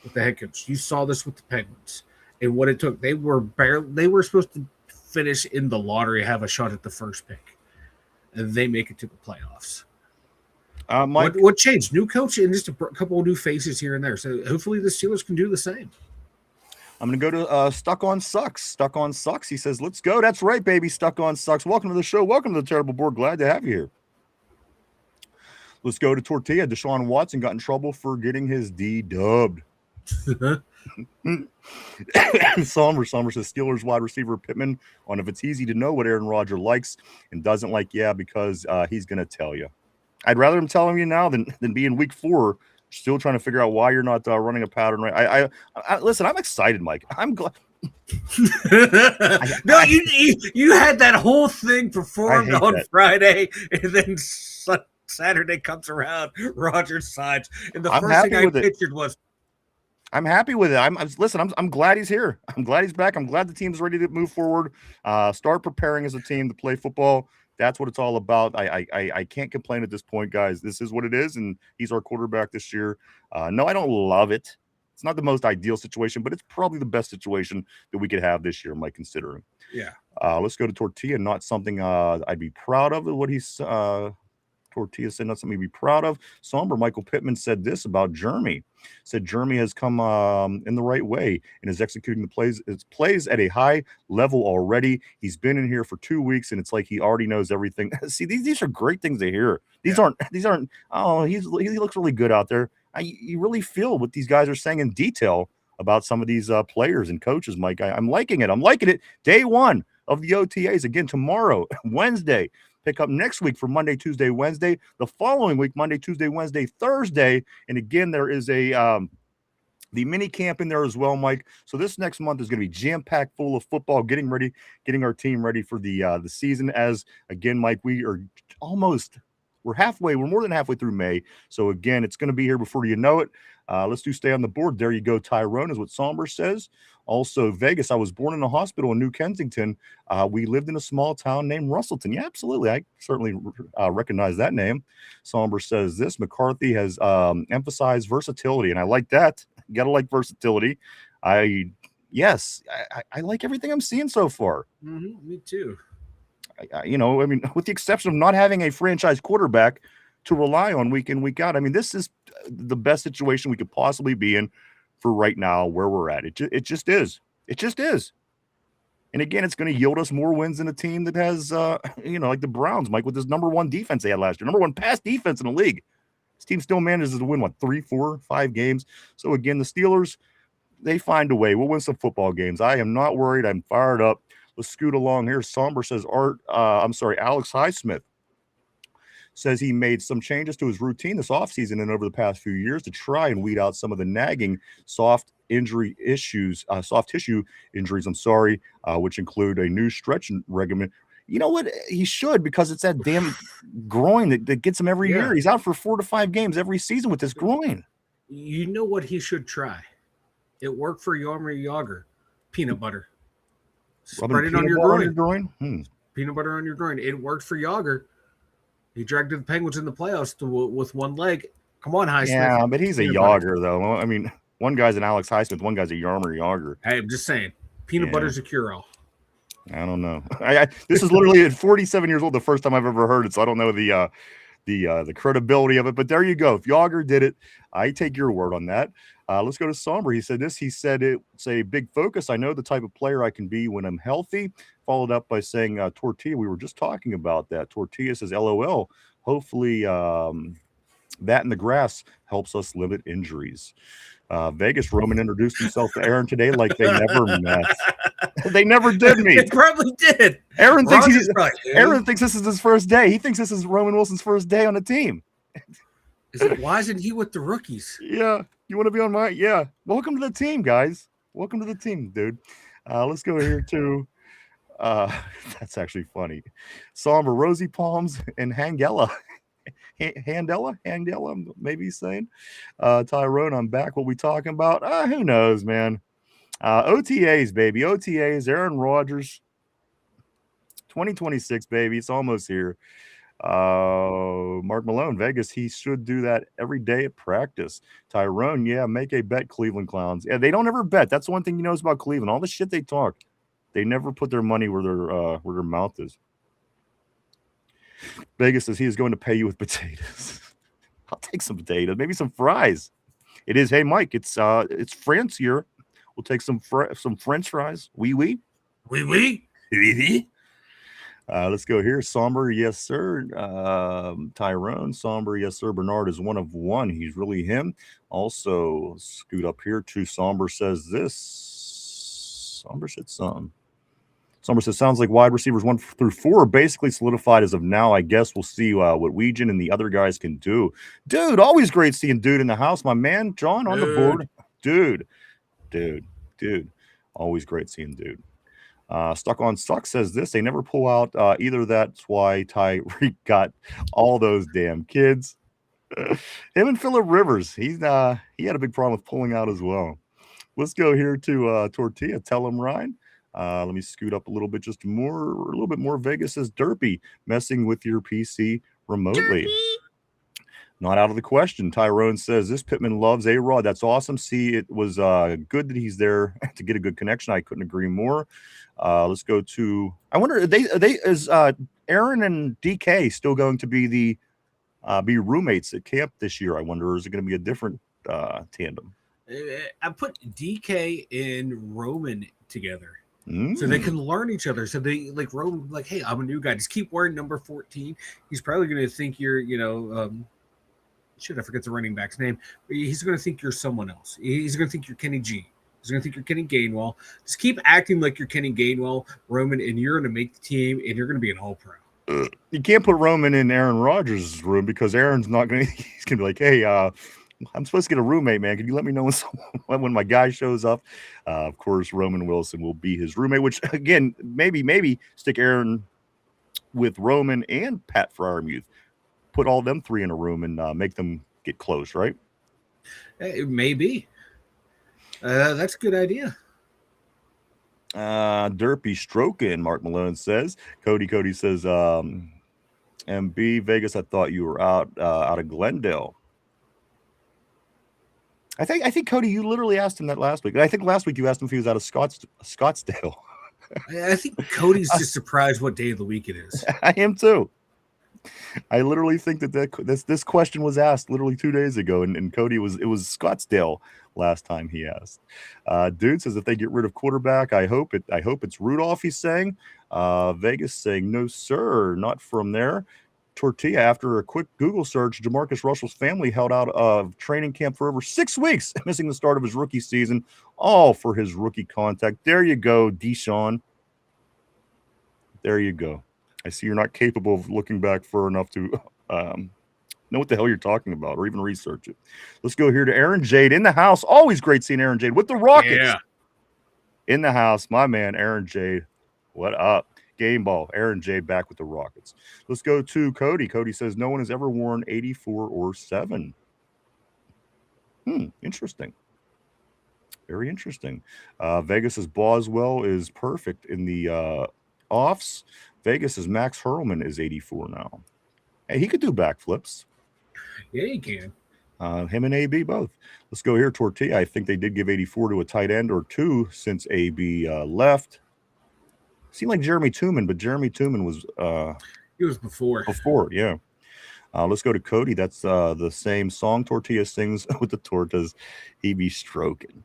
with the head coach. You saw this with the Penguins and what it took. They were supposed to finish in the lottery, have a shot at the first pick, and they make it to the playoffs. Mike, what changed? New coach and just a couple of new faces here and there. So hopefully the Steelers can do the same. I'm going to go to Stuck on Sucks. Stuck on Sucks. He says, let's go. That's right, baby. Stuck on Sucks. Welcome to the show. Welcome to the Terrible Board. Glad to have you here. Let's go to Tortilla. Deshaun Watson got in trouble for getting his D dubbed. Somber says Steelers wide receiver Pittman on if it's easy to know what Aaron Rodgers likes and doesn't like. Yeah, because he's going to tell you. I'd rather him telling you now than be in week 4 still trying to figure out why you're not running a pattern right. I listen, I'm excited, Mike. I'm glad. No, you had that whole thing performed on Friday, and then Saturday comes around, Rodgers sides, and the first thing I pictured was, I'm happy with it. I'm glad he's here. I'm glad he's back. I'm glad the team's ready to move forward. Start preparing as a team to play football. That's what it's all about. I can't complain at this point, guys. This is what it is, and he's our quarterback this year. No, I don't love it. It's not the most ideal situation, but it's probably the best situation that we could have this year, Mike, considering. Yeah. Let's go to Tortilla. Not something I'd be proud of. What he's Tortilla said, not something to be proud of. Somber Michael Pittman said this about Jeremy. Said Jeremy has come in the right way and is executing the plays at a high level already. He's been in here for 2 weeks, and it's like he already knows everything. See, these are great things to hear. These aren't. Oh, he looks really good out there. You really feel what these guys are saying in detail about some of these players and coaches, Mike. I'm liking it. I'm liking it. Day 1 of the OTAs again tomorrow, Wednesday. Pick up next week for Monday, Tuesday, Wednesday. The following week, Monday, Tuesday, Wednesday, Thursday. And again, there is the mini camp in there as well, Mike. So this next month is going to be jam-packed full of football, getting our team ready for the season. As again, Mike, we're more than halfway through May. So again, it's going to be here before you know it. Let's stay on the board. There you go, Tyrone, is what Somber says. Also, Vegas, I was born in a hospital in New Kensington. We lived in a small town named Russellton. Yeah, absolutely. I certainly recognize that name. Somber says this. McCarthy has emphasized versatility, and I like that. You got to like versatility. I like everything I'm seeing so far. Mm-hmm, me too. With the exception of not having a franchise quarterback to rely on week in, week out. This is the best situation we could possibly be in for right now where we're at. It just is. It just is. And again, it's going to yield us more wins than a team that has, like the Browns, Mike, with this number 1 defense they had last year, number 1 pass defense in the league. This team still manages to win, 3, 4, 5 games. So again, the Steelers, they find a way. We'll win some football games. I am not worried. I'm fired up. Let's scoot along here. Somber says Alex Highsmith says he made some changes to his routine this offseason and over the past few years to try and weed out some of the nagging soft tissue injuries, which include a new stretch regimen. You know what? He should, because it's that damn groin that gets him every year. He's out for 4 to 5 games every season with this groin. You know what he should try? It worked for Yarmer Yager. Peanut butter. Spread it on peanut your butter groin. on your groin? Peanut butter on your groin. It worked for Yager. He dragged the Penguins in the playoffs with one leg. Come on, Highsmith. Yeah, but he's a Peanut butter. Yager, though. I mean, one guy's an Alex Highsmith, one guy's a Yarmer Yager. Hey, I'm just saying. Peanut butter's a cure-all. I don't know. This is literally at 47 years old, the first time I've ever heard it, so I don't know the credibility of it. But there you go. If Yager did it, I take your word on that. Let's go to Somber. He said this. He said it's a big focus. I know the type of player I can be when I'm healthy. Followed up by saying Tortilla. We were just talking about that. Tortilla says, LOL. Hopefully that in the grass helps us limit injuries. Vegas Roman introduced himself to Aaron today like they never met. They never did meet. They probably did. Aaron thinks this is his first day. He thinks this is Roman Wilson's first day on the team. Why isn't he with the rookies? Yeah. You want to be on my? Yeah. Welcome to the team, guys. Welcome to the team, dude. Let's go here to that's actually funny. Somber, Rosy Palms, and Hangella. Handella, maybe he's saying. Tyrone, I'm back. What we talking about? Who knows, man. OTAs, baby. OTAs, Aaron Rodgers. 2026, baby. It's almost here. Mark Malone, Vegas, he should do that every day at practice. Tyrone, yeah, make a bet, Cleveland Clowns. Yeah, they don't ever bet. That's one thing you know about Cleveland. All the shit they talk, they never put their money where their mouth is. Vegas says he is going to pay you with potatoes. I'll take some potatoes, maybe some fries. It is, hey Mike, it's France here. We'll take some French fries. Oui. Let's go here. Somber, yes, sir. Tyrone, Somber, yes, sir. Bernard is one of one. He's really him. Also, scoot up here to Somber says this. Somber said some. Somber says, sounds like wide receivers 1 through 4 are basically solidified as of now. I guess we'll see what Weegan and the other guys can do. Dude, always great seeing Dude in the house. My man, John, on the board. Dude. Always great seeing Dude. Stuck on Stuck says this. They never pull out either. That's why Tyreek got all those damn kids. Him and Phillip Rivers. He had a big problem with pulling out as well. Let's go here to Tortilla. Tell him, Ryan. Let me scoot up a little bit more. Vegas says Derpy messing with your PC remotely. Derpy. Not out of the question. Tyrone says this Pittman loves A-Rod. That's awesome. See, it was good that he's there to get a good connection. I couldn't agree more. Let's go to. I wonder, is Aaron and DK still going to be be roommates at camp this year? I wonder, or is it going to be a different tandem? I put DK and Roman together. So they can learn each other. So they like Roman, like, hey, I'm a new guy. Just keep wearing number 14. He's probably going to think you're, I forget the running back's name. He's going to think you're someone else. He's going to think you're Kenny G. He's going to think you're Kenny Gainwell. Just keep acting like you're Kenny Gainwell, Roman, and you're going to make the team, and you're going to be an all-pro. You can't put Roman in Aaron Rodgers' room because Aaron's not going to – he's going to be like, hey, I'm supposed to get a roommate, man. Can you let me know when my guy shows up? Of course, Roman Wilson will be his roommate, which, again, maybe stick Aaron with Roman and Pat Freiermuth. Put all them 3 in a room and make them get close, right? It may be. That's a good idea. Derpy stroking, Mark Malone says. Cody says, MB Vegas, I thought you were out of Glendale. I think Cody, you literally asked him that last week. I think last week you asked him if he was out of Scottsdale. I think Cody's just surprised what day of the week it is. I am too. I literally think that this question was asked literally 2 days ago, and Cody it was Scottsdale last time he asked. Dude says if they get rid of quarterback, I hope it's Rudolph. He's saying. Vegas saying no sir, not from there. Tortilla, after a quick Google search, Jamarcus Russell's family held out of training camp for over 6 weeks, missing the start of his rookie season, all for his rookie contact. There you go, Deshaun. There you go. I see you're not capable of looking back far enough to know what the hell you're talking about or even research it. Let's go here to Aaron Jade in the house. Always great seeing Aaron Jade with the Rockets. Yeah. In the house, my man, Aaron Jade. What up? Game ball. Aaron Jade back with the Rockets. Let's go to Cody. Cody says no one has ever worn 84 or 7. Interesting. Very interesting. Vegas's Boswell is perfect in the offs. Vegas's Max Hurlman is 84 now. Hey, he could do backflips. Yeah, you can. Him and AB both. Let's go here. Tortilla. I think they did give 84 to a tight end or two since AB left. Seemed like Jeremy Tooman, but Jeremy Tooman was He was before. yeah. Let's go to Cody. That's the same song Tortilla sings with the tortas. He be stroking.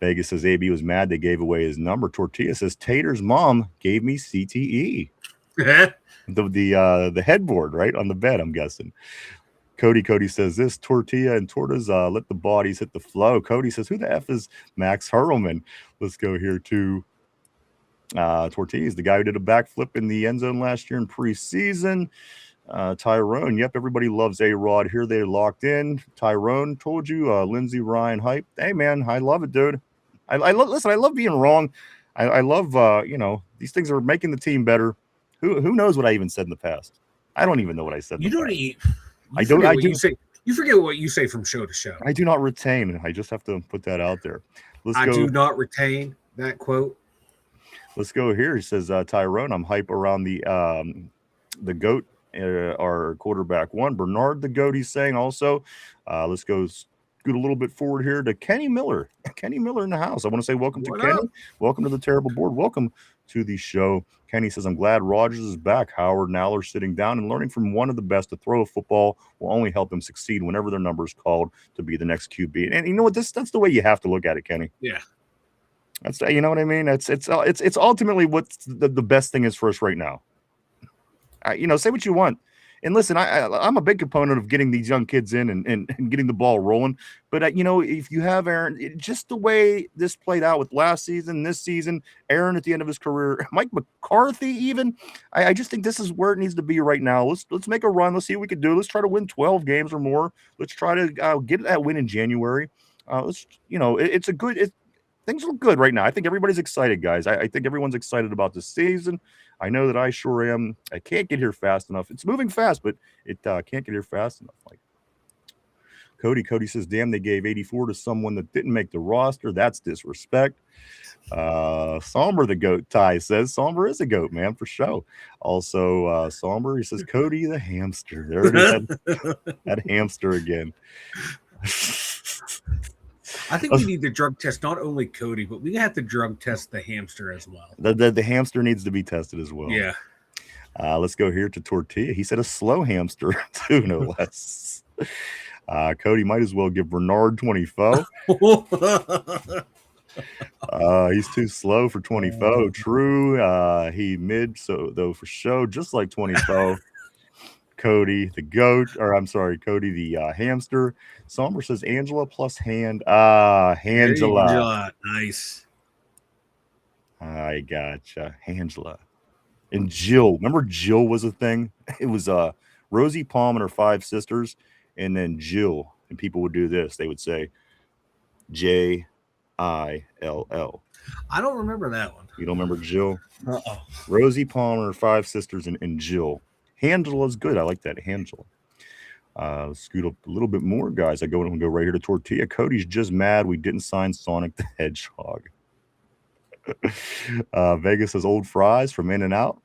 Vegas says AB was mad they gave away his number. Tortilla says Tater's mom gave me CTE. the headboard, right, on the bed, I'm guessing. Cody says this, Tortilla and Tortas, let the bodies hit the flow. Cody says, who the F is Max Hurlman? Let's go here to Tortilla, the guy who did a backflip in the end zone last year in preseason. Tyrone, yep, everybody loves A-Rod. Here they're locked in. Tyrone told you, Lindsey Ryan hype. Hey, man, I love it, dude. Listen, I love being wrong. I love, these things are making the team better. Who knows what I even said in the past? I don't even know what I said. You don't eat. You forget what you say from show to show. I do not retain. I just have to put that out there. I do not retain that quote. Let's go here. He says, Tyrone, I'm hype around the GOAT, our quarterback one. Bernard the GOAT, he's saying also. Let's go scoot a little bit forward here to Kenny Miller. Kenny Miller in the house. I want to say welcome to Kenny. Welcome to the Terrible Board. Welcome to the show. Kenny says, I'm glad Rodgers is back. Howard and Aller sitting down and learning from one of the best to throw a football will only help them succeed whenever their number is called to be the next QB. And you know what? That's the way you have to look at it, Kenny. Yeah. That's, you know what I mean? It's ultimately what the best thing is for us right now. Say what you want. And listen, I'm a big component of getting these young kids in and getting the ball rolling. But, if you have Aaron, just the way this played out with last season, this season, Aaron at the end of his career, Mike McCarthy even, I just think this is where it needs to be right now. Let's make a run. Let's see what we can do. Let's try to win 12 games or more. Let's try to get that win in January. Things look good right now. I think everybody's excited, guys. I think everyone's excited about this season. I know that I sure am. I can't get here fast enough. It's moving fast, but it can't get here fast enough. Like Cody says, damn, they gave 84 to someone that didn't make the roster. That's disrespect. Somber the GOAT, Ty says. Somber is a GOAT, man, for sure. Also, Somber, he says, Cody the hamster. There it is. That hamster again. I think we need to drug test not only Cody, but we have to drug test the hamster as well. The hamster needs to be tested as well. Yeah. Let's go here to Tortilla. He said a slow hamster, too, no less. Cody might as well give Bernard 24. He's too slow for 24. True. He mid, so though for show, just like 24. Cody the GOAT, Cody the hamster. Somber says Angela plus hand. Angela. Nice. I gotcha. Angela. And Jill. Remember Jill was a thing? It was Rosie Palm and her 5 sisters, and then Jill. And people would do this. They would say Jill. I don't remember that one. You don't remember Jill? Uh-oh. Rosie Palm and her 5 sisters and Jill. Angela's good. I like that. Angela. Scoot up a little bit more, guys. I go right here to Tortilla. Cody's just mad we didn't sign Sonic the Hedgehog. Vegas says old fries from In-N-Out.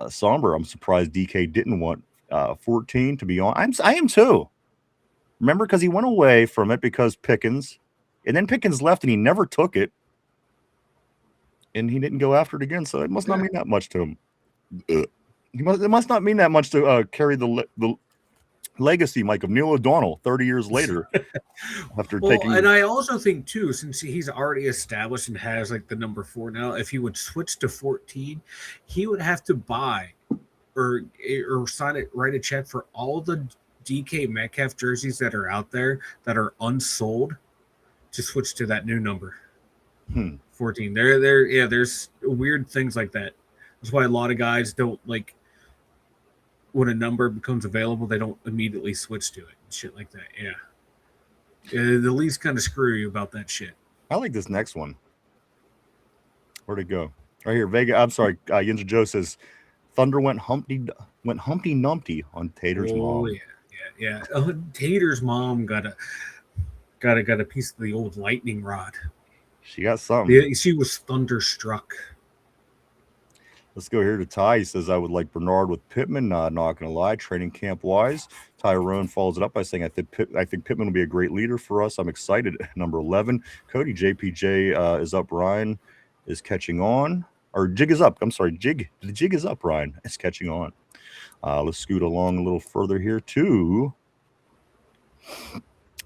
Somber, I'm surprised DK didn't want 14 to be on. I am too. Remember, because he went away from it because Pickens, and then Pickens left and he never took it. And he didn't go after it again, so it must not mean that much to him. It must not mean that much to carry the legacy, Mike, of Neil O'Donnell 30 years later after taking. And I also think too, since he's already established and has like the number 4 now, if he would switch to 14, he would have to buy or sign it, write a check for all the DK Metcalf jerseys that are out there that are unsold to switch to that new number. 14. There's weird things like that. That's why a lot of guys don't like when a number becomes available, they don't immediately switch to it and shit like that. Yeah. The leagues kind of screw you about that shit. I like this next one. Where'd it go? Right here. Vega. I'm sorry. Yinzer Joe says Thunder went Humpty Numpty on Tater's mom. Yeah. Tater's mom got got a piece of the old lightning rod. She got something. She was thunderstruck. Let's go here to Ty. He says, I would like Bernard with Pittman. Not going to lie, training camp wise. Tyrone follows it up by saying, I think Pittman will be a great leader for us. I'm excited. Number 11. Cody, JPJ is up. Ryan is catching on. Or Jig is up. I'm sorry, Jig. The Jig is up, Ryan. Is catching on. Let's scoot along a little further here to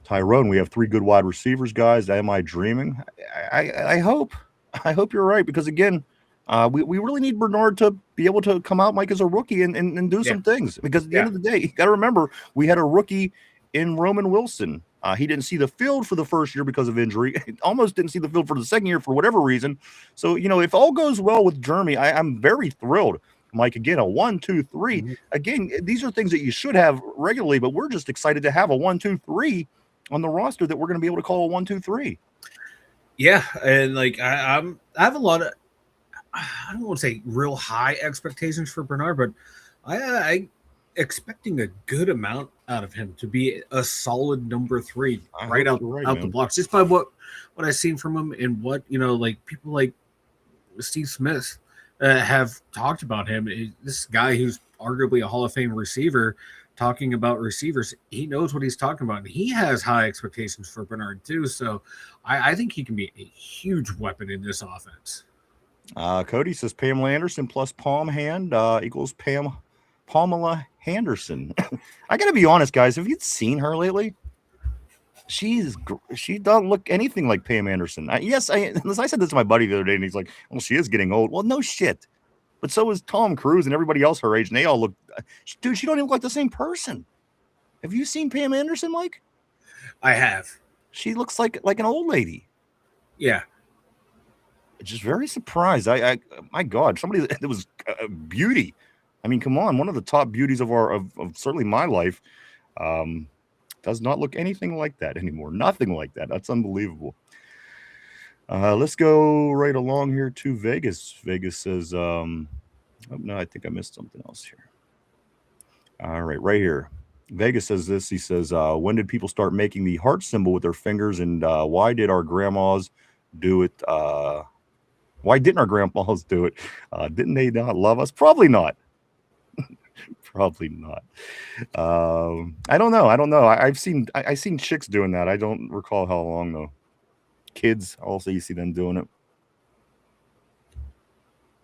Tyrone. We have 3 good wide receivers, guys. Am I dreaming? I hope. I hope you're right, because, again, we really need Bernard to be able to come out, Mike, as a rookie and do some things. Because at the end of the day, you got to remember, we had a rookie in Roman Wilson. He didn't see the field for the first year because of injury. Almost didn't see the field for the second year for whatever reason. So, if all goes well with Jeremy, I'm very thrilled. Mike, again, a 1, 2, 3. Mm-hmm. Again, these are things that you should have regularly, but we're just excited to have a 1, 2, 3 on the roster that we're going to be able to call a 1, 2, 3. Yeah, and I have a lot of, I don't want to say real high expectations for Bernard, but I expecting a good amount out of him to be a solid number 3 right out the blocks, just by what I've seen from him and what people like Steve Smith have talked about him. This guy who's arguably a Hall of Fame receiver, talking about receivers, he knows what he's talking about, and he has high expectations for Bernard too. So I think he can be a huge weapon in this offense. Cody says Pamela Anderson plus Palm Hand equals Pamela Henderson. I gotta be honest, guys. Have you seen her lately? She doesn't look anything like Pam Anderson. I said this to my buddy the other day, and he's like, "Well, she is getting old." Well, no shit. But so is Tom Cruise and everybody else her age, and they all look. Dude, she don't even look like the same person. Have you seen Pam Anderson, Mike? I have. She looks like an old lady. Yeah. Just very surprised. My God, somebody that was a beauty. I mean, come on, one of the top beauties of certainly my life. Does not look anything like that anymore. Nothing like that. That's unbelievable. Let's go right along here to Vegas. Vegas says, no, I think I missed something else here. All right here. Vegas says this. He says, when did people start making the heart symbol with their fingers, and why did our grandmas do it? Why didn't our grandmas do it? Didn't they not love us? Probably not. Probably not. I don't know. I've seen chicks doing that. I don't recall how long though. Kids also, you see them doing it.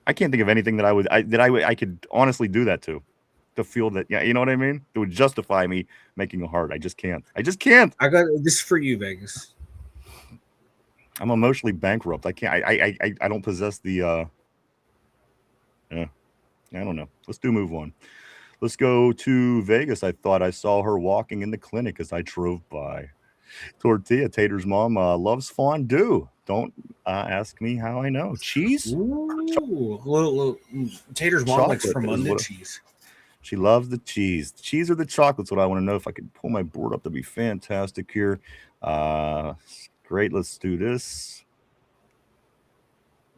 I can't think of anything that I could honestly do that to feel that. Yeah, you know what I mean? It would justify me making a heart. I just can't. I got this for you, Vegas. I'm emotionally bankrupt. I can't. I don't possess the. Yeah, I don't know. Let's move on. Let's go to Vegas. I thought I saw her walking in the clinic as I drove by. Tortilla Tater's mom loves fondue. Don't ask me how I know. Cheese? Ooh, little Tater's mom likes Fremunda cheese. She loves the cheese. The cheese or the chocolate's what I want to know. If I could pull my board up, that'd be fantastic here. Great. Let's do this.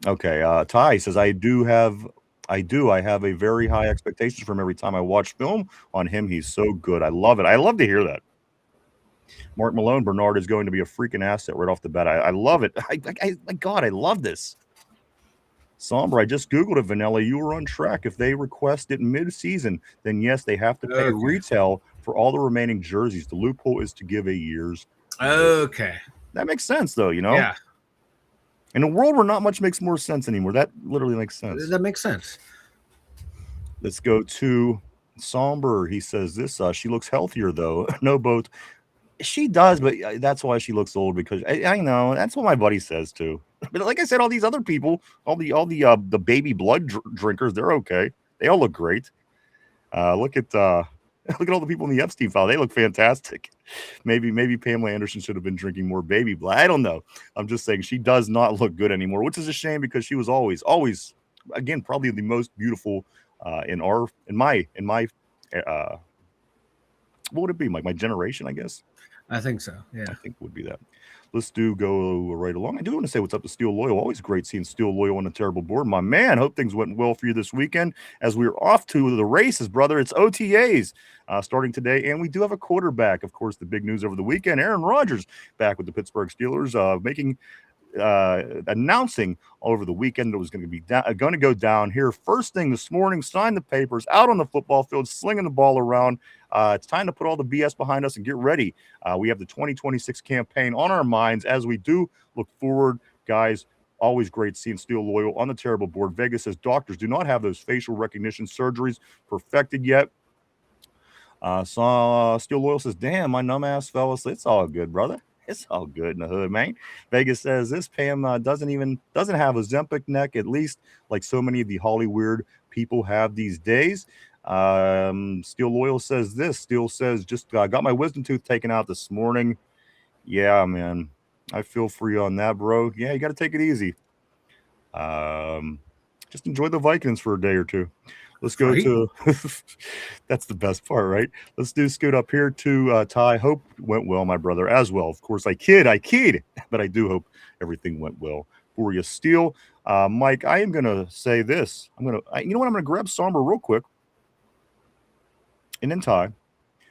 Okay. Ty says, I have a very high expectations from every time I watch film on him. He's so good. I love it. I love to hear that. Mark Malone, Bernard is going to be a freaking asset right off the bat. I love it. My God, I love this. Somber, I just Googled it, Vanilla. You were on track. If they request it mid-season, then yes, they have to pay retail for all the remaining jerseys. The loophole is to give a year's. Okay. That makes sense, though, Yeah. In a world where not much makes more sense anymore, that literally makes sense. That makes sense. Let's go to Somber. He says this. She looks healthier, though. No boat. She does, but that's why she looks old, because I know that's what my buddy says too. But like I said, all these other people, all the baby blood drinkers, they're okay. They all look great. Look at all the people in the Epstein file. They look fantastic. Maybe Pamela Anderson should have been drinking more baby blood. I don't know. I'm just saying she does not look good anymore, which is a shame, because she was always, again, probably the most beautiful in my What would it be, Mike? My generation, I guess. I think so. Yeah. I think it would be that. Let's go right along. I do want to say what's up to Steel Loyal. Always great seeing Steel Loyal on the terrible board. My man, hope things went well for you this weekend as we're off to the races, brother. It's OTAs starting today, and we do have a quarterback. Of course, the big news over the weekend, Aaron Rodgers back with the Pittsburgh Steelers, announcing over the weekend that it was going to be going to go down here first thing this morning. Signed the papers, out on the football field, slinging the ball around. It's time to put all the BS behind us and get ready. We have the 2026 campaign on our minds as we do look forward, guys. Always great seeing Steel Loyal on the terrible board. Vegas says doctors do not have those facial recognition surgeries perfected yet. Steel Loyal says, damn, my numb ass fellas. It's all good, brother. It's all good in the hood, man. Vegas says this Pam doesn't have a Ozempic neck, at least like so many of the Hollywood people have these days. Steel Loyal says this. Steel says, just got my wisdom tooth taken out this morning. Yeah, man. I feel for you on that, bro. Yeah, you got to take it easy. Just enjoy the Vikings for a day or two. Let's go to that's the best part, right? Let's scoot up here to Ty. Hope went well, my brother, as well. Of course, I kid, but I do hope everything went well for you. Steel, Mike, I am gonna say this. You know what? I'm gonna grab Somber real quick, and then Ty.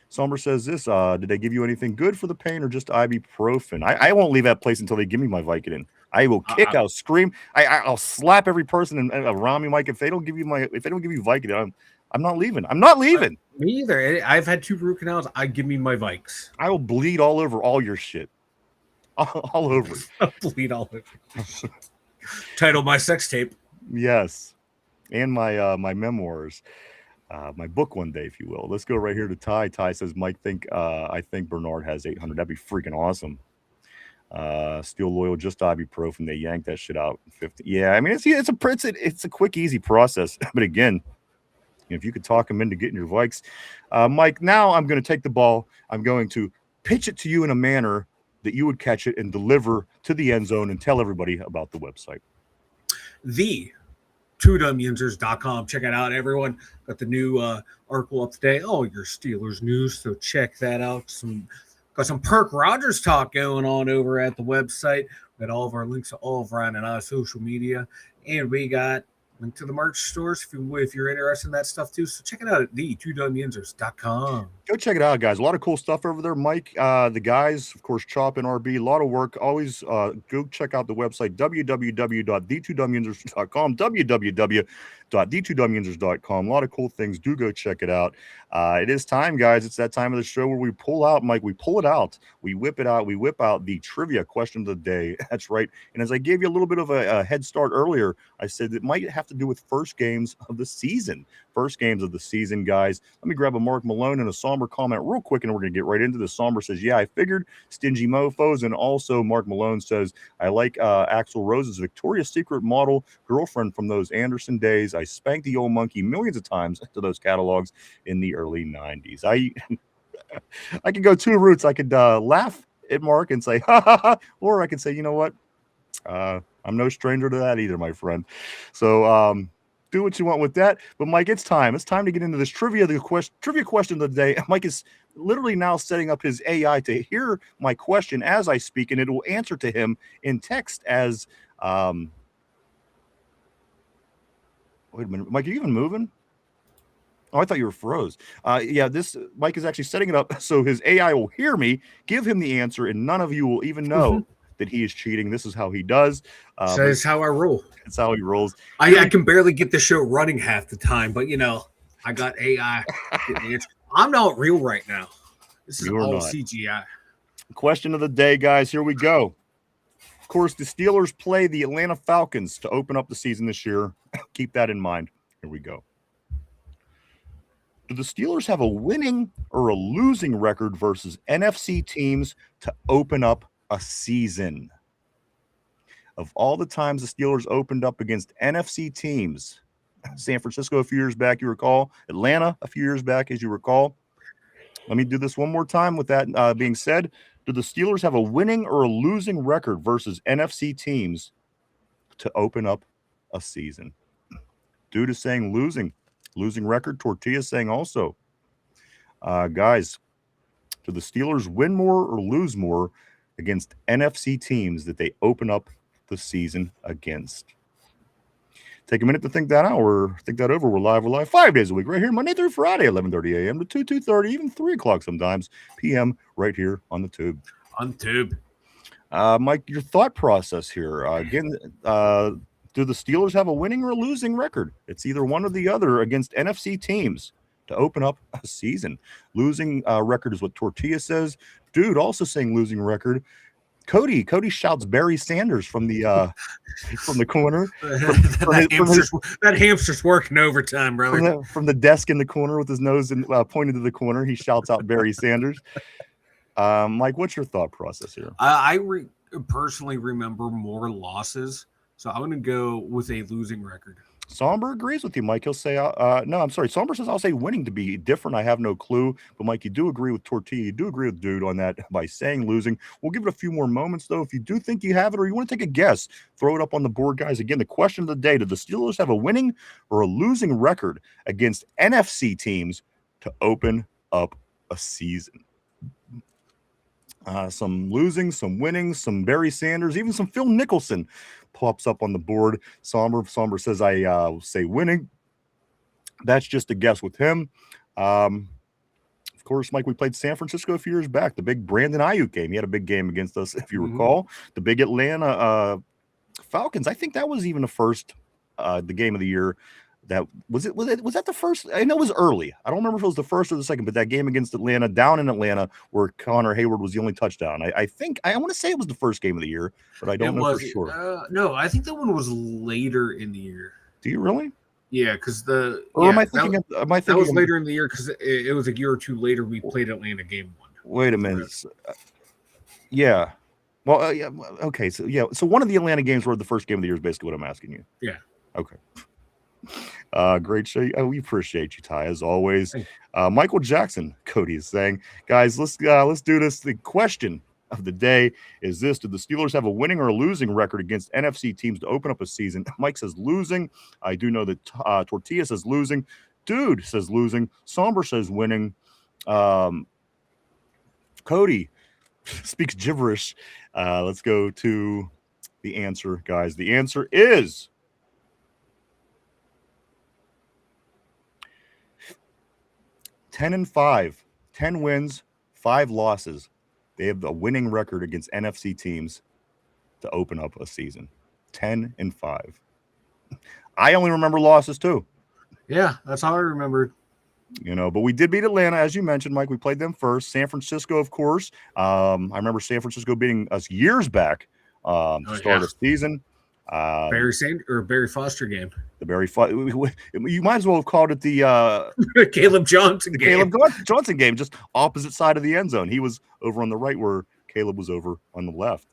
Somber says this. Did they give you anything good for the pain or just ibuprofen? I won't leave that place until they give me my Vicodin. I will kick, I'll scream, I'll slap every person around me, Mike. If they don't give you Vicodin, I'm not leaving. I'm not leaving. Me either. I've had 2 root canals. Give me my Vikes. I will bleed all over all your shit. All over. I'll bleed all over. Title my sex tape. Yes. And my my memoirs. My book one day, if you will. Let's go right here to Ty. Ty says, Mike, I think Bernard has 800. That'd be freaking awesome. Steel Loyal, just ibuprofen. They yanked that shit out in 50. Yeah, I mean, it's a quick, easy process. But again, if you could talk them into getting your Vikes. Mike, now I'm going to take the ball. I'm going to pitch it to you in a manner that you would catch it and deliver to the end zone and tell everybody about the website. The Dumyinzers.com. Check it out, everyone. Got the new article up today. Oh, your Steelers news. So check that out. Got some Perk Rodgers talk going on over at the website. We got all of our links to all of Ryan and I social media. And we got link to the merch stores if you're interested in that stuff too. So check it out at the2dumyinzers.com. Go check it out, guys. A lot of cool stuff over there, Mike. The guys, of course, Chop and RB, a lot of work. Always go check out the website, www.the2dumyinzers.com, www.the2dumyinzers.com. A lot of cool things. Do go check it out. It is time, guys. It's that time of the show where we pull out, Mike. We pull it out. We whip it out. We whip out the trivia question of the day. That's right. And as I gave you a little bit of a head start earlier, I said it might have to do with first games of the season. First games of the season, guys. Let me grab a Mark Malone and a Somber comment real quick, and we're going to get right into this. Somber says, yeah, I figured stingy mofos. And also Mark Malone says, I like Axl Rose's Victoria's Secret model girlfriend from those Anderson days. I spanked the old monkey millions of times to those catalogs in the early 90s. I could go 2 routes. I could laugh at Mark and say, ha, ha, ha, or I could say, you know what? I'm no stranger to that either, my friend. So do what you want with that. But Mike, it's time. It's time to get into this trivia question of the day. Mike is literally now setting up his AI to hear my question as I speak, and it will answer to him in text as wait a minute. Mike, are you even moving? Oh, I thought you were froze. Yeah, this Mike is actually setting it up so his AI will hear me, give him the answer, and none of you will even know that he is cheating. This is how he does. That's how I roll. It's how he rolls. I can barely get the show running half the time, but I got AI. I'm not real right now. This is all CGI. Question of the day, guys. Here we go. Of course, the Steelers play the Atlanta Falcons to open up the season this year. Keep that in mind. Here we go. Do the Steelers have a winning or a losing record versus NFC teams to open up a season? Of all the times the Steelers opened up against NFC teams, San Francisco a few years back, you recall, Atlanta a few years back, as you recall. Let me do this one more time with that being said. Do the Steelers have a winning or a losing record versus NFC teams to open up a season? Dude is saying losing record. Tortilla saying also. Guys, Do the Steelers win more or lose more against NFC teams that they open up the season against? Take a minute to think that out or think that over. We're live 5 days a week, right here, Monday through Friday, 11:30 a.m. to 2:30, even 3 o'clock sometimes p.m. right here on the tube. On tube. Mike, your thought process here. Do the Steelers have a winning or a losing record? It's either one or the other against NFC teams to open up a season. Losing record is what Tortilla says. Dude also saying losing record. Cody shouts Barry Sanders from the corner. That hamster's working overtime, brother. From the desk in the corner with his nose pointed to the corner, he shouts out Barry Sanders. Mike, what's your thought process here? I personally remember more losses, so I'm going to go with a losing record. Somber agrees with you, Mike. He'll say, no, I'm sorry. Somber says, I'll say winning to be different. I have no clue. But, Mike, you do agree with Tortilla. You do agree with Dude on that by saying losing. We'll give it a few more moments, though. If you do think you have it or you want to take a guess, throw it up on the board, guys. Again, the question of the day, do the Steelers have a winning or a losing record against NFC teams to open up a season? Some losing, some winning, some Barry Sanders, even some Phil Nicholson pops up on the board. Somber says, I say winning. That's just a guess with him. Of course, Mike, we played San Francisco a few years back, the big Brandon Ayuk game. He had a big game against us, if you recall. The big Atlanta Falcons. I think that was even the game of the year. Was that the first? I know it was early. I don't remember if it was the first or the second, but that game against Atlanta, down in Atlanta, where Connor Hayward was the only touchdown. I think I want to say it was the first game of the year, but I don't know for sure. No, I think that one was later in the year. Do you really? Yeah, because am I thinking? That was later in the year because it was a year or two later we played Atlanta game 1. Wait a minute. Yeah. Well, yeah. Okay. So yeah. So one of the Atlanta games were the first game of the year is basically what I'm asking you. Yeah. Okay. Great show. We appreciate you, Ty, as always. Michael Jackson, Cody is saying, guys, let's do this. The question of the day is this: do the Steelers have a winning or a losing record against NFC teams to open up a season? Mike says losing. I do know that Tortilla says losing. Dude says losing. Somber says winning. Cody speaks gibberish. Let's go to the answer, guys. The answer is 10-5, 10 wins, 5 losses. They have a winning record against NFC teams to open up a season. 10-5. I only remember losses too. Yeah, that's how I remembered. But we did beat Atlanta, as you mentioned, Mike. We played them first. San Francisco, of course. I remember San Francisco beating us years back to start the season. Barry Foster game. The Barry you might as well have called it the Caleb Johnson game. Caleb Johnson game, just opposite side of the end zone. He was over on the right where Caleb was over on the left.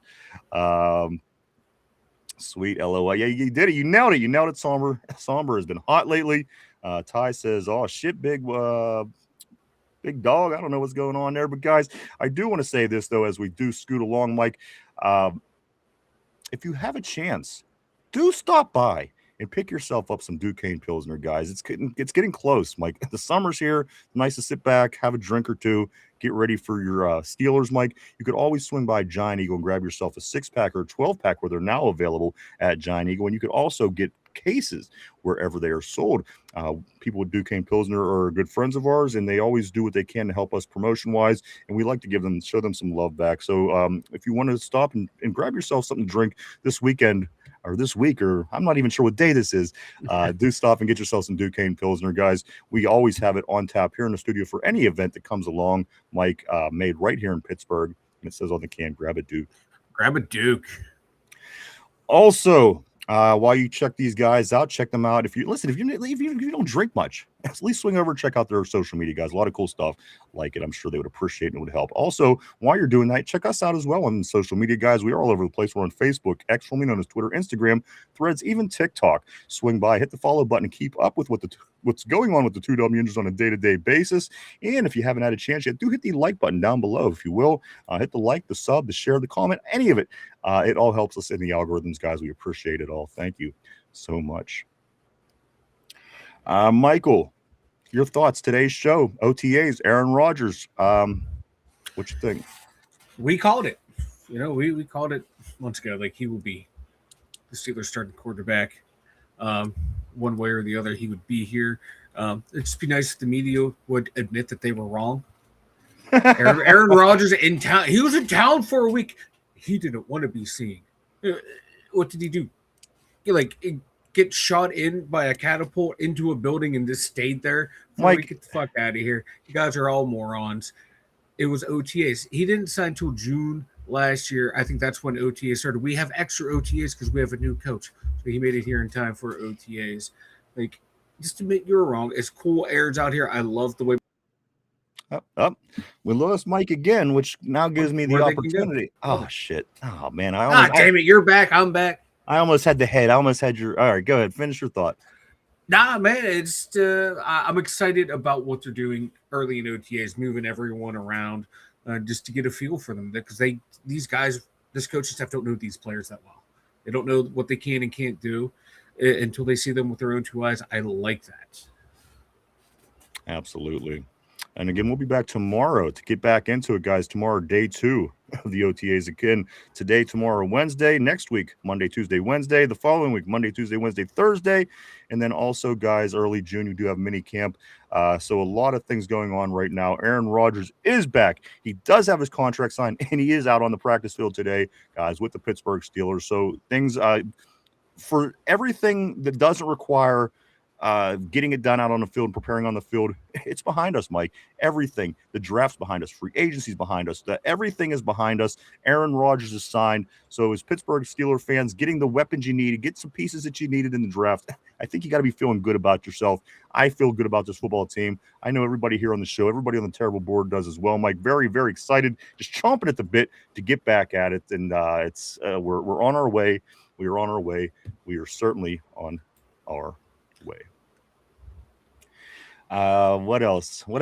Sweet LOL. Yeah, you did it. You nailed it. You nailed it, Somber. Somber has been hot lately. Ty says, oh shit, big dog. I don't know what's going on there. But guys, I do want to say this though, as we do scoot along, Mike. If you have a chance, do stop by and pick yourself up some Duquesne Pilsner, guys. It's getting close, Mike. The summer's here. Nice to sit back, have a drink or two, get ready for your Steelers, Mike. You could always swing by Giant Eagle and grab yourself a 6-pack or a 12-pack where they're now available at Giant Eagle. And you could also get cases wherever they are sold. People with Duquesne Pilsner are good friends of ours, and they always do what they can to help us promotion-wise, and we like to show them some love back. So if you want to stop and grab yourself something to drink this weekend, or this week, or I'm not even sure what day this is, do stop and get yourself some Duquesne Pilsner, guys. We always have it on tap here in the studio for any event that comes along, Mike, made right here in Pittsburgh. And it says on the can, grab a Duke. Grab a Duke. Also, while you check these guys out, check them out. If you don't drink much, at least swing over and check out their social media, guys. A lot of cool stuff like it. I'm sure they would appreciate it and it would help. Also, while you're doing that, check us out as well on social media, guys. We are all over the place. We're on Facebook, X, formerly known as Twitter, Instagram, Threads, even TikTok. Swing by, hit the follow button, and keep up with what's going on with the two Dum Yinzers on a day-to-day basis. And if you haven't had a chance yet, do hit the like button down below, if you will. Hit the like, the sub, the share, the comment, any of it. It all helps us in the algorithms, guys. We appreciate it all. Thank you so much. Michael, your thoughts, today's show, OTAs, Aaron Rodgers. What you think? We called it. We called it months ago. Like, he will be the Steelers starting quarterback. One way or the other, he would be here. It'd just be nice if the media would admit that they were wrong. Aaron Rodgers in town. He was in town for a week. He didn't want to be seen. What did he do? Get shot in by a catapult into a building and just stayed there? Mike, get the fuck out of here. You guys are all morons. It was OTAs. He didn't sign till June last year. I think that's when OTAs started. We have extra OTAs because we have a new coach. So he made it here in time for OTAs. Like, just admit you're wrong. It's cool. Aaron's out here. I love the way. We lost Mike again, which now gives me the opportunity. Oh, shit. Oh, man. Damn it. You're back. I'm back. I almost had the head. I almost had your. All right, go ahead. Finish your thought. Nah, man. It's I'm excited about what they're doing early in OTAs, moving everyone around just to get a feel for them. Because these guys, this coaching staff don't know these players that well. They don't know what they can and can't do until they see them with their own two eyes. I like that. Absolutely. And again, we'll be back tomorrow to get back into it, guys. Tomorrow, day 2 of the OTAs again. Today, tomorrow, Wednesday. Next week, Monday, Tuesday, Wednesday. The following week, Monday, Tuesday, Wednesday, Thursday. And then also, guys, early June, you do have mini camp. So a lot of things going on right now. Aaron Rodgers is back. He does have his contract signed, and he is out on the practice field today, guys, with the Pittsburgh Steelers. So things for everything that doesn't require getting it done out on the field, preparing on the field, it's behind us, Mike. Everything. The draft's behind us. Free agency's behind us. Everything is behind us. Aaron Rodgers is signed. So as Pittsburgh Steelers fans, getting the weapons you needed, get some pieces that you needed in the draft, I think you got to be feeling good about yourself. I feel good about this football team. I know everybody here on the show, everybody on the terrible board does as well, Mike. Very, very excited, just chomping at the bit to get back at it. And we're on our way. We are on our way. We are certainly on our way. What else? I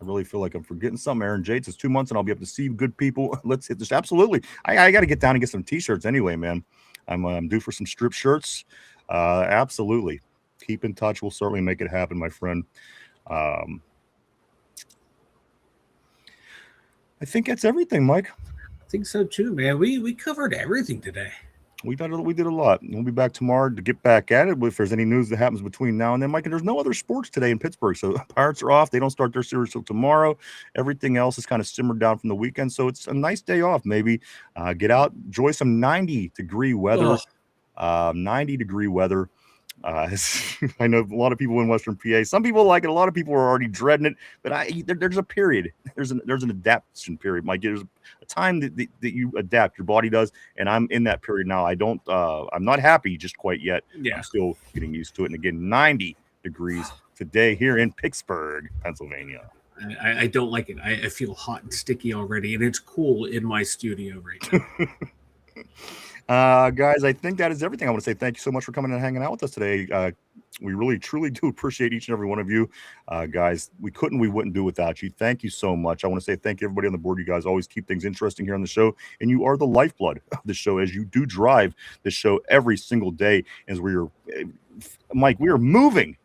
really feel like I'm forgetting something. Aaron Jates, it's 2 months and I'll be able to see good people. Let's hit this. Absolutely. I got to get down and get some t-shirts anyway, man. I'm due for some strip shirts. Absolutely. Keep in touch. We'll certainly make it happen, my friend. I think that's everything, Mike. I think so too, man. We covered everything today. We did a lot. We'll be back tomorrow to get back at it. If there's any news that happens between now and then, Mike, and there's no other sports today in Pittsburgh. So Pirates are off. They don't start their series till tomorrow. Everything else is kind of simmered down from the weekend. So it's a nice day off. Maybe get out, enjoy some 90-degree weather. 90-degree weather. I know a lot of people in Western PA. Some people like it. A lot of people are already dreading it. But there's a period. There's an adaptation period, Mike. There's a time that you adapt. Your body does, and I'm in that period now. I'm not happy just quite yet. Yeah. I'm still getting used to it. And again, 90 degrees today here in Pittsburgh, Pennsylvania. I don't like it. I feel hot and sticky already, and it's cool in my studio right now. Guys, I think that is everything. I want to say thank you so much for coming and hanging out with us today. We really, truly do appreciate each and every one of you. Guys, we wouldn't do without you. Thank you so much. I want to say thank you, everybody on the board. You guys always keep things interesting here on the show, and you are the lifeblood of the show as you do drive the show every single day. As Mike, we are moving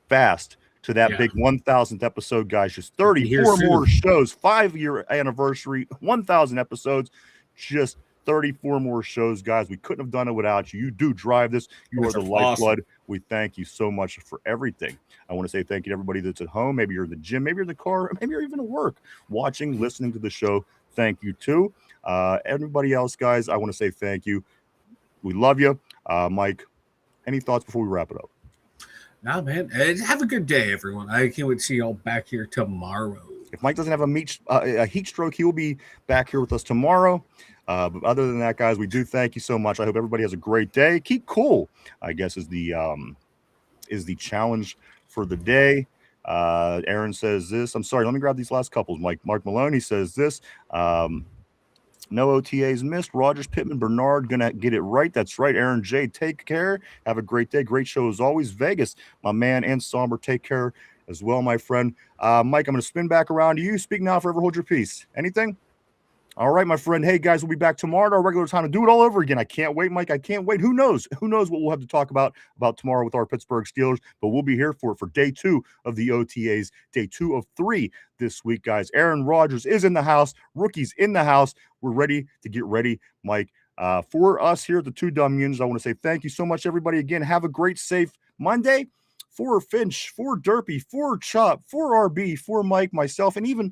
fast to that big 1,000th episode, guys. Just 34 more shows, 5-year anniversary, 1,000 episodes. Just 34 more shows, guys. We couldn't have done it without you. You do drive this. You are the lifeblood. Awesome. We thank you so much for everything. I want to say thank you to everybody that's at home. Maybe you're in the gym. Maybe you're in the car. Maybe you're even at work watching, listening to the show. Thank you, too. Everybody else, guys, I want to say thank you. We love you. Mike, any thoughts before we wrap it up? Nah, man. Have a good day, everyone. I can't wait to see you all back here tomorrow. If Mike doesn't have a heat stroke, he will be back here with us tomorrow. But other than that, guys, we do thank you so much. I hope everybody has a great day. Keep cool, I guess, is the challenge for the day. Aaron says this. I'm sorry. Let me grab these last couples. Mark Maloney says this. No OTAs missed. Rodgers, Pittman, Bernard going to get it right. That's right. Aaron J., take care. Have a great day. Great show as always. Vegas, my man, and Somber, take care as well, my friend. Mike, I'm going to spin back around to you. Speak now, forever hold your peace. Anything? All right, my friend. Hey, guys, we'll be back tomorrow at our regular time to do it all over again. I can't wait, Mike. I can't wait. Who knows? Who knows what we'll have to talk about tomorrow with our Pittsburgh Steelers, but we'll be here for day 2 of the OTAs, day 2 of 3 this week, guys. Aaron Rodgers is in the house. Rookies in the house. We're ready to get ready, Mike. For us here at the Two Dum Yinzers, I want to say thank you so much, everybody. Again, have a great, safe Monday. For Finch, for Derpy, for Chop, for RB, for Mike, myself, and even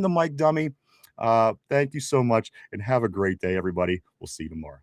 the Mike dummy. Thank you so much, and have a great day, everybody. We'll see you tomorrow.